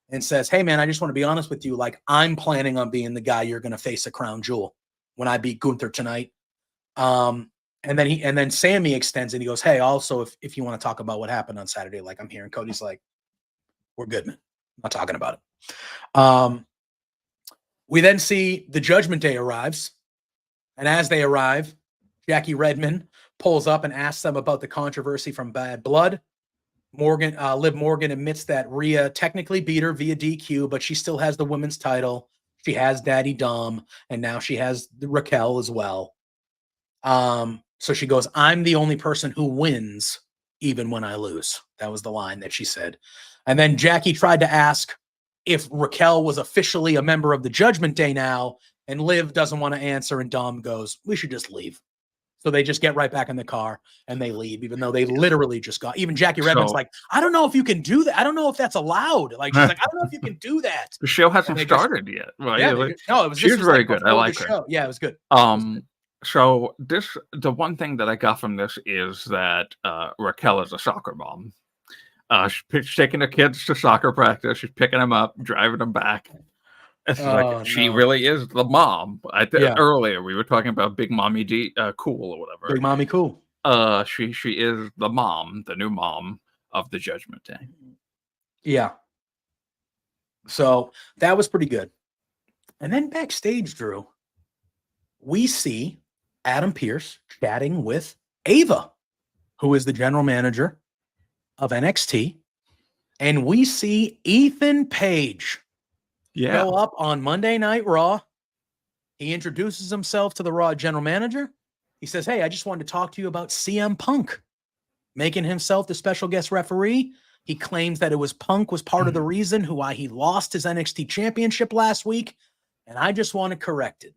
S1: and says, "Hey, man, I just want to be honest with you. Like, I'm planning on being the guy you're going to face a Crown Jewel when I beat Gunther tonight." And then Sammy extends and he goes, "Hey, also, if you want to talk about what happened on Saturday, like I'm here." And Cody's like, "We're good, man. I'm not talking about it." We then see the Judgment Day arrives. And as they arrive, Jackie Redmond pulls up and asks them about the controversy from Bad Blood. Liv Morgan admits that Rhea technically beat her via DQ, but she still has the women's title. She has Daddy Dom, and now she has Raquel as well. So she goes, "I'm the only person who wins even when I lose." That was the line that she said. And then Jackie tried to ask if Raquel was officially a member of the Judgment Day now, and Liv doesn't want to answer, and Dom goes, "We should just leave." So they just get right back in the car and they leave, even though they literally just got... Even Jackie Redmond's like, "I don't know if you can do that. I don't know if that's allowed." Like, she's like, "I don't know if you can do that."
S2: The show hasn't started yet. Right?
S1: Yeah, no, it was. She's
S2: very good. I like her.
S1: Show. Yeah, it was good.
S2: So the one thing that I got from this is that Raquel is a soccer mom. She's taking her kids to soccer practice. She's picking them up, driving them back. It's she really is the mom. Earlier we were talking about Big Mommy Cool or whatever.
S1: Big Mommy Cool.
S2: She is the mom, the new mom of the Judgment Day.
S1: Yeah. So that was pretty good. And then backstage, Drew, we see Adam Pearce chatting with Ava, who is the general manager of NXT. And we see Ethan Page go up on Monday Night Raw. He introduces himself to the Raw general manager. He says, "Hey, I just wanted to talk to you about CM Punk making himself the special guest referee." He claims that it was Punk was part of the reason why he lost his NXT championship last week. And I just want to correct it.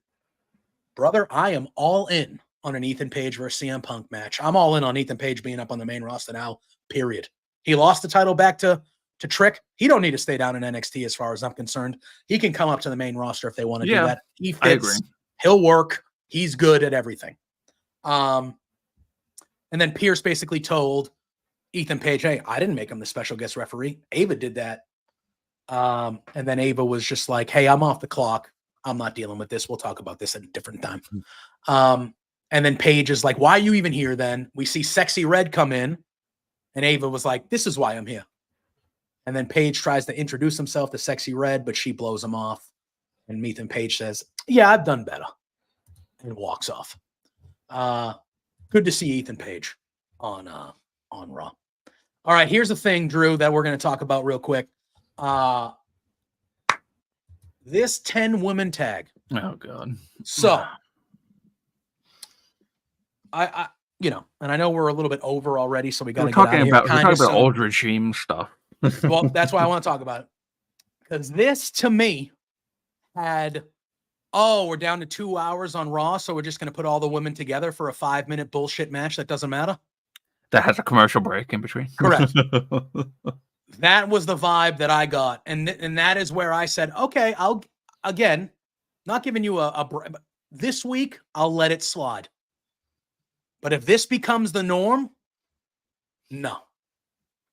S1: Brother, I am all in on an Ethan Page versus CM Punk match. I'm all in on Ethan Page being up on the main roster now, period. He lost the title back to Trick. He don't need to stay down in NXT as far as I'm concerned. He can come up to the main roster if they want to do that. He fits.
S2: I agree.
S1: He'll work. He's good at everything. And then Pierce basically told Ethan Page, hey, I didn't make him the special guest referee. Ava did that. And then Ava was just like, hey, I'm off the clock. I'm not dealing with this. We'll talk about this at a different time. And then Paige is like, why are you even here then? We see Sexy Red come in. And Ava was like, this is why I'm here. And then Paige tries to introduce himself to Sexy Red, but she blows him off. And Ethan Page says, yeah, I've done better. And walks off. Good to see Ethan Page on Raw. All right, here's the thing, Drew, that we're going to talk about real quick. This 10-woman tag.
S2: Oh, God.
S1: So, I and I know we're a little bit over already, so we got to get out of here.
S2: We're talking about old regime stuff.
S1: Well, that's why I want to talk about it. Because this, to me, had, we're down to 2 hours on Raw, so we're just going to put all the women together for a 5-minute bullshit match that doesn't matter?
S2: That has a commercial break in between.
S1: Correct. That was the vibe that I got. And that is where I said, okay, I'll, again, not giving you this week, I'll let it slide. But if this becomes the norm, no.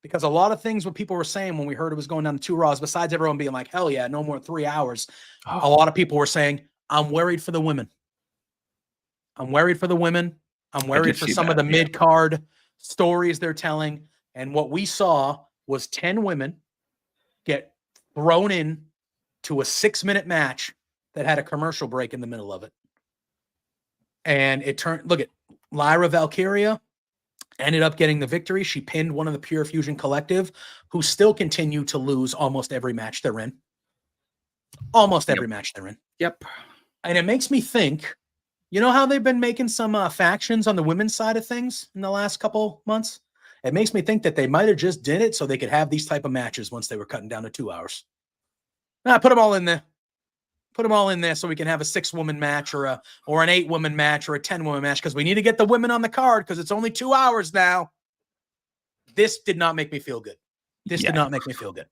S1: Because a lot of things what people were saying when we heard it was going down to 2 Raws, besides everyone being like, hell yeah, no more 3 hours, a lot of people were saying, I'm worried for the women. I'm worried for the women. I'm worried for some of the mid-card stories they're telling. And what we saw was 10 women get thrown in to a 6-minute match that had a commercial break in the middle of it. And it turned, look at Lyra Valkyria ended up getting the victory. She pinned one of the Pure Fusion Collective, who still continue to lose almost every match they're in. Almost every match they're in.
S2: Yep.
S1: And it makes me think, you know how they've been making some factions on the women's side of things in the last couple months? It makes me think that they might have just did it so they could have these type of matches once they were cutting down to 2 hours. Put them all in there. Put them all in there so we can have a 6-woman match or an 8-woman match or a 10-woman match because we need to get the women on the card because it's only 2 hours now. This did not make me feel good. This did not make me feel good.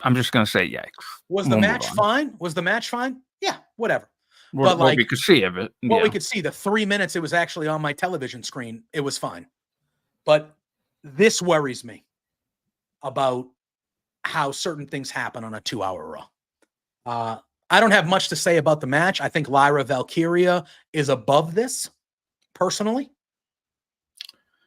S2: I'm just going to say yikes.
S1: Was the match fine? Was the match fine? Yeah, whatever.
S2: But what we could see of it.
S1: What we could see, the 3 minutes it was actually on my television screen, it was fine. But this worries me about how certain things happen on a 2-hour Raw. I don't have much to say about the match. I think Lyra Valkyria is above this, personally.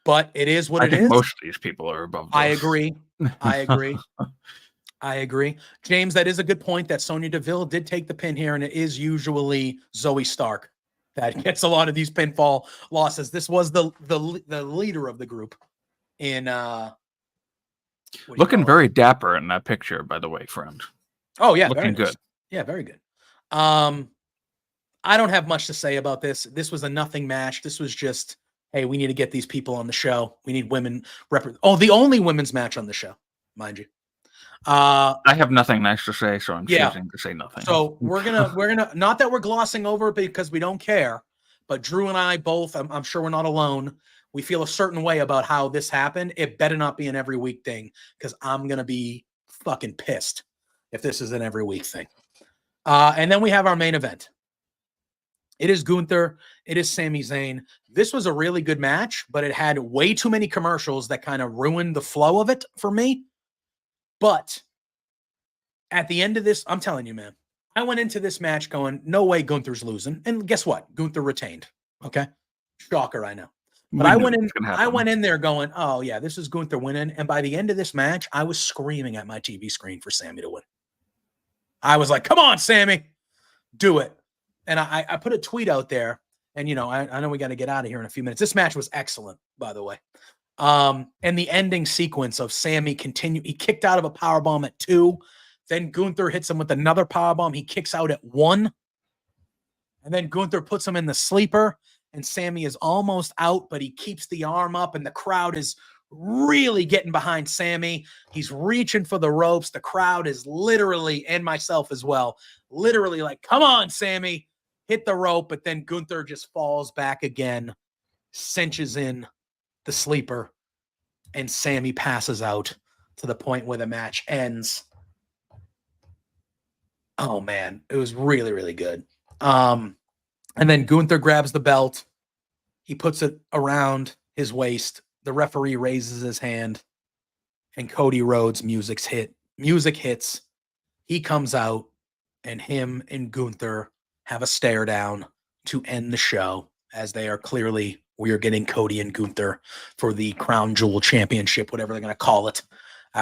S1: But it is what it is.
S2: Most of these people are above this.
S1: I agree. I agree. James, that is a good point that Sonya Deville did take the pin here, and it is usually Zoe Stark that gets a lot of these pinfall losses. This was the leader of the group in
S2: looking very dapper in that picture, by the way, friend.
S1: Oh yeah,
S2: looking
S1: very nice.
S2: good.
S1: Yeah, very good. I don't have much to say about this. This was a nothing match. This was just, hey, we need to get these people on the show. We need women the only women's match on the show, mind you.
S2: I have nothing nice to say, so I'm choosing to say nothing.
S1: So we're gonna not that we're glossing over it because we don't care, but Drew and I both, I'm sure we're not alone. We feel a certain way about how this happened. It better not be an every week thing because I'm gonna be fucking pissed if this is an every week thing. And then we have our main event. It is Gunther. It is Sami Zayn. This was a really good match, but it had way too many commercials that kind of ruined the flow of it for me. But at the end of this, I'm telling you, man, I went into this match going, no way Gunther's losing. And guess what? Gunther retained. Okay. Shocker, I know. But I went in there going, oh yeah, this is Gunther winning. And by the end of this match, I was screaming at my TV screen for Sami to win. I was like, come on, Sami, do it. And I put a tweet out there, and I know we got to get out of here in a few minutes. This match was excellent, by the way. And the ending sequence of Sami he kicked out of a powerbomb at 2. Then Gunther hits him with another powerbomb. He kicks out at 1. And then Gunther puts him in the sleeper, and Sami is almost out, but he keeps the arm up, and the crowd is really getting behind Sami. He's reaching for the ropes. The crowd is literally, and myself as well, literally like, come on, Sami, hit the rope. But then Gunther just falls back again cinches in the sleeper, and Sammy passes out to the point where the match ends. Oh man, it was really, really good. And then Gunther grabs the belt. He puts it around his waist. The referee raises his hand, and Cody Rhodes' music hits. He comes out, and him and Gunther have a stare down to end the show, as they are clearly, we are getting Cody and Gunther for the Crown Jewel Championship, whatever they're going to call it,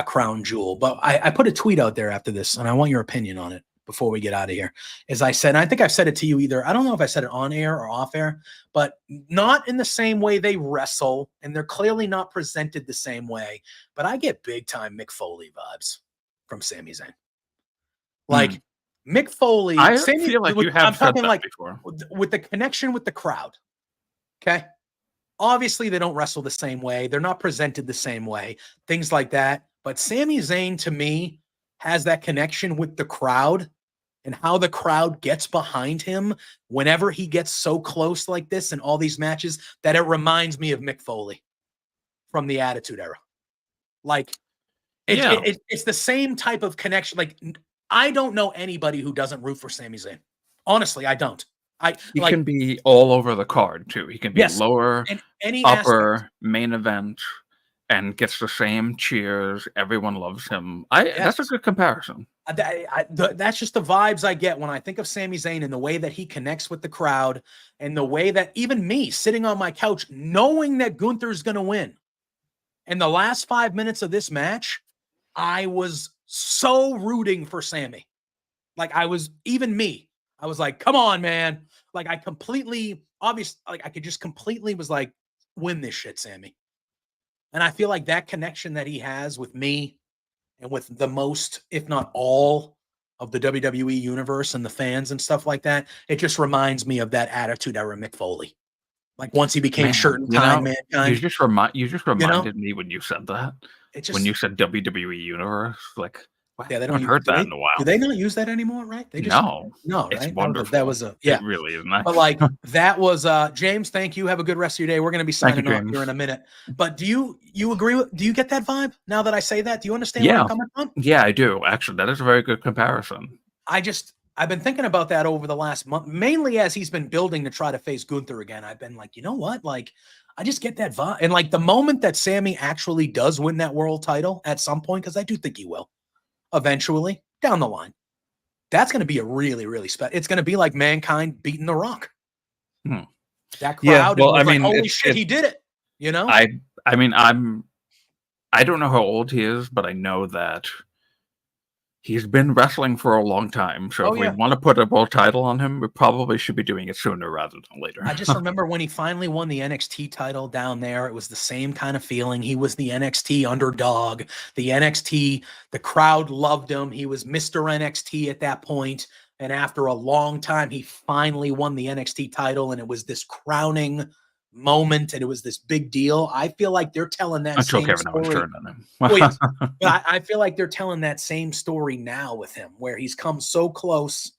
S1: Crown Jewel. But I put a tweet out there after this, and I want your opinion on it before we get out of here. As I said, and I think I've said it to you either, I don't know if I said it on air or off air, but not in the same way they wrestle, and they're clearly not presented the same way, but I get big time Mick Foley vibes from Sami Zayn. Like Mick Foley,
S2: I feel like you have said that before.
S1: With the connection with the crowd. Okay. Obviously, they don't wrestle the same way. They're not presented the same way. Things like that. But Sami Zayn, to me, has that connection with the crowd and how the crowd gets behind him whenever he gets so close like this in all these matches, that it reminds me of Mick Foley from the Attitude Era. Like, it's the same type of connection. Like, I don't know anybody who doesn't root for Sami Zayn. Honestly, I don't.
S2: He can be all over the card too. He can be lower,
S1: any
S2: upper,
S1: aspect.
S2: Main event, and gets the same cheers. Everyone loves him. That's a good comparison.
S1: That's just the vibes I get when I think of Sami Zayn, and the way that he connects with the crowd, and the way that even me sitting on my couch knowing that Gunther's going to win. In the last 5 minutes of this match, I was so rooting for Sammy. Like, I was like, come on, man. Like, I could just completely was like, win this shit, Sammy. And I feel like that connection that he has with me and with the most, if not all, of the WWE universe and the fans and stuff like that, it just reminds me of that Attitude Era Mick Foley. Like, once he became Shirt and Tie Mankind.
S2: You just reminded me when you said that. When you said WWE universe, like,
S1: yeah, they
S2: haven't heard that in a while.
S1: Do they not use that anymore? Right? They just
S2: no,
S1: right?
S2: It's wonderful.
S1: That was it
S2: really is nice.
S1: But like, that was James. Thank you. Have a good rest of your day. We're going to be signing off here in a minute. But do you agree with? Do you get that vibe now that I say that? Do you understand where I'm coming from?
S2: Yeah, I do. Actually, that is a very good comparison.
S1: I've been thinking about that over the last month, mainly as he's been building to try to face Gunther again. I've been like, you know what? Like, I just get that vibe. And like, the moment that Sammy actually does win that world title at some point, because I do think he will eventually down the line, that's going to be a really, really special. It's going to be like Mankind beating The Rock. That crowd.
S2: Well, I mean,
S1: holy shit, he did it. You know?
S2: I mean, I don't know how old he is, but I know that he's been wrestling for a long time. So if we want to put a world title on him, we probably should be doing it sooner rather than later.
S1: I just remember when he finally won the NXT title down there, it was the same kind of feeling. He was the NXT underdog. The crowd loved him. He was Mr. NXT at that point. And after a long time, he finally won the NXT title, and it was this crowning moment, and it was this big deal. I feel like they're telling that same story. But I feel like they're telling that same story now with him, where he's come so close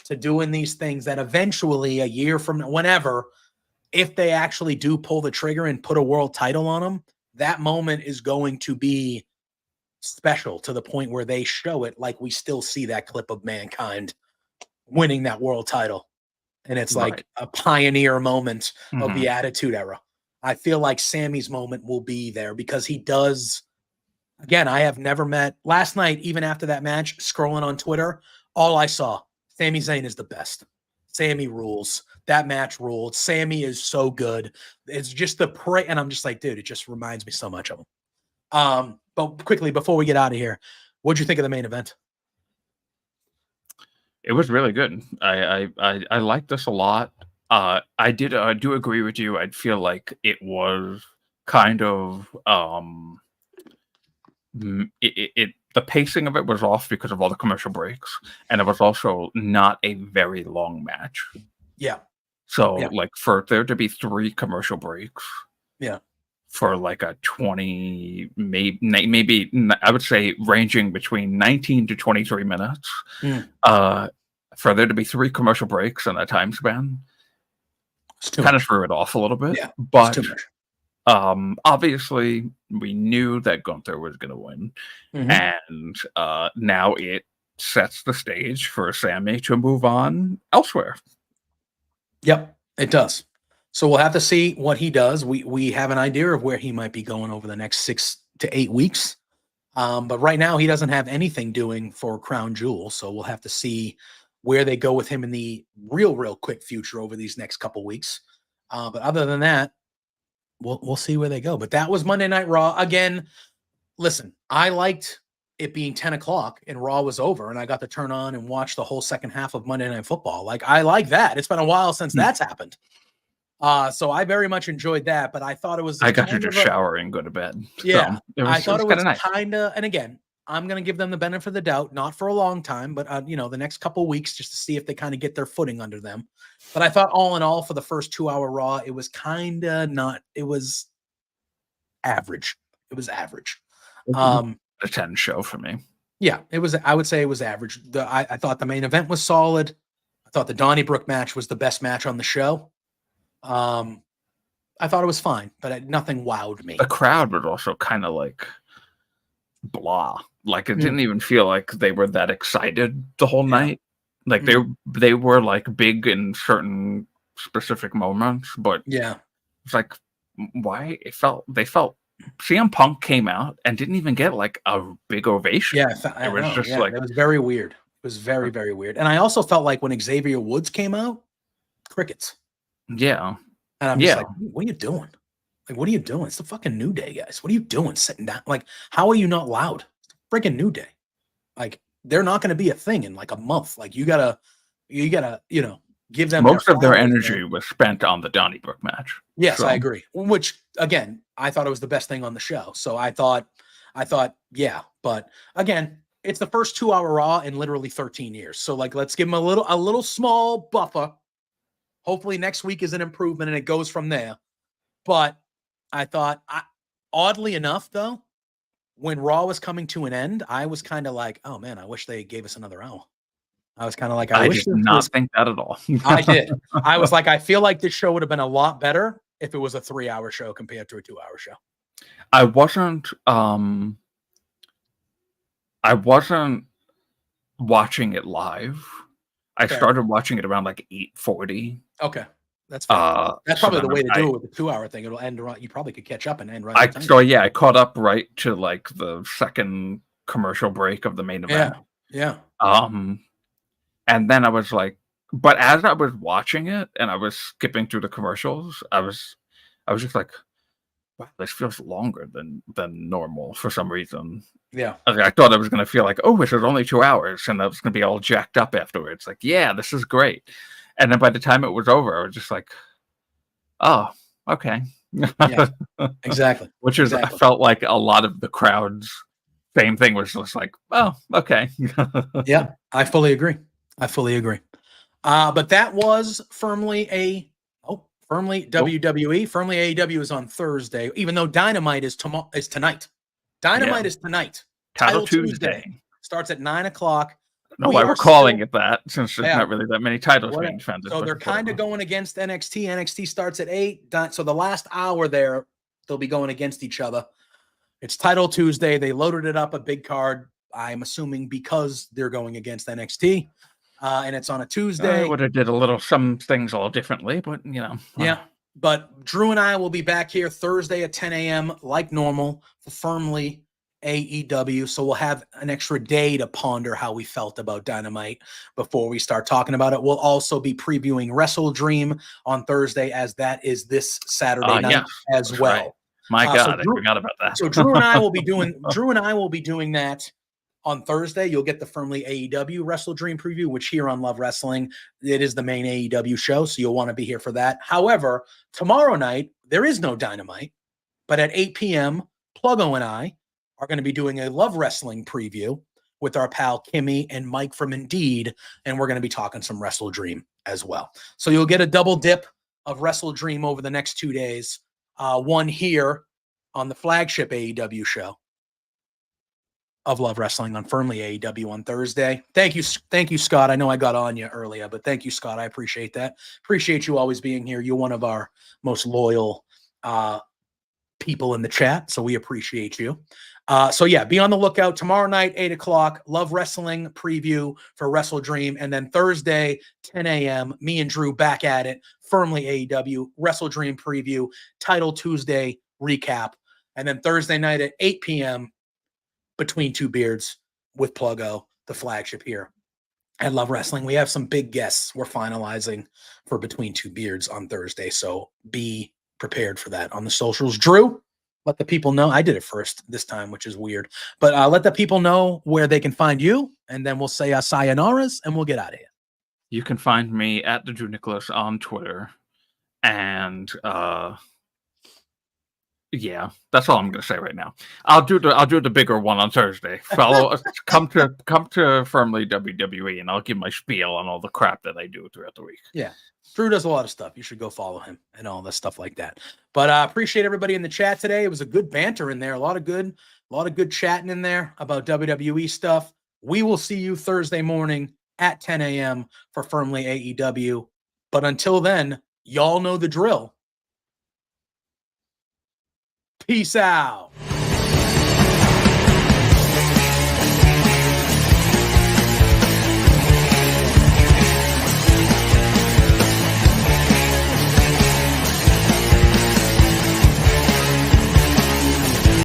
S1: to doing these things that eventually, a year from whenever, if they actually do pull the trigger and put a world title on him, that moment is going to be special to the point where they show it like we still see that clip of Mankind winning that world title. And it's like a pioneer moment of the Attitude Era. I feel like Sammy's moment will be there because he does. Again, I have never met. Last night, even after that match, scrolling on Twitter, all I saw, Sami Zayn is the best. Sammy rules. That match ruled. Sammy is so good. It's just and I'm just like, dude, it just reminds me so much of him. But quickly, before we get out of here, what'd you think of the main event?
S2: It was really good. I liked this a lot. I do agree with you. I feel like it was kind of the pacing of it was off because of all the commercial breaks, and it was also not a very long match.
S1: Yeah.
S2: So like for there to be 3 commercial breaks.
S1: Yeah.
S2: For like a 20, maybe I would say ranging between 19 to 23 minutes. For there to be 3 commercial breaks in that time span, kind of threw it off a little bit.
S1: Yeah, it's
S2: But
S1: too much.
S2: obviously, we knew that Gunther was going to win, and now it sets the stage for Sammy to move on elsewhere.
S1: Yep, it does. So we'll have to see what he does. We have an idea of where he might be going over the next 6 to 8 weeks. But right now he doesn't have anything doing for Crown Jewel. So we'll have to see where they go with him in the real quick future over these next couple weeks. But other than that, we'll see where they go. But that was Monday Night Raw. Again, listen, I liked it being 10 o'clock and Raw was over, and I got to turn on and watch the whole second half of Monday Night Football. Like, I like that. It's been a while since that's happened. So I very much enjoyed that, but I thought it was.
S2: I got to just shower and go to bed.
S1: Yeah,
S2: so
S1: I thought it was
S2: nice.
S1: kind of. And again, I'm going to give them the benefit of the doubt, not for a long time, but the next couple of weeks, just to see if they kind of get their footing under them. But I thought, all in all, for the first 2-hour Raw, it was kind of not. It was average. It was average.
S2: A 10 show for me.
S1: Yeah, it was. I would say it was average. I thought the main event was solid. I thought the Donnybrook match was the best match on the show. I thought it was fine, but nothing wowed me.
S2: The crowd was also kind of like blah. Like, it didn't even feel like they were that excited the whole night. Like they were like big in certain specific moments, but it's like, why they felt CM Punk came out and didn't even get like a big ovation.
S1: Yeah, it was very weird. It was very, very weird. And I also felt like when Xavier Woods came out, crickets.
S2: Yeah.
S1: And I'm just like, what are you doing? Like, what are you doing? It's the fucking New Day, guys. What are you doing sitting down? Like, how are you not loud? It's the freaking New Day. Like, they're not going to be a thing in like a month. Like, you gotta, give them
S2: most of their energy was spent on the Donnybrook match.
S1: Yes, I agree. Which, again, I thought it was the best thing on the show. So I thought, yeah. But again, it's the first 2-hour Raw in literally 13 years. So like, let's give them a little small buffer. Hopefully next week is an improvement and it goes from there. But I thought, oddly enough, though, when Raw was coming to an end, I was kind of like, oh man, I wish they gave us another hour. I was kind of like, I did
S2: not think that at all.
S1: I did. I was like, I feel like this show would have been a lot better if it was a 3-hour show compared to a 2-hour show.
S2: I wasn't watching it live. I started watching it around like 8:40.
S1: Okay. That's fair. That's probably the way to do it with the 2-hour thing. It'll end right. You probably could catch up and end right.
S2: I caught up right to like the second commercial break of the main event.
S1: Yeah.
S2: And then I was like, but as I was watching it and I was skipping through the commercials, I was just like, wow, this feels longer than normal for some reason.
S1: Yeah.
S2: I thought I was going to feel like, oh, this is only 2 hours, and I was going to be all jacked up afterwards. Like, yeah, this is great. And then by the time it was over, I was just like, oh, okay.
S1: Yeah, exactly.
S2: Which is, I felt like a lot of the crowd's same thing was just like, oh, okay.
S1: Yeah, I fully agree. But that was firmly WWE. Firmly AEW is on Thursday, even though Dynamite is tonight. Dynamite is tonight.
S2: Title Tuesday
S1: starts at 9 o'clock.
S2: No, why we're calling it that, since there's not really that many titles being defended.
S1: So they're kind of going against NXT. NXT starts at 8. So the last hour there, they'll be going against each other. It's Title Tuesday. They loaded it up a big card, I'm assuming because they're going against NXT. And it's on a Tuesday.
S2: I would have did some things all differently, but
S1: Yeah. But Drew and I will be back here Thursday at 10 a.m. like normal for Firmly AEW. So we'll have an extra day to ponder how we felt about Dynamite before we start talking about it. We'll also be previewing Wrestle Dream on Thursday, as that is this Saturday night as well.
S2: Right. My God, I forgot about that.
S1: So Drew and I will be doing that on Thursday. You'll get the Firmly AEW Wrestle Dream preview, which here on Love Wrestling, it is the main AEW show, so you'll want to be here for that. However, tomorrow night, there is no Dynamite, but at 8 p.m., Pluggo and I are going to be doing a Love Wrestling preview with our pal Kimmy and Mike from Indeed, and we're going to be talking some Wrestle Dream as well. So you'll get a double dip of Wrestle Dream over the next 2 days. One here on the flagship AEW show, of Love Wrestling on Firmly AEW on Thursday. Thank you, Scott. I know I got on you earlier, but thank you, Scott. I appreciate that. Appreciate you always being here. You're one of our most loyal people in the chat, so we appreciate you. So yeah, be on the lookout tomorrow night, 8 o'clock, Love Wrestling preview for Wrestle Dream. And then Thursday, 10 a.m., me and Drew back at it, Firmly AEW, Wrestle Dream preview, Title Tuesday recap. And then Thursday night at 8 p.m., Between Two Beards with Pluggo, the flagship here at Love Wrestling. We have some big guests we're finalizing for Between Two Beards on Thursday. So be prepared for that on the socials. Drew, let the people know. I did it first this time, which is weird. But let the people know where they can find you, and then we'll say sayonaras, and we'll get out of here.
S2: You can find me at the Drew Nicholas on Twitter. And yeah, that's all I'm going to say right now. I'll do the bigger one on Thursday. Follow us. Come to Firmly WWE, and I'll give my spiel on all the crap that I do throughout the week.
S1: Yeah, Drew does a lot of stuff. You should go follow him and all this stuff like that. But I appreciate everybody in the chat today. It was a good banter in there. A lot of good chatting in there about WWE stuff. We will see you Thursday morning at 10 a.m. for Firmly AEW. But until then, y'all know the drill. Peace out.